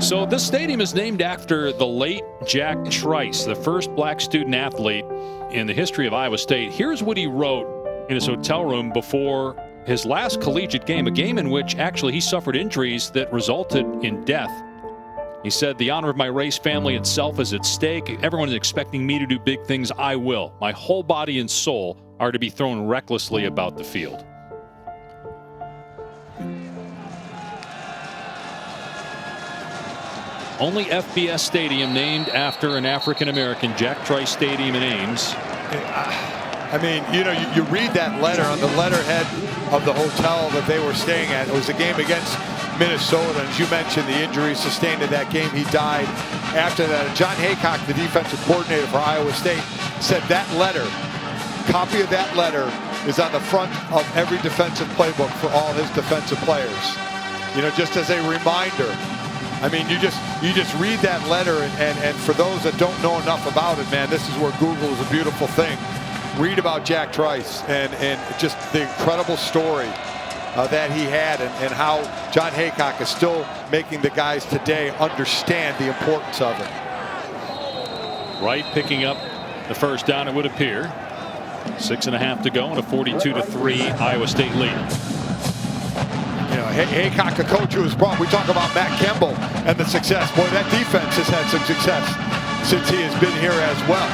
So this stadium is named after the late Jack Trice, the first black student athlete in the history of Iowa State. Here's what he wrote in his hotel room before his last collegiate game, a game in which actually he suffered injuries that resulted in death. He said, "The honor of my race, family, and self is at stake. Everyone is expecting me to do big things. I will. My whole body and soul are to be thrown recklessly about the field." Only FBS stadium named after an African-American, Jack Trice Stadium in Ames. I mean, you know, you read that letter on the letterhead of the hotel that they were staying at. It was a game against Minnesota. As you mentioned, the injury sustained in that game, he died after that. And John Haycock, the defensive coordinator for Iowa State, said that letter, copy of that letter, is on the front of every defensive playbook for all his defensive players. You know, just as a reminder. I mean, you just read that letter, and for those that don't know enough about it, man, this is where Google is a beautiful thing. Read about Jack Trice and just the incredible story that he had, and how John Haycock is still making the guys today understand the importance of it. Wright picking up the first down, it would appear. 6.5 to go and a 42-3 Iowa State lead. You know, Haycock, a coach who was brought, we talk about Matt Campbell and the success. Boy, that defense has had some success since he has been here as well.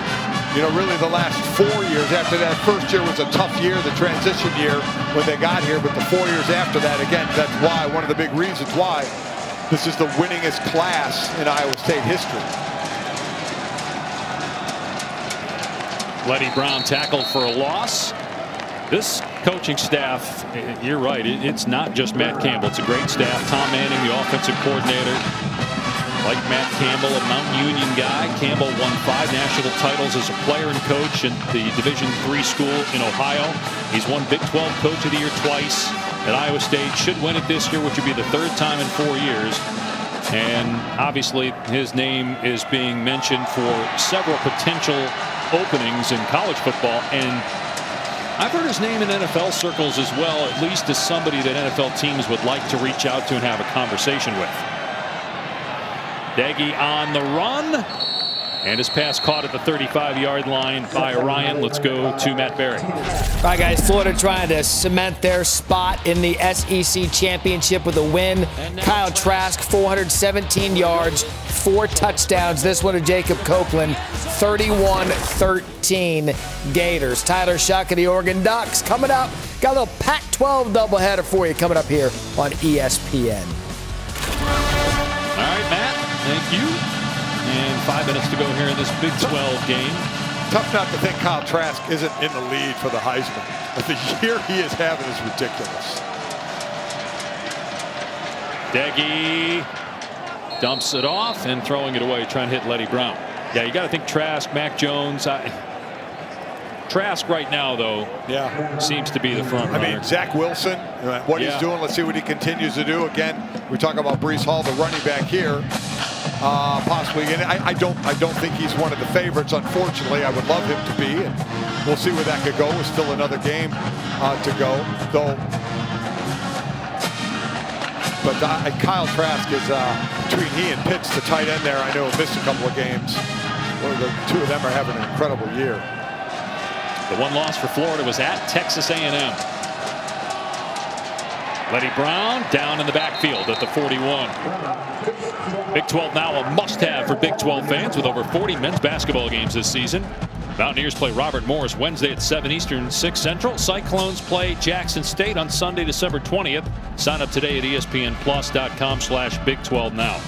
You know, really the last 4 years after that. First year was a tough year, the transition year when they got here, but the 4 years after that, again, that's why, one of the big reasons why this is the winningest class in Iowa State history. Letty Brown tackled for a loss. This coaching staff, you're right, it's not just Matt Campbell. It's a great staff. Tom Manning, the offensive coordinator. Like Matt Campbell, a Mount Union guy. Campbell won 5 national titles as a player and coach in the Division III school in Ohio. He's won Big 12 Coach of the Year twice at Iowa State. Should win it this year, which would be the 3rd time in 4 years. And obviously his name is being mentioned for several potential openings in college football. And I've heard his name in NFL circles as well, at least as somebody that NFL teams would like to reach out to and have a conversation with. Deggy on the run, And his pass caught at the 35-yard line by Ryan. Let's go to Matt Berry. All right, guys, Florida trying to cement their spot in the SEC championship with a win. Kyle Trask, 417 yards, 4 touchdowns. This one to Jacob Copeland, 31-13 Gators. Tyler Shuck of the Oregon Ducks coming up. Got a little Pac-12 doubleheader for you coming up here on ESPN. All right, Matt, thank you. And 5 minutes to go here in this Big 12 game. Tough not to think Kyle Trask isn't in the lead for the Heisman. But the year he is having is ridiculous. Deggy dumps it off and throwing it away, trying to hit Letty Brown. Yeah, you got to think Trask, Mac Jones. Trask right now, though, seems to be the front runner. I mean, Zach Wilson, what he's doing, let's see what he continues to do. Again, we talk about Breece Hall, the running back here. Possibly, and I don't think he's one of the favorites. Unfortunately, I would love him to be, and we'll see where that could go. There's still another game to go, though. But Kyle Trask is between he and Pitts, the tight end there. I know missed a couple of games. The two of them are having an incredible year. The one loss for Florida was at Texas A&M. Letty Brown down in the backfield at the 41. Big 12 now a must-have for Big 12 fans with over 40 men's basketball games this season. Mountaineers play Robert Morris Wednesday at 7 Eastern, 6 Central. Cyclones play Jackson State on Sunday, December 20th. Sign up today at ESPNplus.com/Big12now.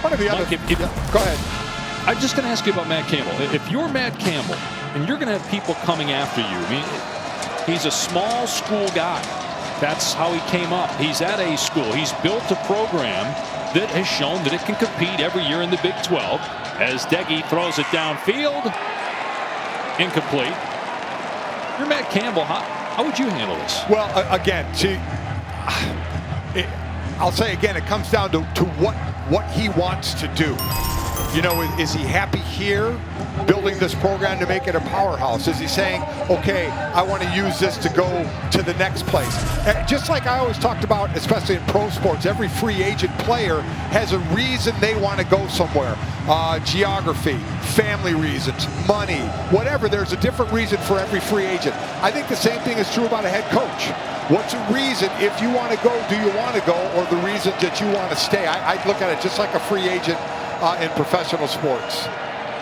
One of the other. Go ahead. I'm just going to ask you about Matt Campbell. If you're Matt Campbell and you're going to have people coming after you, I mean, he's a small school guy. That's how he came up. He's at a school. He's built a program that has shown that it can compete every year in the Big 12. As Deggy throws it downfield, incomplete. You're Matt Campbell. How would you handle this? Well, again, see, I'll say again, it comes down to what he wants to do. You know, is he happy here, building this program to make it a powerhouse? Is he saying, okay, I want to use this to go to the next place? Just like I always talked about, especially in pro sports, every free agent player has a reason they want to go somewhere. Geography, family reasons, money, whatever. There's a different reason for every free agent. I think the same thing is true about a head coach. What's a reason, if you want to go, do you want to go, or the reason that you want to stay? I look at it just like a free agent in professional sports.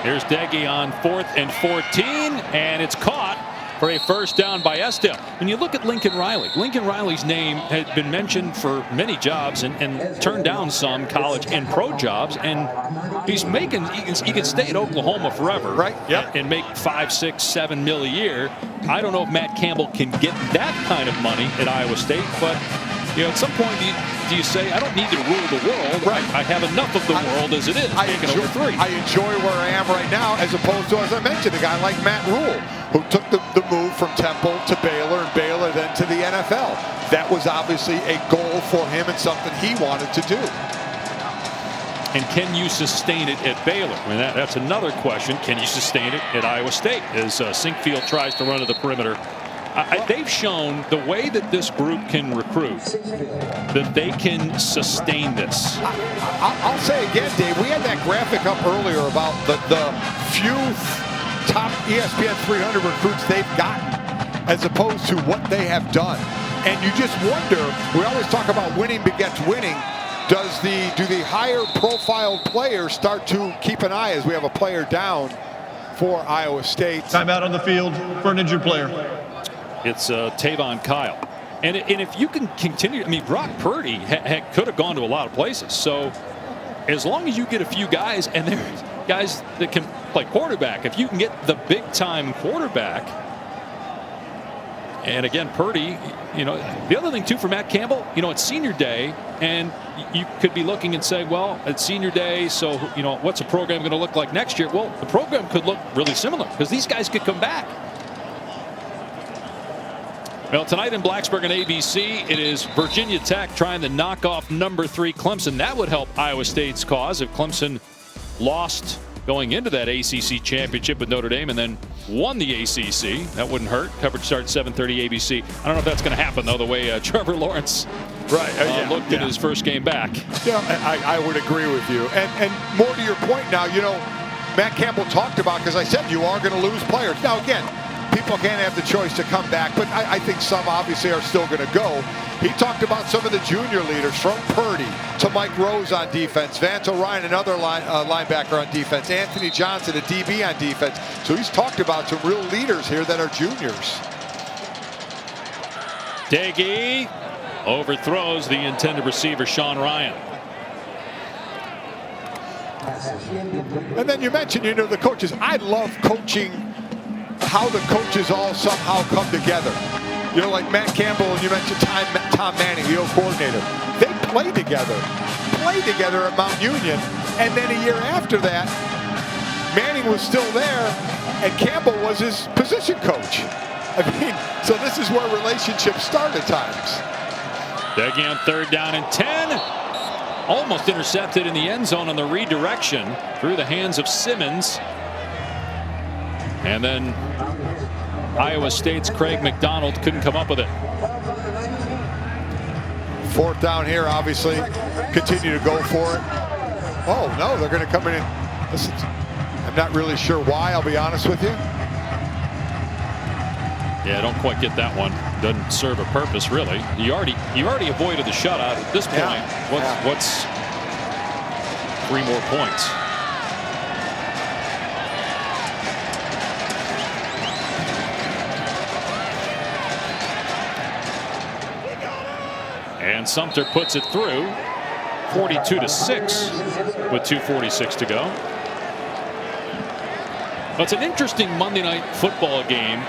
Here's Deggy on 4th and 14, and it's caught for a first down by Estelle. When you look at Lincoln Riley's name had been mentioned for many jobs and turned down some college and pro jobs, and he's making, he can stay at Oklahoma forever, right? Yep. And make $5, $6, $7 million a year. I don't know if Matt Campbell can get that kind of money at Iowa State, but you know, at some point, do you say, I don't need to rule the world? Right. I have enough of the world as it is. I enjoy where I am right now, as opposed to, as I mentioned, a guy like Matt Rule, who took the move from Temple to Baylor, and Baylor then to the NFL. That was obviously a goal for him and something he wanted to do. And can you sustain it at Baylor? I mean, that's another question. Can you sustain it at Iowa State as Sinkfield tries to run to the perimeter? They've shown the way that this group can recruit, that they can sustain this. I'll say again, Dave, we had that graphic up earlier about the few top ESPN 300 recruits they've gotten as opposed to what they have done. And you just wonder, we always talk about winning begets winning. Do the higher profile players start to keep an eye as we have a player down for Iowa State? Timeout on the field for an injured player. It's Tavon Kyle. And if you can continue, I mean, Brock Purdy could have gone to a lot of places. So as long as you get a few guys, and there's guys that can play quarterback, if you can get the big-time quarterback, and again, Purdy, you know, the other thing, too, for Matt Campbell, you know, it's senior day, and you could be looking and say, well, it's senior day, so, you know, what's the program going to look like next year? Well, the program could look really similar because these guys could come back. Well, tonight in Blacksburg and ABC, it is Virginia Tech trying to knock off number 3 Clemson. That would help Iowa State's cause if Clemson lost going into that ACC championship with Notre Dame and then won the ACC. That wouldn't hurt. Coverage starts 7:30 ABC. I don't know if that's going to happen, though, the way Trevor Lawrence Right. looked at his first game back. Yeah, I would agree with you. And more to your point now, you know, Matt Campbell talked about, because I said you are going to lose players. Now, again, people can't have the choice to come back, but I think some obviously are still going to go. He talked about some of the junior leaders, from Purdy to Mike Rose on defense, Vance O'Ryan, another linebacker on defense, Anthony Johnson, a DB on defense. So he's talked about some real leaders here that are juniors. Daggy overthrows the intended receiver, Sean Ryan. And then you mentioned, you know, the coaches. I love coaching how the coaches all somehow come together. You know, like Matt Campbell, and you mentioned Tom Manning, the old coordinator. They played together at Mount Union. And then a year after that, Manning was still there, and Campbell was his position coach. I mean, so this is where relationships start at times. Daggy on 3rd down and 10. Almost intercepted in the end zone on the redirection through the hands of Simmons. And then Iowa State's Craig McDonald couldn't come up with it. 4th down here, obviously. Continue to go for it. Oh, no, they're going to come in. Listen, I'm not really sure why, I'll be honest with you. Yeah, I don't quite get that one. Doesn't serve a purpose, really. You already avoided the shutout at this point. Yeah. What's 3 more points? And Sumter puts it through, 42-6 with 2:46 to go. Well, it's an interesting Monday night football game.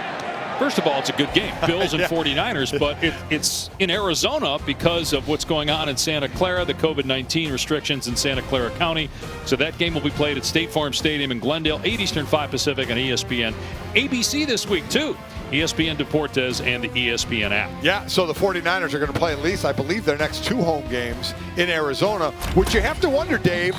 First of all, it's a good game, Bills and 49ers, but it's in Arizona because of what's going on in Santa Clara, the COVID-19 restrictions in Santa Clara County. So that game will be played at State Farm Stadium in Glendale, 8 Eastern, 5 Pacific on ESPN. ABC this week, too. ESPN Deportes and the ESPN app. Yeah, so the 49ers are going to play at least, I believe, their next 2 home games in Arizona, which you have to wonder, Dave,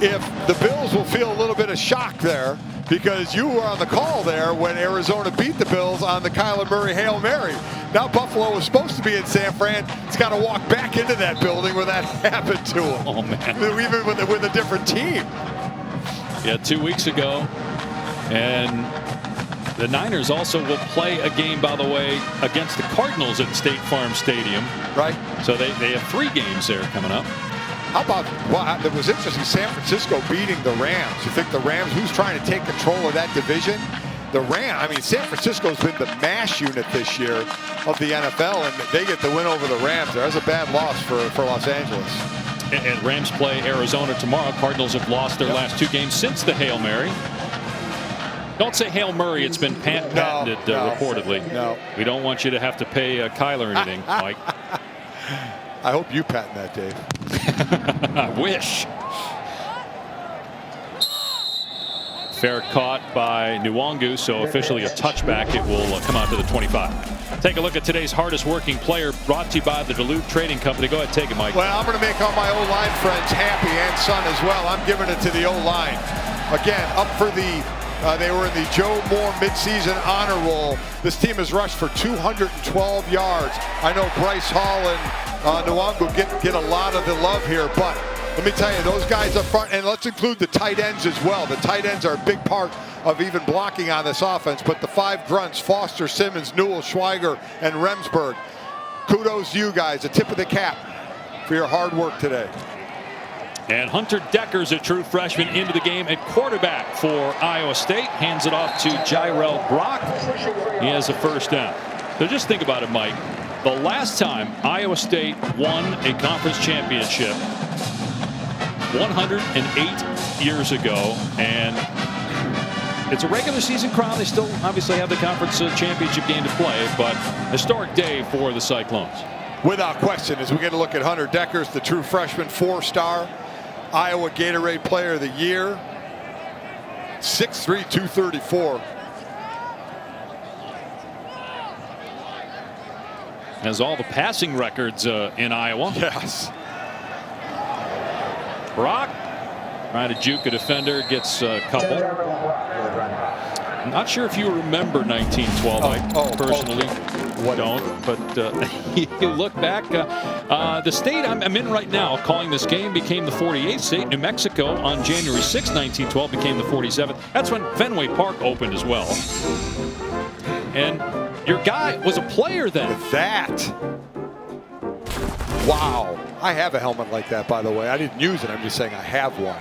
if the Bills will feel a little bit of shock there, because you were on the call there when Arizona beat the Bills on the Kyler Murray Hail Mary. Now Buffalo was supposed to be in San Fran. It's got to walk back into that building where that happened to him. Oh, man. Even with a different team. Yeah, 2 weeks ago. And the Niners also will play a game, by the way, against the Cardinals at State Farm Stadium. Right. So they have 3 games there coming up. How about, well, it was interesting, San Francisco beating the Rams. You think the Rams, who's trying to take control of that division? The Rams, I mean, San Francisco's been the MASH unit this year of the NFL, and they get the win over the Rams. That's a bad loss for Los Angeles. And Rams play Arizona tomorrow. Cardinals have lost their last 2 games since the Hail Mary. Don't say Hail Murray. It's been patented reportedly. No. We don't want you to have to pay Kyler anything, Mike. I hope you patent that, Dave. I wish. Fair caught by Nwangu, so officially a touchback. It will come out to the 25. Take a look at today's hardest working player, brought to you by the Duluth Trading Company. Go ahead, take it, Mike. Well, I'm going to make all my O-line friends happy, and son as well. I'm giving it to the O-line. Again, up for the they were in the Joe Moore midseason honor roll. This team has rushed for 212 yards. I know Bryce Hall and Nwangu get a lot of the love here, but let me tell you, those guys up front, and let's include the tight ends as well. The tight ends are a big part of even blocking on this offense, but the 5 grunts, Foster, Simmons, Newell, Schweiger, and Remsburg. Kudos to you guys, a tip of the cap for your hard work today. And Hunter Decker's a true freshman into the game at quarterback for Iowa State. Hands it off to Jirel Brock. He has a first down. So just think about it, Mike. The last time Iowa State won a conference championship, 108 years ago, and it's a regular season crown. They still obviously have the conference championship game to play, but historic day for the Cyclones. Without question, as we get a look at Hunter Deckers, the true freshman, 4-star Iowa Gatorade Player of the Year, 6'3", 234. Has all the passing records in Iowa. Yes. Brock trying to juke a defender, gets a couple. I'm not sure if you remember 1912, Mike, personally. don't. But you look back, the state I'm in right now calling this game became the 48th state. New Mexico on January 6, 1912 became the 47th. That's when Fenway Park opened as well. And your guy was a player then. That. Wow. I have a helmet like that, by the way. I didn't use it. I'm just saying I have one.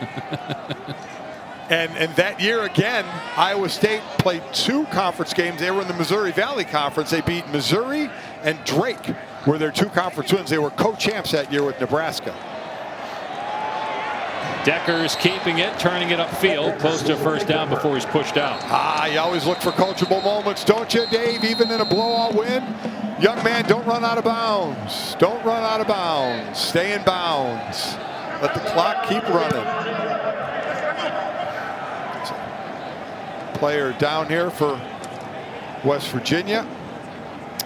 And that year again, Iowa State played 2 conference games. They were in the Missouri Valley Conference. They beat Missouri and Drake were their 2 conference wins. They were co-champs that year with Nebraska. Deckers keeping it, turning it upfield, close to a first down before he's pushed out. You always look for coachable moments, don't you, Dave? Even in a blowout win? Young man, don't run out of bounds. Don't run out of bounds. Stay in bounds. Let the clock keep running. Player down here for West Virginia.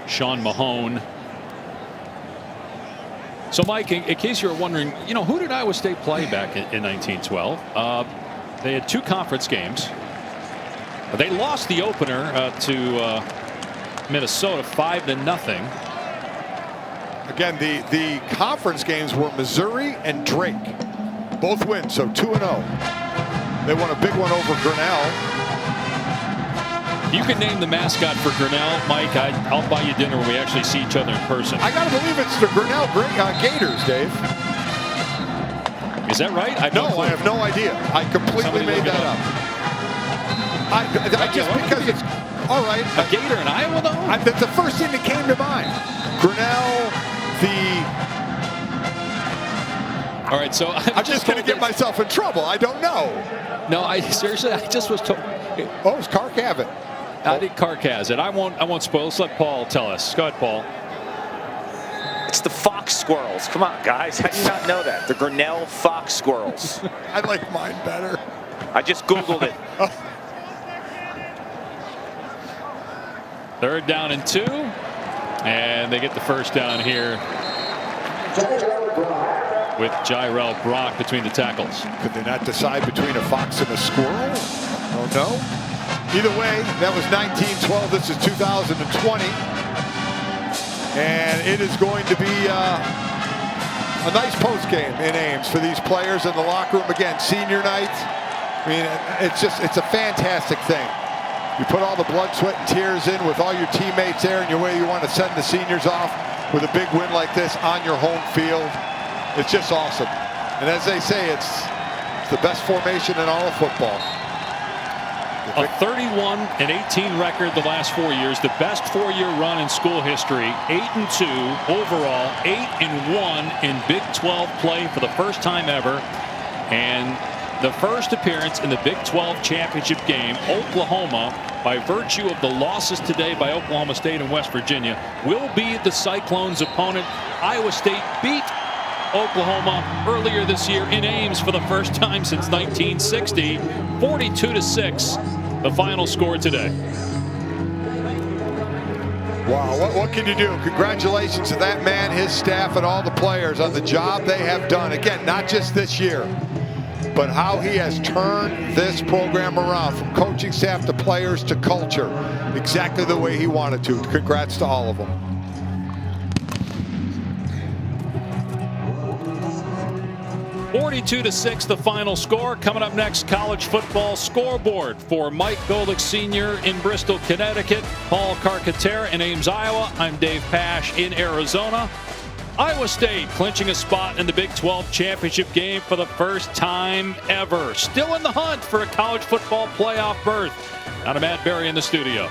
Sean Mahone. So, Mike, in case you're wondering, who did Iowa State play back in 1912? They had 2 conference games. They lost the opener to Minnesota 5-0. Again, the conference games were Missouri and Drake. Both wins, so 2-0. They won a big one over Grinnell. You can name the mascot for Grinnell, Mike. I'll buy you dinner when we actually see each other in person. I got to believe it's the Grinnell Gators, Dave. Is that right? I have no idea. I completely made that up. Because it's all right. A Gator in Iowa, though? That's the first thing that came to mind. Grinnell, All right, so I'm just going to get myself in trouble. I don't know. No, seriously, I just was told. Oh, it's Kark have it. I think Kark has it. I won't spoil. Let's let Paul tell us. Go ahead, Paul. It's the fox squirrels. Come on, guys. How do you not know that? The Grinnell fox squirrels. I like mine better. I just Googled it. 3rd down and 2. And they get the first down here with Jirel Brock between the tackles. Could they not decide between a fox and a squirrel? Oh, no. Either way, that was 1912. This is 2020. And it is going to be a nice post game in Ames for these players in the locker room. Again, senior night. I mean, it's a fantastic thing. You put all the blood, sweat, and tears in with all your teammates there, and you want to send the seniors off with a big win like this on your home field. It's just awesome. And as they say, it's the best formation in all of football. A 31-18 record the last 4 years, the best 4-year run in school history. 8-2 overall, 8-1 in Big 12 play for the first time ever, and the first appearance in the Big 12 championship game. Oklahoma, by virtue of the losses today by Oklahoma State and West Virginia, will be the Cyclones' opponent. Iowa State beat Oklahoma earlier this year in Ames for the first time since 1960. 42-6, the final score today. Wow, what can you do? Congratulations to that man, his staff, and all the players on the job they have done. Again, not just this year, but how he has turned this program around from coaching staff to players to culture exactly the way he wanted to. Congrats to all of them. 42-6, the final score. Coming up next, college football scoreboard for Mike Golick Sr. in Bristol, Connecticut, Paul Carcaterra in Ames, Iowa. I'm Dave Pasch in Arizona. Iowa State clinching a spot in the Big 12 championship game for the first time ever. Still in the hunt for a college football playoff berth. Now to Matt Berry in the studio.